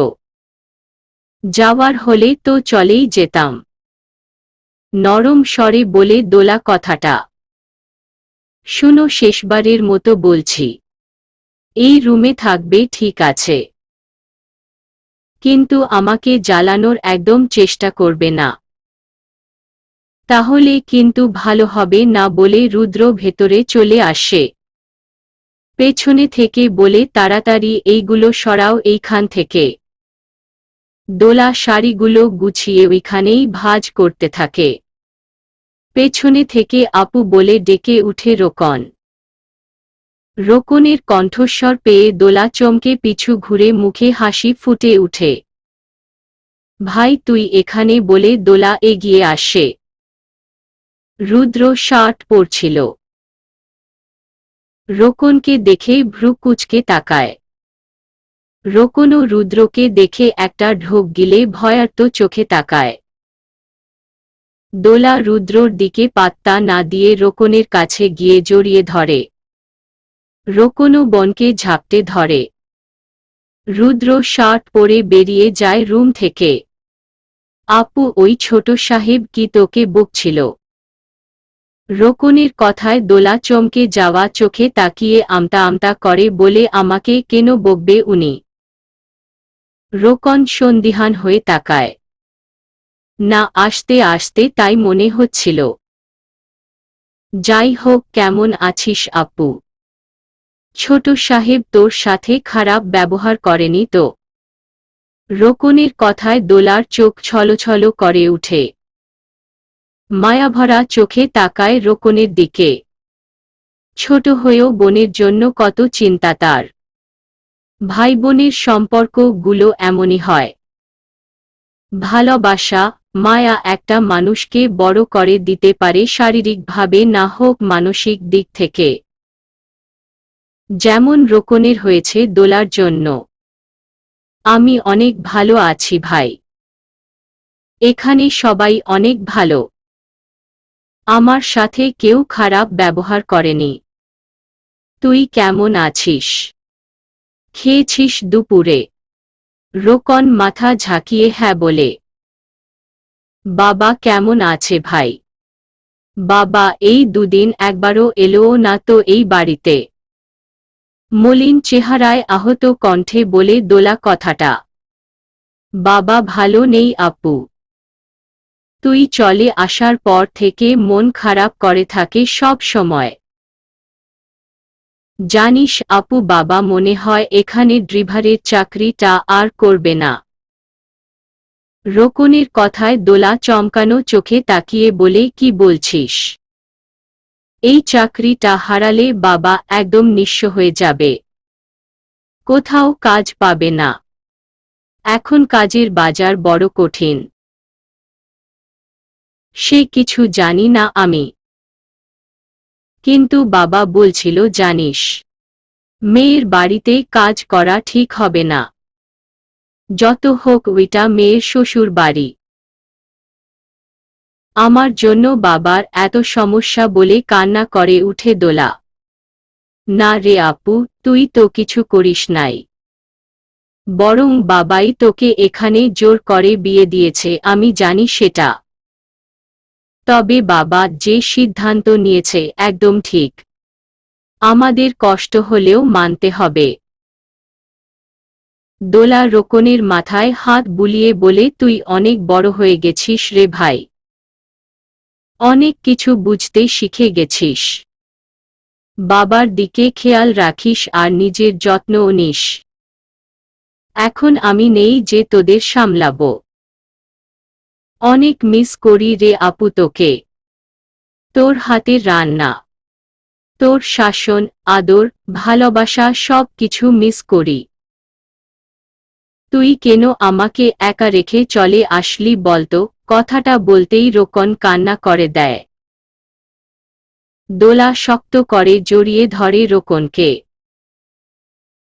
Speaker 1: যাওয়ার হলে তো চলেই যেতাম। নরম স্বরে বলে দোলা কথাটা। শুনো, শেষবারের মতো বলছি, এই রুমে থাকবে ঠিক আছে, কিন্তু আমাকে জ্বালানোর একদম চেষ্টা করবে না। তাহলে কিন্তু ভালো হবে না বলে রুদ্র ভেতরে চলে আসে। পেছনে থেকে বলে, তাড়াতাড়ি এইগুলো সরাও এইখান থেকে। দোলা শাড়িগুলো গুছিয়ে ওইখানেই ভাঁজ করতে থাকে। পেছনে থেকে আপু বলে ডেকে উঠে রোকন। রোকনের কণ্ঠস্বর পেয়ে দোলা চমকে পিছু ঘুরে মুখে হাসি ফুটে উঠে। ভাই তুই এখানে বলে দোলা এগিয়ে আসে। রুদ্র শার্ট পরছিল। রোকনকে দেখে ভ্রু কুঁচকে তাকায়। রোকনও রুদ্রকে দেখে একটা ঢোক গিলে ভয়ার্ত চোখে তাকায়। দোলা রুদ্রর দিকে পাত্তা না দিয়ে রোকনের কাছে গিয়ে জড়িয়ে ধরে। রোকনও বনকে ঝাপটে ধরে। রুদ্র শার্ট পরে বেরিয়ে যায় রুম থেকে। আপু, ওই ছোট সাহেব কি তোকে বকছিল? রোকনের কথায় দোলা চমকে যাওয়া চোখে তাকিয়ে আমতা আমতা করে বলে, আমাকে কেন বকবে উনি? রোকন সন্দিহান হয়ে তাকায়। না, আসতে আসতে তাই মনে হচ্ছিল। যাই হোক, কেমন আছিস আপু? ছোট সাহেব তোর সাথে খারাপ ব্যবহার করেনি তো? রোকনের কথায় দোলার চোখ ছলছল করে উঠে। মায়াভরা চোখে তাকায় রোকনের দিকে। ছোট হয়েও বোনের জন্য কত চিন্তা তার। ভাই বোনের সম্পর্কগুলো এমনই হয়। ভালোবাসা, মায়া একটা মানুষকে বড় করে দিতে পারে, শারীরিকভাবে না হোক মানসিক দিক থেকে। যেমন রোকনের হয়েছে দোলার জন্য। আমি অনেক ভালো আছি ভাই। এখানে সবাই অনেক ভালো। আমার সাথে কেউ খারাপ ব্যবহার করেনি। তুই কেমন আছিস? খেয়েছিস দুপুরে? রোকন মাথা ঝাঁকিয়ে হ্যাঁ বলে। বাবা কেমন আছে ভাই? বাবা এই দুদিন একবারও এলোও না তো এই বাড়িতে। মলিন চেহারায় আহত কণ্ঠে বলে দোলা কথাটা। বাবা ভালো নেই আপু। তুই চলে আসার পর থেকে মন খারাপ করে থাকে সব সময়। জানিস আপু, বাবা মনে হয় এখানে ড্রাইভারের চাকরিটা আর করবে না। রোকনের কথায় দোলা চমকানো চোখে তাকিয়ে বলে, কি বলছিস? এই চাকরিটা হারালে বাবা একদম নিঃস্ব হয়ে যাবে। কোথাও কাজ পাবে না। এখন কাজের বাজার বড় কঠিন। সে কিছু জানি না আমি। কিন্তু বাবা বলছিল, জানিস, মেয়ের বাড়িতে কাজ করা ঠিক হবে না। যত হোক ওইটা মেয়ের শ্বশুর বাড়ি। আমার জন্য বাবার এত সমস্যা বলে কান্না করে উঠে দোলা। না রে আপু, তুই তো কিছু করিস নাই। বরং বাবাই তোকে এখানে জোর করে বিয়ে দিয়েছে, আমি জানি সেটা। তবে বাবা যে সিদ্ধান্ত নিয়েছে একদম ঠিক। আমাদের কষ্ট হলেও মানতে হবে। দোলা রোকনের মাথায় হাত বুলিয়ে বলে, তুই অনেক বড় হয়ে গেছিস রে ভাই। অনেক কিছু বুঝতে শিখে গেছিস। বাবার দিকে খেয়াল রাখিস আর নিজের যত্নও নিস। এখন আমি নেই যে তোদের সামলাবো। অনেক মিস করি রে আপু তোকে। তোর হাতের রান্না, তোর শাসন, আদর, ভালোবাসা সব কিছু মিস করি। তুই কেন আমাকে একা রেখে চলে আসলি বলতো? কথাটা বলতেই রোকন কান্না করে দেয়। দোলা শক্ত করে জড়িয়ে ধরে রোকনকে।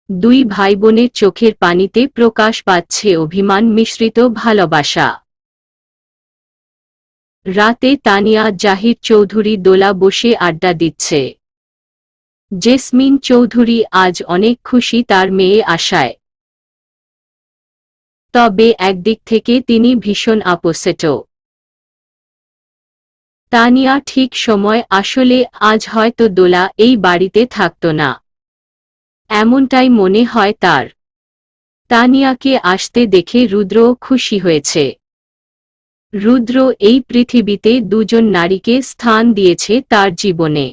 Speaker 1: দুই ভাইবোনের চোখের পানিতে প্রকাশ পাচ্ছে অভিমান মিশ্রিত ভালোবাসা। রাতে তানিয়া জাহির চৌধুরী দোলা বসে আড্ডা দিচ্ছে। জেসমিন চৌধুরী আজ অনেক খুশি তার মেয়ে আসায়। তবে একদিক থেকে তিনি ভীষণ আপসেটও। তানিয়া ঠিক সময় আসলে আজ হয়তো দোলা এই বাড়িতে থাকত না, এমনটাই মনে হয় তার। তানিয়াকে আসতে দেখে রুদ্রও খুশি হয়েছে। রুদ্র এই পৃথিবীতে দুজন নারীকে স্থান দিয়েছে তার জীবনে,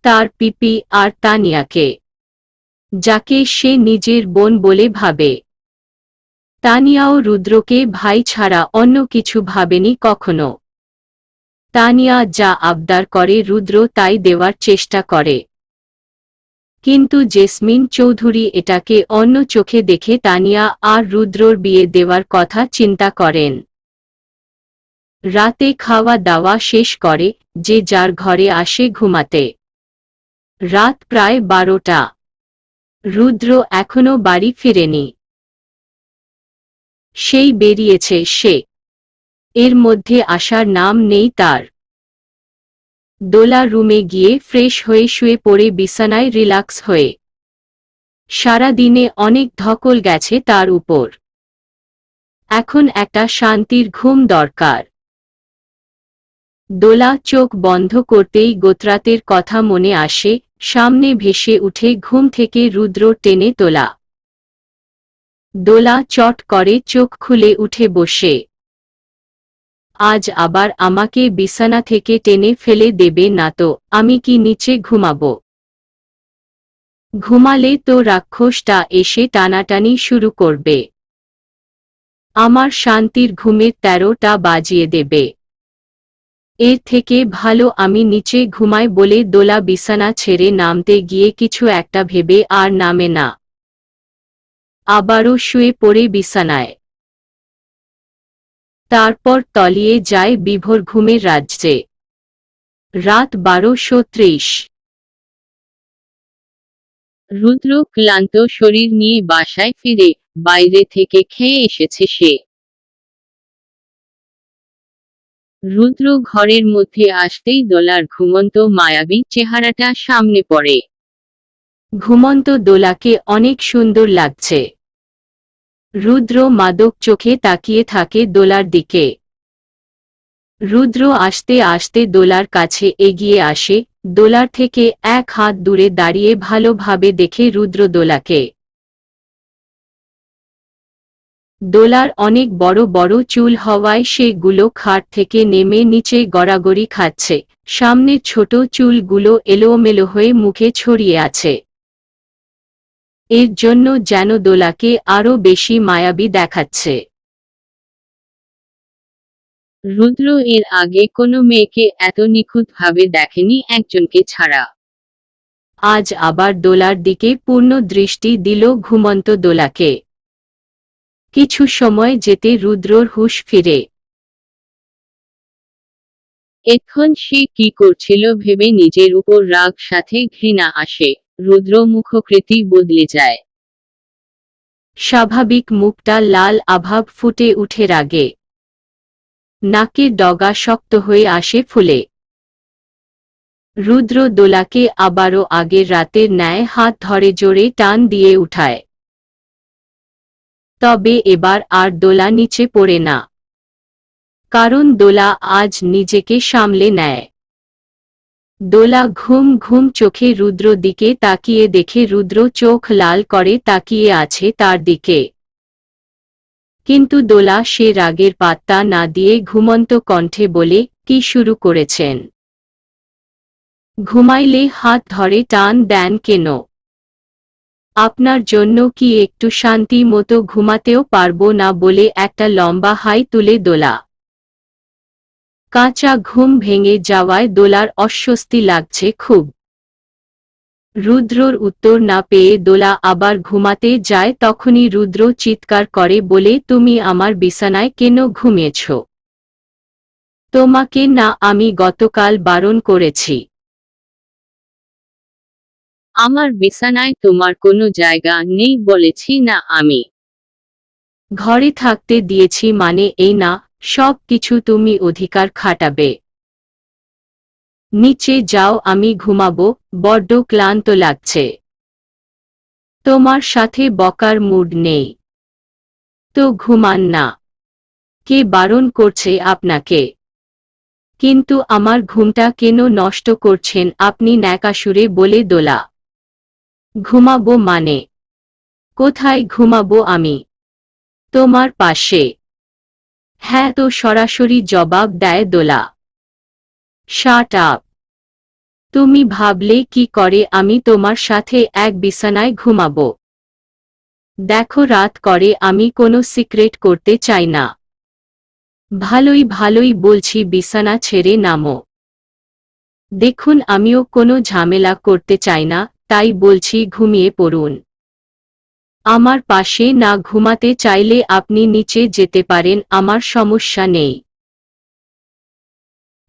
Speaker 1: তার পিপি আর তানিয়াকে, যাকে সে নিজের বোন বলে ভাবে। তানিয়াও রুদ্রকে ভাই ছাড়া অন্য কিছু ভাবেনি কখনো। তানিয়া যা আবদার করে রুদ্র তাই দেওয়ার চেষ্টা করে। কিন্তু জেসমিন চৌধুরী এটাকে অন্য চোখে দেখে তানিয়া আর রুদ্রর বিয়ে দেওয়ার কথা চিন্তা করেন। রাতে খাওয়া দাওয়া শেষ করে যে যার ঘরে আসে ঘুমাতে। রাত প্রায় 12টা। রুদ্র এখনো বাড়ি ফিরেনি। সেই বেরিয়েছে সে, এর মধ্যে আসার নাম নেই তার। দোলা রুমে গিয়ে ফ্রেশ হয়ে শুয়ে পড়ে বিছানায় রিল্যাক্স হয়ে। সারা দিনে অনেক ধকল গেছে তার উপর। এখন একটা শান্তির ঘুম দরকার। দোলা চোখ বন্ধ করতেই গোত্রাতের কথা মনে আসে, সামনে ভেসে উঠে ঘুম থেকে রুদ্র টেনে তোলা। দোলা চট করে চোখ খুলে উঠে বসে। আজ আবার আমাকে বিছানা থেকে টেনে ফেলে দেবে না তো? আমি কি নিচে ঘুমাবো? ঘুমালে তো রাক্ষসটা এসে টানাটানি শুরু করবে। আমার শান্তির ঘুমের 13টা বাজিয়ে দেবে। এর থেকে ভালো আমি নিচে ঘুমাই বলে দোলা বিছানা ছেড়ে নামতে গিয়ে কিছু একটা ভেবে আর নামে না। আবারও শুয়ে পড়ে বিছানায়। তারপর তলিয়ে যায় বিভোর ঘুমের রাজ্যে। রাত 12:30।
Speaker 2: রুদ্র ক্লান্ত শরীর নিয়ে বাসায় ফিরে, বাইরে থেকে খেয়ে এসেছে সে। রুদ্র ঘরের মধ্যে আসতেই দোলার ঘুমন্ত মায়াবী চেহারাটা সামনে পড়ে।
Speaker 1: ঘুমন্ত দোলাকে অনেক সুন্দর লাগছে। রুদ্র মাদক চোখে তাকিয়ে থাকে দোলার দিকে। রুদ্র আস্তে আস্তে দোলার কাছে এগিয়ে আসে, দোলার থেকে এক হাত দূরে দাঁড়িয়ে ভালোভাবে দেখে রুদ্র দোলাকে। দোলার অনেক বড় বড় চুল হওয়ায় সেগুলো খাট থেকে নেমে নিচে গড়াগড়ি খাচ্ছে, সামনের ছোট চুলগুলো এলোমেলো হয়ে মুখে ছড়িয়ে আছে। এর জন্য যেন দোলাকে আরও বেশি মায়াবী দেখাচ্ছে।
Speaker 2: রুদ্র এর আগে কোনো মেয়েকে এত নিখুঁতভাবে দেখেনি একজনকে ছাড়া।
Speaker 1: আজ আবার দোলার দিকে পূর্ণ দৃষ্টি দিল ঘুমন্ত দোলাকে। কিছু সময় যেতে রুদ্রর হুঁশ ফিরে।
Speaker 2: এখন সে কি করছিল ভেবে নিজের উপর রাগ সাথে ঘৃণা আসে। রুদ্র মুখকৃতি বদলে যায়।
Speaker 1: স্বাভাবিক মুখটা লাল আভাব ফুটে উঠে রাগে। নাকের ডগা শক্ত হয়ে আসে ফুলে। রুদ্র দোলাকে আবারও আগের রাতের ন্যায় হাত ধরে জোরে টান দিয়ে উঠায়। তবে এবার আর দোলা নিচে পড়ে না, কারণ দোলা আজ নিজেকে সামলে নেয়। দোলা ঘুম ঘুম চোখে রুদ্র দিকে তাকিয়ে দেখে রুদ্র চোখ লাল করে তাকিয়ে আছে তার দিকে। কিন্তু দোলা সে রাগের পাত্তা না দিয়ে ঘুমন্ত কণ্ঠে বলে, কি শুরু করেছেন? ঘুমাইলে হাত ধরে টান দেন কেন? আপনার জন্য কি একটু শান্তি মতো ঘুমাতেও পারবো না? বলে একটা লম্বা হাই তুলে দোলা। কাঁচা ঘুম ভেঙে যাওয়ায় দোলার অস্বস্তি লাগছে খুব। রুদ্রর উত্তর না পেয়ে দোলা আবার ঘুমাতে যায়, তখনই রুদ্র চিৎকার করে বলে, তুমি আমার বিছানায় কেন ঘুমিয়েছ? তোমাকে না আমি গতকাল বারণ করেছি।
Speaker 2: আমার বিছানায় তোমার কোনো জায়গা নেই বলেছি না আমি?
Speaker 1: ঘরে থাকতে দিয়েছি মানে এই না সব কিছু তুমি অধিকার খাটাবে। নিচে যাও, আমি ঘুমাবো, বড্ড ক্লান্ত লাগছে। তোমার সাথে বকার মুড নেই তো ঘুমান না। কে বারণ করছে আপনাকে? কিন্তু আমার ঘুমটা কেন নষ্ট করছেন আপনি? ন্যাকাসুরে বলে দোলা। ঘুমাবো মানে? কোথায় ঘুমাবো আমি? তোমার পাশে। হ্যাঁ তো সরাসরি জবাব দেয় দোলা। Shut up. তুমি ভাবলে কি করে আমি তোমার সাথে এক বিছানায় ঘুমাবো? দেখো রাত করে আমি কোনো সিক্রেট করতে চাই না। ভালোই ভালোই বলছি বিছানা ছেড়ে নামো। দেখুন আমিও কোনো ঝামেলা করতে চাই না, তাই বলছি ঘুমিয়ে পড়ুন। আমার পাশে না ঘুমাতে চাইলে আপনি নিচে যেতে পারেন, আমার সমস্যা নেই।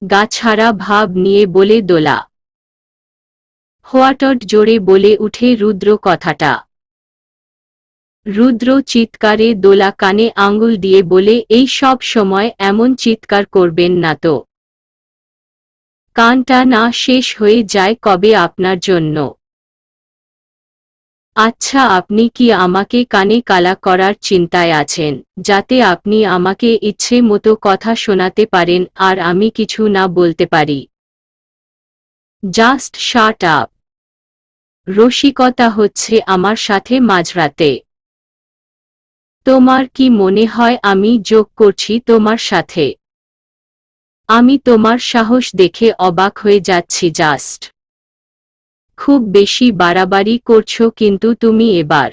Speaker 1: গাছাড়া ভাব নিয়ে বলে দোলা। হোয়াটট জোরে বলে উঠে রুদ্র কথাটা। রুদ্র চিৎকারে দোলা কানে আঙুল দিয়ে বলে, এই সব সময় এমন চিৎকার করবেন না তো। কানটা না শেষ হয়ে যায় কবে আপনার জন্য? আচ্ছা আপনি কি আমাকে কানে কালা করার চিন্তায় আছেন, যাতে আপনি আমাকে ইচ্ছে মতো কথা শোনাতে পারেন আর আমি কিছু না বলতে পারি? Just shut up. রসিকতা হচ্ছে আমার সাথে মাঝরাতে? তোমার কি মনে হয় আমি জোক করছি তোমার সাথে? আমি তোমার সাহস দেখে অবাক হয়ে যাচ্ছি জাস্ট। খুব বেশি বাড়াবাড়ি করছো কিন্তু তুমি এবার।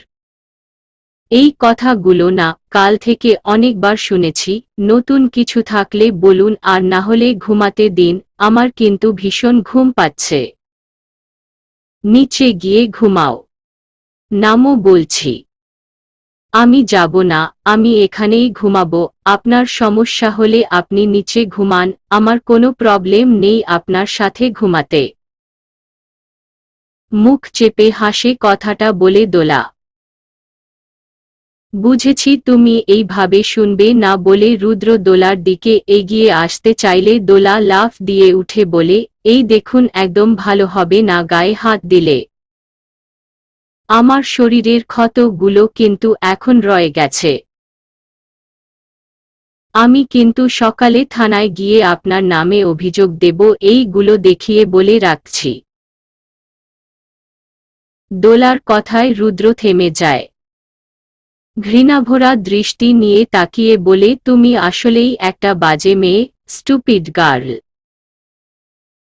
Speaker 1: এই কথাগুলো না কাল থেকে অনেকবার শুনেছি, নতুন কিছু থাকলে বলুন আর না হলে ঘুমাতে দিন, আমার কিন্তু ভীষণ ঘুম পাচ্ছে। নিচে গিয়ে ঘুমাও। নামো বলছি। আমি যাব না, আমি এখানেই ঘুমাবো। আপনার সমস্যা হলে আপনি নিচে ঘুমান, আমার কোনো প্রবলেম নেই আপনার সাথে ঘুমাতে। মুখ চেপে হাসে কথাটা বলে দোলা। বুঝেছি তুমি এইভাবে শুনবে না বলে রুদ্র দোলার দিকে এগিয়ে আসতে চাইলে দোলা লাফ দিয়ে উঠে বলে, এই দেখুন একদম ভালো হবে না গায়ে হাত দিলে। আমার শরীরের ক্ষতগুলো কিন্তু এখন রয়ে গেছে। আমি কিন্তু সকালে থানায় গিয়ে আপনার নামে অভিযোগ দেব, এইগুলো দেখিয়ে বলে রাখছি। দোলার কথায় রুদ্র থেমে যায়। ঘৃণাভরা দৃষ্টি নিয়ে তাকিয়ে বলে, তুমি আসলেই একটা বাজে মেয়ে, স্টুপিড গার্ল।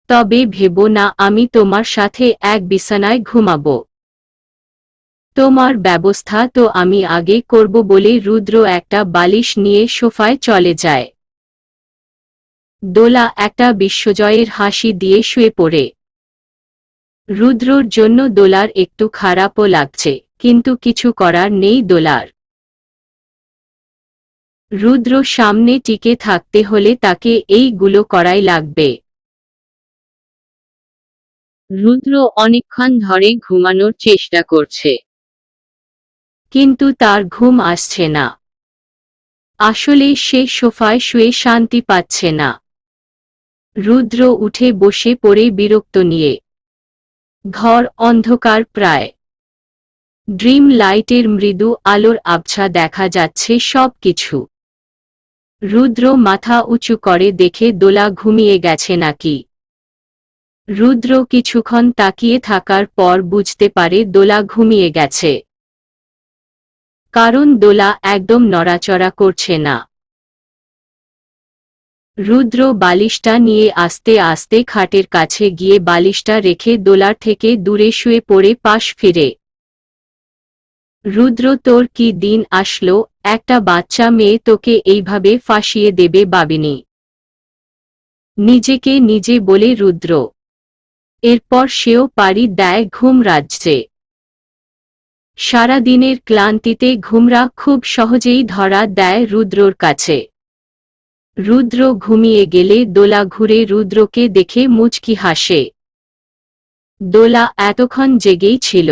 Speaker 1: তবে ভেবো না আমি তোমার সাথে এক বিছানায় ঘুমাবো। তোমার ব্যবস্থা তো আমি আগে করব বলে রুদ্র একটা বালিশ নিয়ে সোফায় চলে যায়। দোলা একটা বিশ্বজয়ের হাসি দিয়ে শুয়ে পড়ে। রুদ্রর জন্য দোলার একটু খারাপও লাগছে, কিন্তু কিছু করার নেই দোলার। রুদ্র সামনে টিকে থাকতে হলে তাকে এইগুলো করাই লাগবে।
Speaker 2: রুদ্র অনেকক্ষণ ধরে ঘুমানোর চেষ্টা করছে।
Speaker 1: কিন্তু তার ঘুম আসছে না। আসলে সে সোফায় শুয়ে শান্তি পাচ্ছে না। রুদ্র উঠে বসে পড়ে বিরক্ত নিয়ে। ঘর অন্ধকার প্রায়। ড্রিম লাইটের মৃদু আলোর আবছা দেখা যাচ্ছে সবকিছু। রুদ্র মাথা উঁচু করে দেখে দোলা ঘুমিয়ে গেছে নাকি। রুদ্র কিছুক্ষণ তাকিয়ে থাকার পর বুঝতে পারে দোলা ঘুমিয়ে গেছে। কারণ দোলা একদম নড়াচড়া করছে না। রুদ্র বালিশটা নিয়ে আস্তে আস্তে খাটের কাছে গিয়ে বালিশটা রেখে দোলার থেকে দূরে শুয়ে পড়ে পাশ ফিরে। রুদ্র, তোর কি দিন আসলো, একটা বাচ্চা মেয়ে তোকে এইভাবে ফাঁসিয়ে দেবে ভাবিনি। নিজেকে নিজে বলে রুদ্র। এরপর সেও পাড়ি দেয় ঘুম রাজ্যে। সারাদিনের ক্লান্তিতে ঘুমরা খুব সহজেই ধরা দেয় রুদ্রর কাছে। রুদ্র ঘুমিয়ে গেলে দোলা ঘুরে রুদ্রকে দেখে মুচকি হাসে। দোলা এতক্ষণ জেগেই ছিল,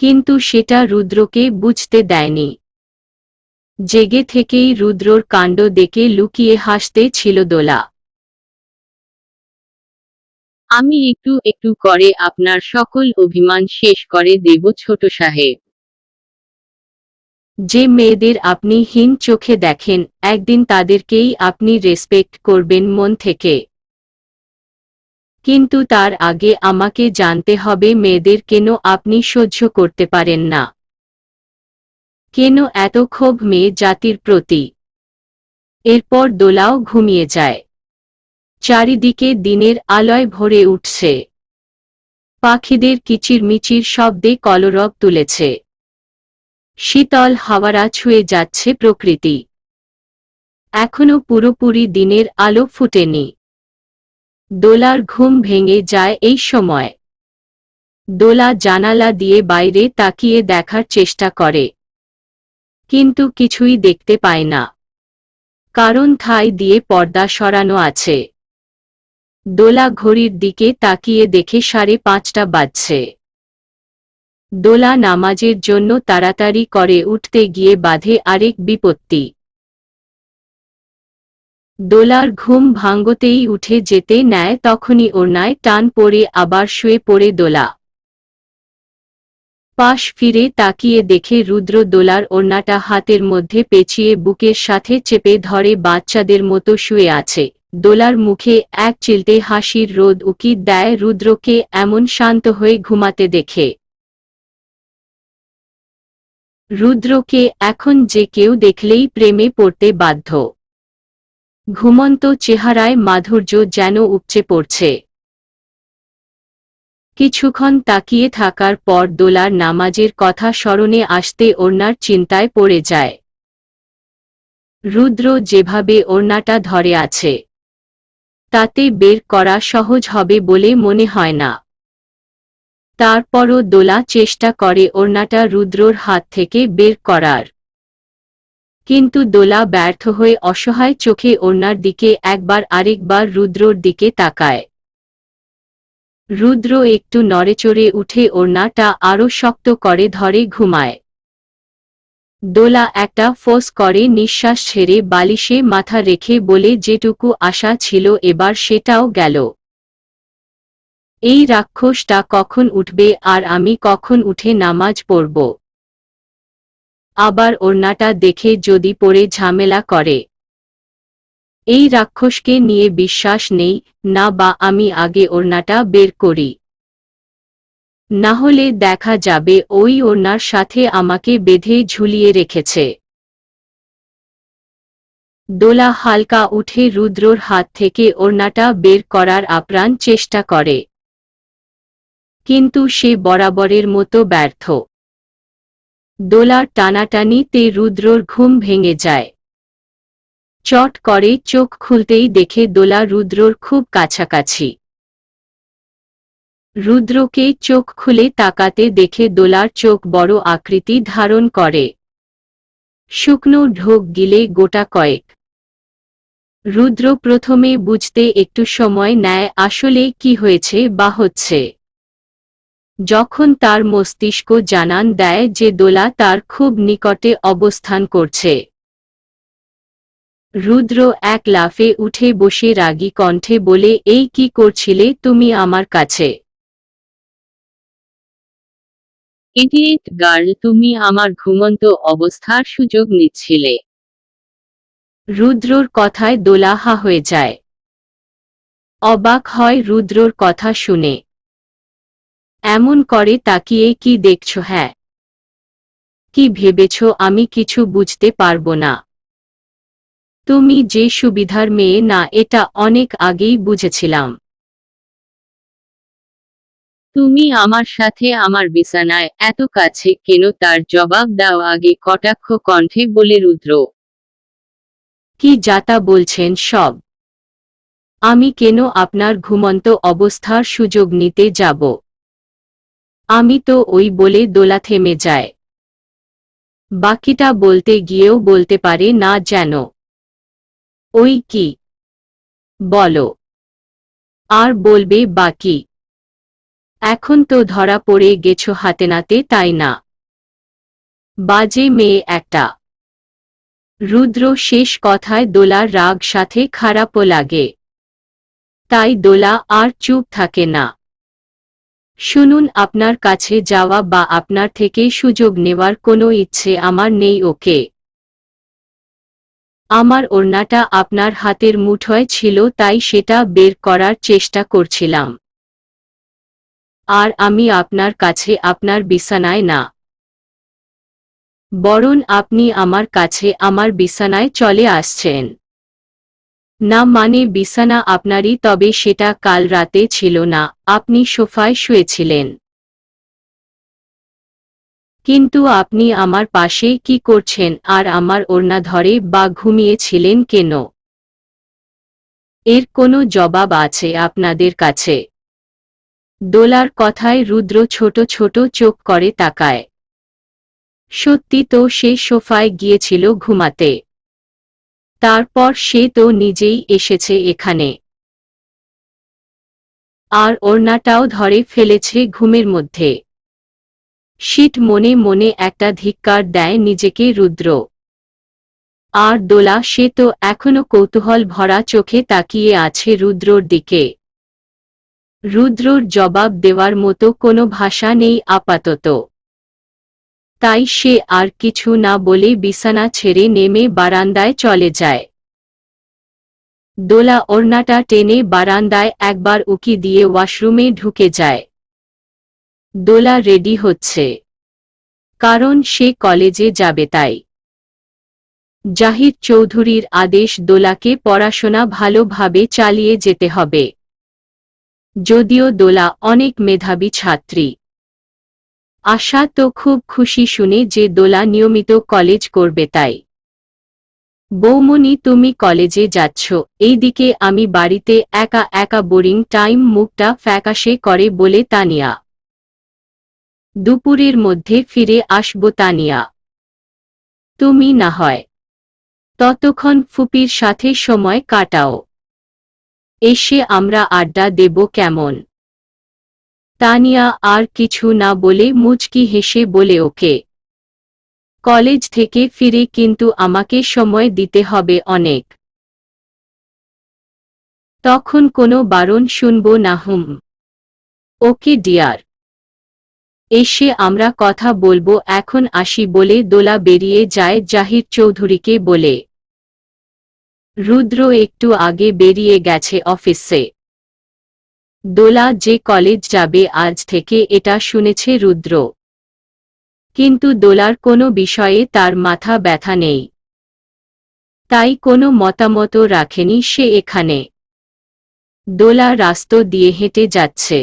Speaker 1: কিন্তু সেটা রুদ্রকে বুঝতে দেয়নি। জেগে থেকেই রুদ্রর কাণ্ড দেখে লুকিয়ে হাসতে ছিল দোলা।
Speaker 2: আমি একটু একটু করে আপনার সকল অভিমান শেষ করে দেব ছোট সাহেব।
Speaker 1: যে মেয়েদের আপনি হীন চোখে দেখেন, একদিন তাদেরকেই আপনি রেসপেক্ট করবেন মন থেকে। কিন্তু তার আগে আমাকে জানতে হবে মেয়েদের কেন আপনি সহ্য করতে পারেন না। কেন এত ক্ষোভ মেয়ে জাতির প্রতি। এরপর দোলাও ঘুমিয়ে যায়। চারিদিকে দিনের আলোয় ভরে উঠছে। পাখিদের কিচিরমিচির শব্দে কলরব তুলেছে। শীতল হাওয়ারা ছুঁয়ে যাচ্ছে প্রকৃতি। এখনো পুরোপুরি দিনের আলো ফুটেনি। দোলার ঘুম ভেঙে যায় এই সময়। দোলা জানালা দিয়ে বাইরে তাকিয়ে দেখার চেষ্টা করে, কিন্তু কিছুই দেখতে পায় না। কারণ ঠাই দিয়ে পর্দা সরানো আছে। দোলা ঘড়ির দিকে তাকিয়ে দেখে 5:30 বাজছে। দোলা নামাজের জন্য তাড়াতাড়ি করে উঠতে গিয়ে বাধে আরেক বিপত্তি। দোলার ঘুম ভাঙতেই উঠে যেতে নেয়, তখনই ওড়নায় টান পড়ে আবার শুয়ে পড়ে দোলা। পাশ ফিরে তাকিয়ে দেখে রুদ্র দোলার ওড়নাটা হাতের মধ্যে পেঁচিয়ে বুকের সাথে চেপে ধরে বাচ্চাদের মতো শুয়ে আছে। দোলার মুখে এক চিলতে হাসির রোদ উকি দেয় রুদ্রকে এমন শান্ত হয়ে ঘুমাতে দেখে। রুদ্রকে এখন যে কেউ দেখলেই প্রেমে পড়তে বাধ্য। ঘুমন্ত চেহারায় মাধুর্য যেন উপচে পড়ছে। কিছুক্ষণ তাকিয়ে থাকার পর দোলার নামাজের কথা স্মরণে আসতে ওড়নার চিন্তায় পড়ে যায়। রুদ্র যেভাবে ওড়নাটা ধরে আছে, তাতে বের করা সহজ হবে বলে মনে হয় না। তারপরও দোলা চেষ্টা করে ওড়নাটা রুদ্রর হাত থেকে বের করার। কিন্তু দোলা ব্যর্থ হয়ে অসহায় চোখে ওড়নার দিকে একবার আরেকবার রুদ্রর দিকে তাকায়। রুদ্র একটু নড়েচড়ে উঠে ওড়নাটা আরো শক্ত করে ধরে ঘুমায়। দোলা একটা ফোঁস করে নিঃশ্বাস ছেড়ে বালিশে মাথা রেখে বলে, যেটুকু আশা ছিল এবার সেটাও গেল। এই রাক্ষসটা কখন উঠবে আর আমি কখন উঠে নামাজ পড়ব? আবার ওড়নাটা দেখে যদি পড়ে ঝামেলা করে। এই রাক্ষসকে নিয়ে বিশ্বাস নেই, না বা আমি আগে ওড়নাটা বের করি। নাহলে দেখা যাবে ওই ওড়নার সাথে আমাকে বেঁধে ঝুলিয়ে রেখেছে। দোলা হালকা উঠে রুদ্রর হাত থেকে ওড়নাটা বের করার আপ্রাণ চেষ্টা করে, কিন্তু সে বরাবরের মতো ব্যর্থ। দোলার টানাটানিতে রুদ্রর ঘুম ভেঙে যায়। চট করে চোখ খুলতেই দেখে দোলা রুদ্রর খুব কাছাকাছি। রুদ্রকে চোখ খুলে তাকাতে দেখে দোলার চোখ বড় আকৃতি ধারণ করে। শুকনো ঢোক গিলে গোটা কয়েক। রুদ্র প্রথমে বুঝতে একটু সময় নেয় আসলে কি হয়েছে বা হচ্ছে। যখন তার মস্তিষ্ক জানান দেয় যে দোলা তার খুব নিকটে অবস্থান করছে, রুদ্র এক লাফে উঠে বসে রাগী কণ্ঠে বলে, এই কি করছিলে তুমি আমার কাছে?
Speaker 2: ইডিয়েট গার্ল, তুমি আমার ঘুমন্ত অবস্থার সুযোগ নিচ্ছিলে।
Speaker 1: রুদ্রর কথায় দোলা হা হয়ে যায়। অবাক হয় রুদ্রর কথা শুনে। এমন করে তাকিয়ে কি দেখছো? হ্যাঁ, কি ভেবেছ আমি কিছু বুঝতে পারবো না? তুমি যে সুবিধার মেয়ে না, এটা অনেক আগেই বুঝেছিলাম।
Speaker 2: তুমি আমার সাথে আমার বিছানায় এত কাছে কেন তার জবাব দাও আগে, কটাক্ষ কণ্ঠে বলে রুদ্র।
Speaker 1: কি যাতা বলছেন সব? আমি কেন আপনার ঘুমন্ত অবস্থার সুযোগ নিতে যাব? আমি তো ওই বলে দোলা থেমে যায়। বাকিটা বলতে গিয়েও বলতে পারে না যেন। ওই কি? বলো। আর বলবে বাকি? এখন তো ধরা পড়ে গেছো হাতে নাতে, তাই না? বাজে মেয়ে একটা। রুদ্র শেষ কথায় দোলার রাগ সাথে খারাপও লাগে। তাই দোলা আর চুপ থাকে না। শুনুন, আপনার কাছে যাওয়া বা আপনার থেকে সুযোগ নেওয়ার কোনো ইচ্ছে আমার নেই, ওকে? আমার ওড়নাটা আপনার হাতের মুঠোয় ছিল, তাই সেটা বের করার চেষ্টা করছিলাম। আর আমি আপনার কাছে আপনার বিছানায় না, বরং আপনি আমার কাছে আমার বিছানায় চলে আসছেন। না মানে বিছানা আপনারই, তবে সেটা কাল রাতে ছিল না, আপনি সোফায় শুয়েছিলেন। কিন্তু আপনি আমার পাশে কি করছেন আর আমার ওড়না ধরে বা ঘুমিয়েছিলেন কেন? এর কোনো জবাব আছে আপনাদের কাছে? দোলার কথায় রুদ্র ছোট ছোট চোখ করে তাকায়। সত্যি তো সে সোফায় গিয়েছিল ঘুমাতে। তারপর সে তো নিজেই এসেছে এখানে। আর ওড়নাটাও ধরে ফেলেছে ঘুমের মধ্যে। শীত মনে মনে একটা ধিক্কার দেয় নিজেকে রুদ্র। আর দোলা, সে তো এখনো কৌতূহল ভরা চোখে তাকিয়ে আছে রুদ্রর দিকে। রুদ্রর জবাব দেওয়ার মতো কোনো ভাষা নেই আপাতত। তাই সে আর কিছু না বলে বিছানা ছেড়ে নেমে বারান্দায় চলে যায়। দোলা ওড়নাটা টেনে বারান্দায় একবার উকি দিয়ে ওয়াশরুমে ঢুকে যায়। দোলা রেডি হচ্ছে, কারণ সে কলেজে যাবে তাই। জাহিদ চৌধুরীর আদেশ, দোলাকে পড়াশোনা ভালোভাবে চালিয়ে যেতে হবে। যদিও দোলা অনেক মেধাবী ছাত্রী। আশা তো খুব খুশি শুনে যে দোলা নিয়মিত কলেজ করবে তাই। বৌমনি, তুমি কলেজে যাচ্ছ, এইদিকে আমি বাড়িতে একা একা বোরিং টাইম। মুখটা ফ্যাকাশে করে বলে তানিয়া। দুপুরের মধ্যে ফিরে আসব তানিয়া। তুমি না হয় ততক্ষণ ফুপির সাথে সময় কাটাও। এসে আমরা আড্ডা দেব কেমন? তানিয়া আর কিছু না বলে মুচকি হেসে বলে, ওকে। কলেজ থেকে ফিরে কিন্তু আমাকে সময় দিতে হবে অনেক। তখন কোনো বারণ শুনব না। হুম, ওকে ডিয়ার। এসে আমরা কথা বলবো, এখন আসি বলে দোলা বেরিয়ে যায় জাহিদ চৌধুরীকে বলে। রুদ্র একটু আগে বেরিয়ে গেছে অফিসে। দোলা যে কলেজ যাবে আজ থেকে এটা শুনেছে রুদ্র। কিন্তু দোলার কোনো বিষয়ে তার মাথা ব্যথা নেই। তাই কোনো মতামত রাখেনি সে এখানে। দোলা রাস্তা দিয়ে হেঁটে যাচ্ছে।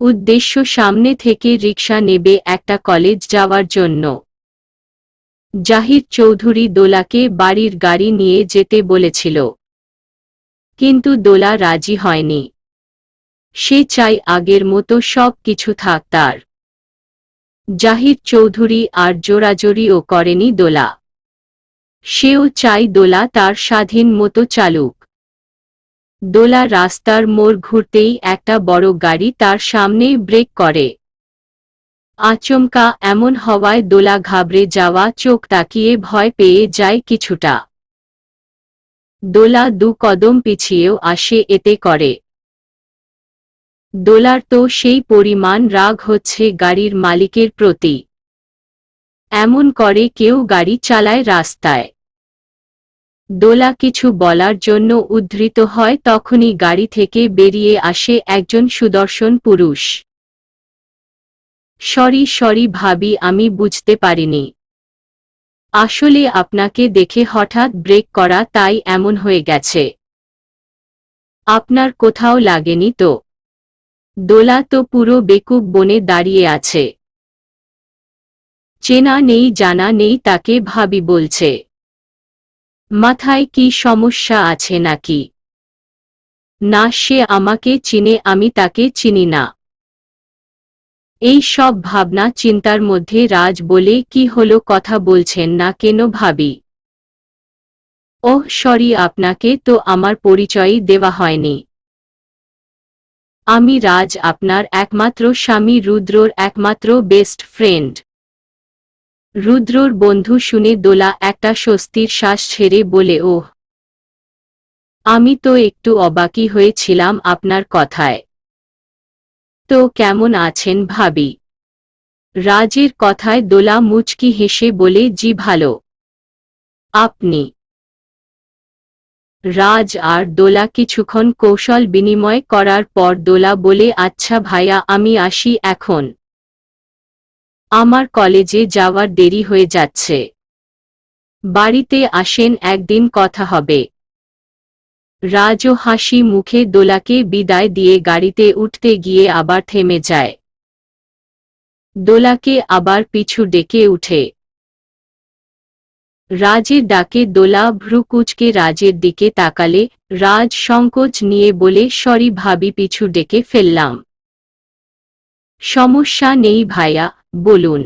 Speaker 1: উদ্দেশ্য সামনে থেকে রিকশা নেবে একটা কলেজ যাওয়ার জন্য। জাহিদ চৌধুরী দোলাকে বাড়ির গাড়ি নিয়ে যেতে বলেছিল, কিন্তু দোলা রাজি হয়নি। সে চায় আগের মতো সব কিছু থাক তার। জাহিদ চৌধুরী আর জোরাজোরিও করেনি দোলা। সেও চায় দোলা তার স্বাধীন মতো চালুক। দোলা রাস্তার মোড় ঘুরতেই একটা বড় গাড়ি তার সামনে ব্রেক করে। আচমকা এমন হওয়ায় দোলা ঘাবড়ে যাওয়া চোখ তাকিয়ে ভয় পেয়ে যায় কিছুটা। দোলা দু কদম পিছিয়েও আসে এতে করে। দোলার তো সেই পরিমাণ রাগ হচ্ছে গাড়ির মালিকের প্রতি। এমন করে কেউ গাড়ি চালায় রাস্তায়? দোলা কিছু বলার জন্য উদ্ধৃত হয়, তখনই গাড়ি থেকে বেরিয়ে আসে একজন সুদর্শন পুরুষ। সরি ভাবি, আমি বুঝতে পারিনি। আসলে আপনাকে দেখে হঠাৎ ব্রেক করা, তাই এমন হয়ে গেছে। আপনার কোথাও লাগেনি তো? দোলা তো পুরো বেকুব বনে দাঁড়িয়ে আছে। চেনা নেই জানা নেই তাকে ভাবি বলছে। মাথায় কি সমস্যা আছে নাকি? না, সে আমাকে চিনে, আমি তাকে চিনি না। এই সব ভাবনা চিন্তার মধ্যে রাজ বলে, কি হলো, কথা বলছেন না কেন ভাবি? ওহ সরি, আপনাকে তো আমার পরিচয়ই দেওয়া হয়নি। আমি রাজ, আপনার একমাত্র স্বামী, রুদ্রর একমাত্র বেস্ট ফ্রেন্ড। রুদ্রর বন্ধু শুনে দোলা একটা স্বস্তির শ্বাস ছেড়ে বলে, ওহ, আমি তো একটু অবাকই হয়েছিলাম আপনার কথায়। তো কেমন আছেন ভাবি? রাজের কথায় দোলা মুচকি হেসে বলে, জি ভালো। আপনি? রাজ আর দোলা কিছুক্ষণ কৌশল বিনিময় করার পর দোলা বলে, আচ্ছা ভাইয়া, আমি আসি এখন। আমার কলেজে যাওয়ার দেরি হয়ে যাচ্ছে। বাড়িতে আসেন, একদিন কথা হবে। রাজও হাসি মুখে দোলাকে বিদায় দিয়ে গাড়িতে উঠতে গিয়ে আবার থেমে যায়। দোলাকে আবার পিছু ডেকে উঠে। রাজের ডাকে দোলা ভ্রু কুঁচকে রাজের দিকে তাকালে। রাজ সংকোচ নিয়ে বলে, সরি ভাবি, পিছু ডেকে ফেললাম। সমস্যা নেই ভাইয়া, বলুন।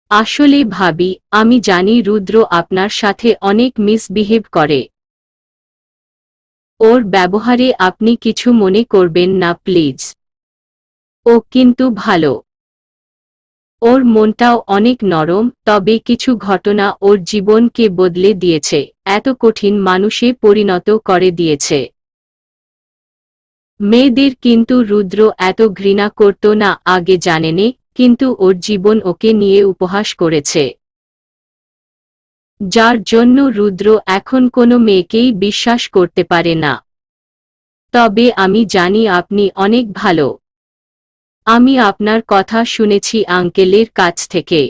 Speaker 1: আসলে ভাবি, আমি জানি রুদ্র আপনার সাথে অনেক মিসবিহেভ করে। ওর ব্যবহারে আপনি কিছু মনে করবেন না প্লিজ। ও কিন্তু ভালো। ওর মনটাও অনেক নরম, তবে কিছু ঘটনা ওর জীবনকে বদলে দিয়েছে, এত কঠিন মানুষে পরিণত করে দিয়েছে। মেয়েদের কিন্তু রুদ্র এত ঘৃণা করত না আগে, জানেনে, কিন্তু ওর জীবন ওকে নিয়ে উপহাস করেছে। যার জন্য রুদ্র এখন কোনো মেয়েকেই বিশ্বাস করতে পারে না। তবে আমি জানি আপনি অনেক ভালো। আমি আপনার কথা শুনেছি আঙ্কেলের কাছ থেকে।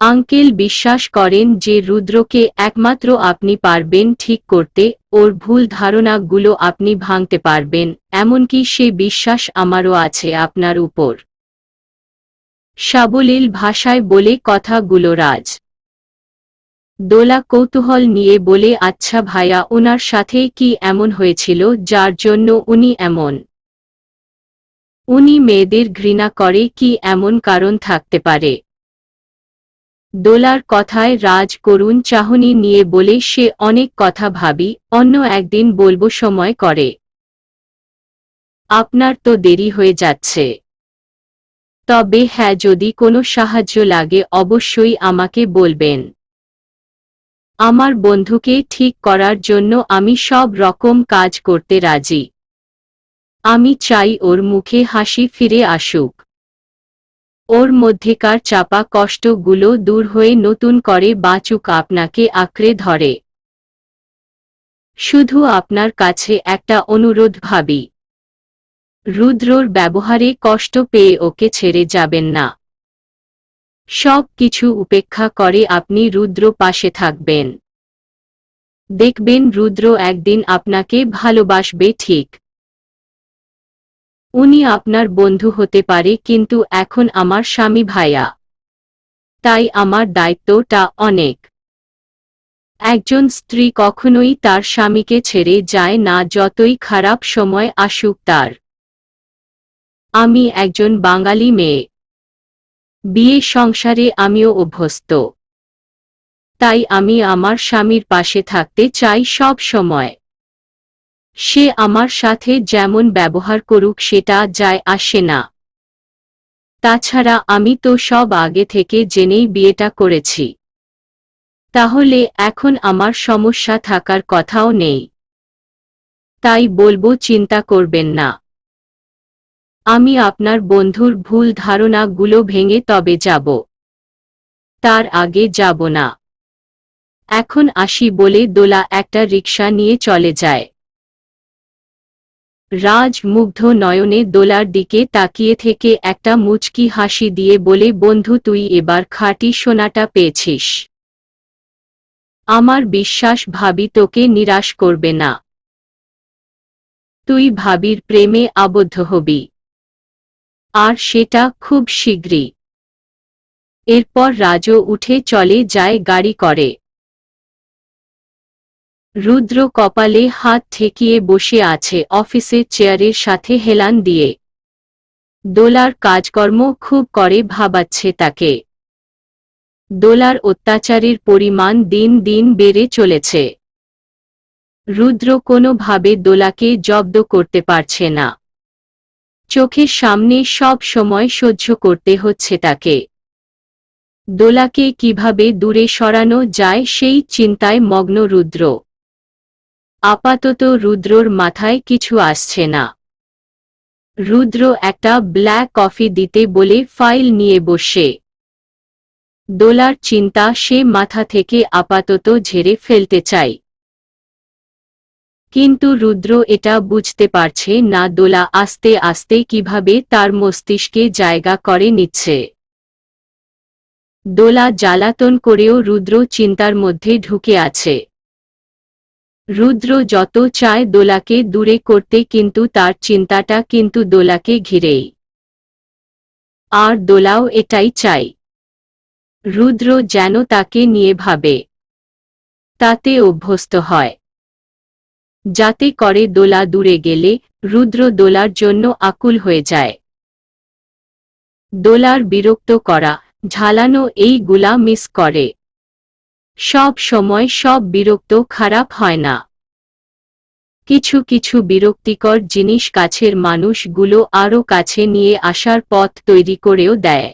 Speaker 1: আঙ্কেল বিশ্বাস করেন যে রুদ্রকে একমাত্র আপনি পারবেন ঠিক করতে, ওর ভুল ধারণাগুলো আপনি ভাঙতে পারবেন, এমনকি সে বিশ্বাস আমারও আছে আপনার উপর। সাবলীল ভাষায় বলে কথাগুলো রাজ। দোলা কৌতূহল নিয়ে বলে, আচ্ছা ভাইয়া, ওনার সাথে কি এমন হয়েছিল যার জন্য উনি এমন? উনি মেয়েদের ঘৃণা করে, কি এমন কারণ থাকতে পারে? দোলার কথায় রাজ করুণ চাহনি নিয়ে বলে, সে অনেক কথা ভাবি, অন্য একদিন বলবো, সময় করে। আপনার তো দেরি হয়ে যাচ্ছে। তবে হ্যাঁ, যদি কোনো সাহায্য লাগে অবশ্যই আমাকে বলবেন। আমার বন্ধুকে ঠিক করার জন্য আমি সব রকম কাজ করতে রাজি। আমি চাই ওর মুখে হাসি ফিরে আসুক। ওর মধ্যেকার চাপা কষ্টগুলো দূর হয়ে নতুন করে বাঁচুক, আপনাকে আঁকড়ে ধরে। শুধু আপনার কাছে একটা অনুরোধ ভাবি। রুদ্রর ব্যবহারে কষ্ট পেয়ে ওকে ছেড়ে যাবেন না। সব কিছু উপেক্ষা করে আপনি রুদ্র পাশে থাকবেন। দেখবেন রুদ্র একদিন আপনাকে ভালোবাসবে ঠিক। উনি আপনার বন্ধু হতে পারে, কিন্তু এখন আমার স্বামী ভাইয়া। তাই আমার দায়িত্বটা অনেক। একজন স্ত্রী কখনোই তার স্বামীকে ছেড়ে যায় না, যতই খারাপ সময় আসুক তার। আমি একজন বাঙালি মেয়ে। বিয়ে সংসারে আমিও অভ্যস্ত। তাই আমি আমার স্বামীর পাশে থাকতে চাই সব সময়। সে আমার সাথে যেমন ব্যবহার করুক সেটা যায় আসে না। তাছাড়া আমি তো সব আগে থেকে জেনেই বিয়েটা করেছি। তাহলে এখন আমার সমস্যা থাকার কথাও নেই। তাই বলবো চিন্তা করবেন না। আমি আপনার বন্ধুর ভুল ধারণাগুলো ভেঙে তবে যাব। তার আগে যাব না। এখন আসি বলে দোলা একটা রিকশা নিয়ে চলে যায়। রাজ মুগ্ধ নয়নে দোলার দিকে তাকিয়ে থেকে একটা মুচকি হাসি দিয়ে বলে, বন্ধু তুই এবার খাঁটি সোনাটা পেয়েছিস। আমার বিশ্বাস ভাবি তোকে নিরাশ করবে না। তুই ভাবির প্রেমে আবদ্ধ হবি। আর সেটা খুব শীঘ্রই। এরপর রাজও উঠে চলে যায় গাড়ি করে। রুদ্র কপালে হাত ঠেকিয়ে বসে আছে অফিসের চেয়ারের সাথে হেলান দিয়ে। দোলার কাজকর্ম খুব করে ভাবাচ্ছে তাকে। দোলার অত্যাচারের পরিমাণ দিন দিন বেড়ে চলেছে। রুদ্র কোনোভাবে দোলাকে জব্দ করতে পারছে না। চোখের সামনে সব সময় সহ্য করতে হচ্ছে তাকে। দোলাকে কিভাবে দূরে সরানো যায় সেই চিন্তায় মগ্ন রুদ্র। আপাতত রুদ্রর মাথায় কিছু আসছে না। রুদ্র একটা ব্ল্যাক কফি দিতে বলে ফাইল নিয়ে বসে। দোলার চিন্তা সে মাথা থেকে আপাতত ঝেড়ে ফেলতে চায়। কিন্তু রুদ্র এটা বুঝতে পারছে না দোলা আস্তে আস্তে কিভাবে তার মস্তিষ্কে জায়গা করে নিচ্ছে। দোলা জ্বালাতন করেও রুদ্র চিন্তার মধ্যে ঢুকে আছে। রুদ্র যত চায় দোলাকে দূরে করতে, কিন্তু তার চিন্তাটা কিন্তু দোলাকে ঘিরেই। আর দোলাও এটাই চায়। রুদ্র যেন তাকে নিয়ে ভাবে, তাতে অভ্যস্ত হয়, যাতে করে দোলা দূরে গেলে রুদ্র দোলার জন্য আকুল হয়ে যায়। দোলার বিরক্ত করা, ঝালানো এইগুলা মিস করে। সব সময় সব বিরক্ত খারাপ হয় না। কিছু কিছু বিরক্তিকর জিনিস কাছের মানুষগুলো আরও কাছে নিয়ে আসার পথ তৈরি করেও দেয়।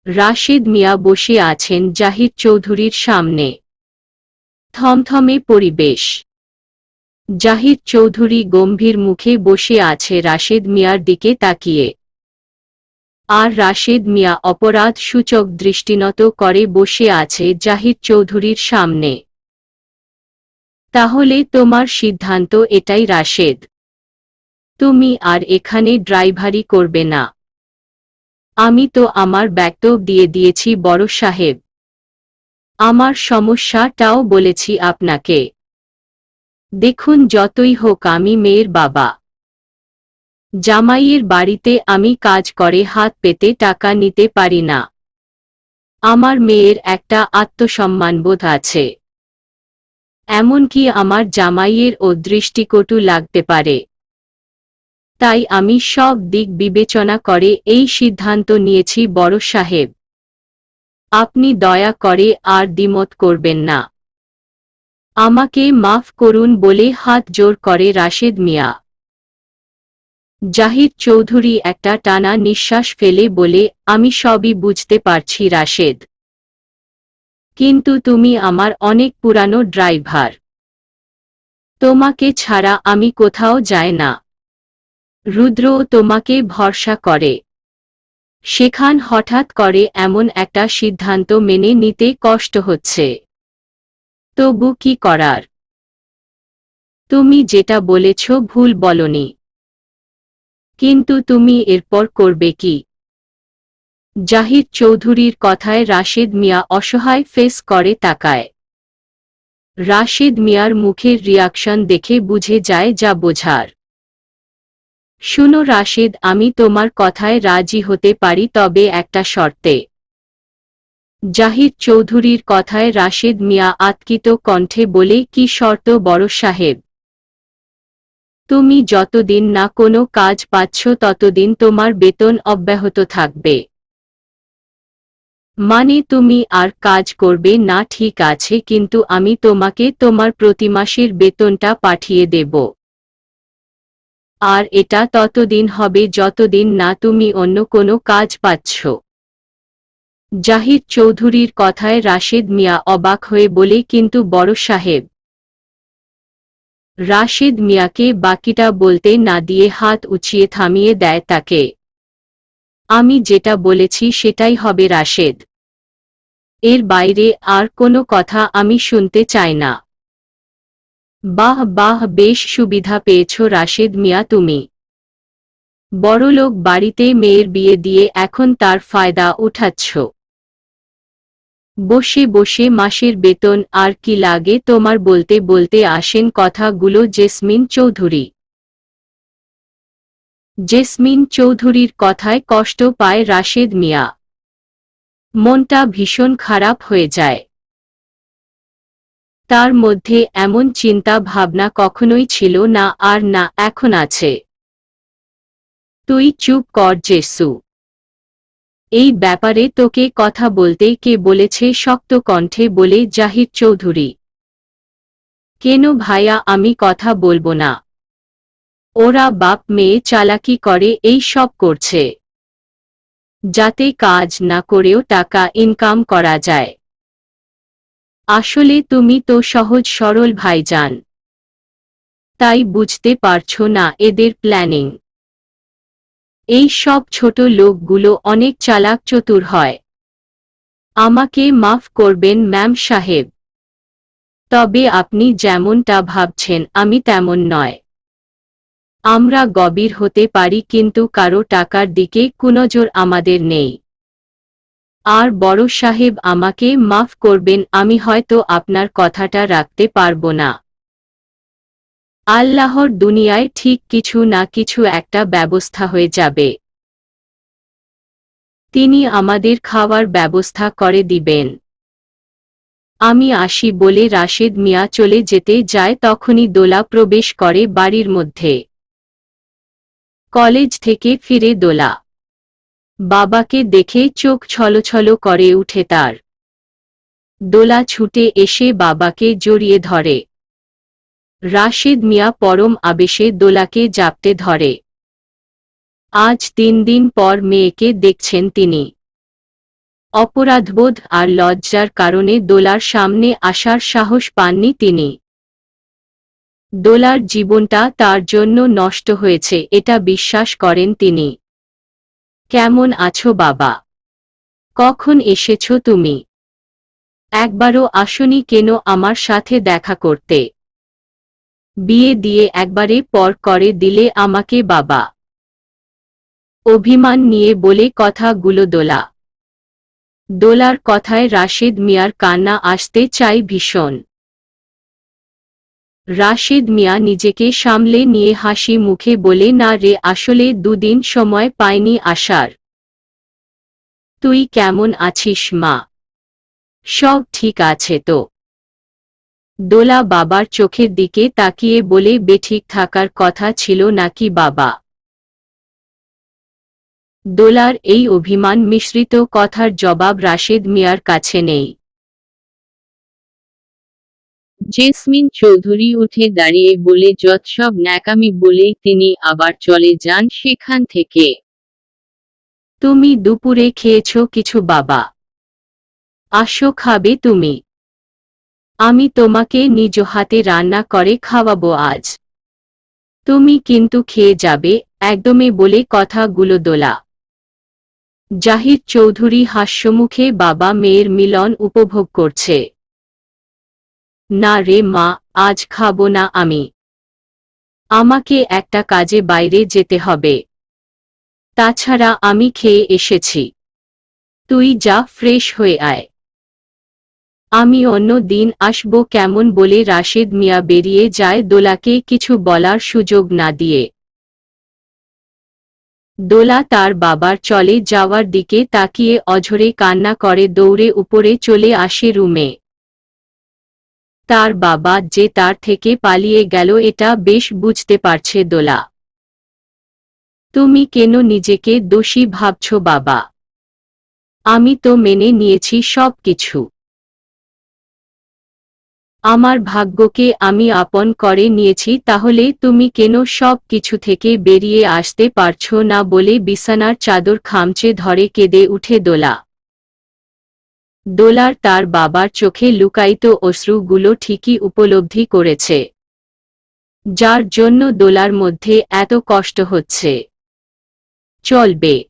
Speaker 1: রাশেদ মিয়া বসে আছেন জাহিদ চৌধুরীর সামনে। থমথমে পরিবেশ। জাহিদ চৌধুরী গম্ভীর মুখে বসে আছে রাশেদ মিয়ার দিকে তাকিয়ে। আর রাশেদ মিয়া অপরাধ সূচক দৃষ্টিনত করে বসে আছে জাহিদ চৌধুরীর সামনে। তাহলে তোমার সিদ্ধান্ত এটাই রাশেদ? তুমি আর এখানে ড্রাইভারি করবে না? আমি তো আমার বক্তব্য দিয়ে দিয়েছি বড় সাহেব। আমার সমস্যাটাও বলেছি আপনাকে। দেখুন, যতই হোক আমি মেয়ের বাবা। জামাইয়ের বাড়িতে আমি কাজ করে হাত পেতে টাকা নিতে পারি না। আমার মেয়ের একটা আত্মসম্মানবোধ আছে। এমনকি আমার জামাইয়ের ও দৃষ্টিকটু লাগতে পারে। তাই আমি সব দিক বিবেচনা করে এই সিদ্ধান্ত নিয়েছি বড় সাহেব। আপনি দয়া করে আর দ্বিমত করবেন না। আমাকে মাফ করুন বলে হাত জোর করে রাশেদ মিয়া। জাহিদ চৌধুরী একটা টানা নিঃশ্বাস ফেলে বলে, আমি সবই বুঝতে পারছি রাশেদ। কিন্তু তুমি আমার অনেক পুরানো ড্রাইভার। তোমাকে ছাড়া আমি কোথাও যাই না। রুদ্রও তোমাকে ভরসা করে। সেখান হঠাৎ করে এমন একটা সিদ্ধান্ত মেনে নিতে কষ্ট হচ্ছে। তবু কি করার? তুমি যেটা বলেছ ভুল বলনি। কিন্তু তুমি এরপর করবে কি? জাহিদ চৌধুরীর কথায় রাশেদ মিয়া অসহায় ফেস করে তাকায়। রাশেদ মিয়ার মুখের রিয়াকশন দেখে বুঝে যায় যা বোঝার। শুনো রাশেদ, আমি তোমার কথায় রাজি হতে পারি, তবে একটা শর্তে। জাহিদ চৌধুরীর কথায় রাশেদ মিয়া আতঙ্কিত কণ্ঠে বলে, কি শর্ত বড় সাহেব? তুমি যতদিন না কোনো কাজ পাচ্ছ ততদিন তোমার বেতন অব্যাহত থাকবে। মানে তুমি আর কাজ করবে না ঠিক আছে, কিন্তু আমি তোমাকে তোমার প্রতি মাসের বেতনটা পাঠিয়ে দেব। আর এটা ততদিন হবে যতদিন না তুমি অন্য কোনো কাজ পাচ্ছ। জাহিদ চৌধুরীর কথায় রাশেদ মিয়া অবাক হয়ে বলে, কিন্তু বড় সাহেব, রাশেদ মিয়াকে বাকিটা বলতে না দিয়ে হাত উঁচিয়ে থামিয়ে দেয় তাকে। আমি যেটা বলেছি সেটাই হবে রাশেদ। এর বাইরে আর কোনো কথা আমি শুনতে চাই না। বাহ বাহ, বেশ সুবিধা পেয়েছ রাশেদ মিয়া তুমি। বড়লোক বাড়িতে মেয়ের বিয়ে দিয়ে এখন তার ফায়দা উঠাচ্ছ। বসে বসে মাসের বেতন আর কি লাগে তোমার, বলতে বলতে আসেন কথাগুলো জেসমিন চৌধুরী। জেসমিন চৌধুরীর কথায় কষ্ট পায় রাশেদ মিয়া। মনটা ভীষণ খারাপ হয়ে যায়। তার মধ্যে এমন চিন্তা ভাবনা কখনোই ছিল না, আর না এখন আছে। তুই চুপ কর জেসু। এই ব্যাপারে তোকে কথা বলতে কে বলেছে, শক্ত কণ্ঠে বলে জাহিদ চৌধুরী। কেন ভাইয়া, আমি কথা বলবো না? ওরা বাপ মেয়ে চালাকি করে এই সব করছে, যাতে কাজ না করেও টাকা ইনকাম করা যায়। আসলে তুমি তো সহজ সরল ভাইজান, তাই বুঝতে পারছো না এদের প্ল্যানিং। এই সব ছোট লোকগুলো অনেক চালাক চতুর হয়। আমাকে মাফ করবেন ম্যাম সাহেব, তবে আপনি যেমনটা ভাবছেন আমি তেমন নয়। আমরা গভীর হতে পারি কিন্তু কারো টাকার দিকে কুনজর আমাদের নেই। আর বড় সাহেব আমাকে মাফ করবেন, আমি হয়তো আপনার কথাটা রাখতে পারবো না। আল্লাহর দুনিয়ায় ঠিক কিছু না কিছু একটা ব্যবস্থা হয়ে যাবে। তিনি আমাদের খাওয়ার ব্যবস্থা করে দিবেন। আমি আসি বলে রাশেদ মিয়া চলে যেতে যায়, তখনই দোলা প্রবেশ করে বাড়ির মধ্যে। কলেজ থেকে ফিরে দোলা বাবাকে দেখে চোখ ছলছল করে উঠে তার। দোলা ছুটে এসে বাবাকে জড়িয়ে ধরে। রাশেদ মিয়া পরম আবেশে দোলাকে জাপটে ধরে। আজ 3 দিন পর মেয়েকে দেখছেন তিনি। অপরাধবোধ আর লজ্জার কারণে দোলার সামনে আসার সাহস পাননি তিনি। দোলার জীবনটা তার জন্য নষ্ট হয়েছে এটা বিশ্বাস করেন তিনি। কেমন আছো বাবা? কখন এসেছো তুমি? একবারও আসনি কেন আমার সাথে দেখা করতে? বিয়ে দিয়ে একবারে পর করে দিলে আমাকে বাবা। অভিমান নিয়ে বলে কথাগুলো দোলা। দোলার কথায় রাশেদ মিয়ার কান্না আসতে চায় ভীষণ। রাশেদ মিয়া নিজেকে সামলে নিয়ে হাসি মুখে বলে, না রে, আসলে 2 দিন সময় পাইনি আসার। তুই কেমন আছিস মা? সব ঠিক আছে তো? দোলা বাবার চোখের দিকে তাকিয়ে বলে, বেঠিক থাকার কথা ছিল নাকি বাবা? দোলার এই অভিমান মিশ্রিত কথার জবাব রাশেদ মিয়ার কাছে নেই।
Speaker 2: জেসমিন চৌধুরী উঠে দাঁড়িয়ে বলে, যৎসব ন্যাকামি বলেই তিনি আবার চলে যান সেখান থেকে।
Speaker 1: তুমি দুপুরে খেয়েছো কিছু বাবা? আসো, খাবে তুমি? আমি তোমাকে নিজ হাতে রান্না করে খাওয়াবো আজ। তুমি কিন্তু খেয়ে যাবে একদমই, বলে কথাগুলো দোলা। জাহিদ চৌধুরী হাস্যমুখে বাবা মেয়ের মিলন উপভোগ করছে। না রে মা, আজ খাবো না আমি। আমাকে একটা কাজে বাইরে যেতে হবে। তাছাড়া আমি খেয়ে এসেছি। তুই যা, ফ্রেশ হয়ে আয়। আমি অন্য দিন আসবো কেমন, বলে রাশেদ মিয়া বেরিয়ে যায় দোলাকে কিছু বলার সুযোগ না দিয়ে। দোলা তার বাবার চলে যাওয়ার দিকে তাকিয়ে অঝরে কান্না করে দৌড়ে উপরে চলে আসে রুমে। তার বাবা যে তার থেকে পালিয়ে গেল এটা বেশ বুঝতে পারছে দোলা। তুমি কেন নিজেকে দোষী ভাবছো বাবা? আমি তো মেনে নিয়েছি সব কিছু। আমার ভাগ্যকে আমি আপন করে নিয়েছি, তাহলে তুমি কেন সব কিছু থেকে বেরিয়ে আসতে পারছো না, বলে বিছানার চাদর খামচে ধরে কেঁদে উঠে দোলা। দোলার তার বাবার চোখে লুকায়িত অশ্রুগুলো ঠিকই উপলব্ধি করেছে। যার জন্য দোলার মধ্যে এত কষ্ট হচ্ছে। চলবে।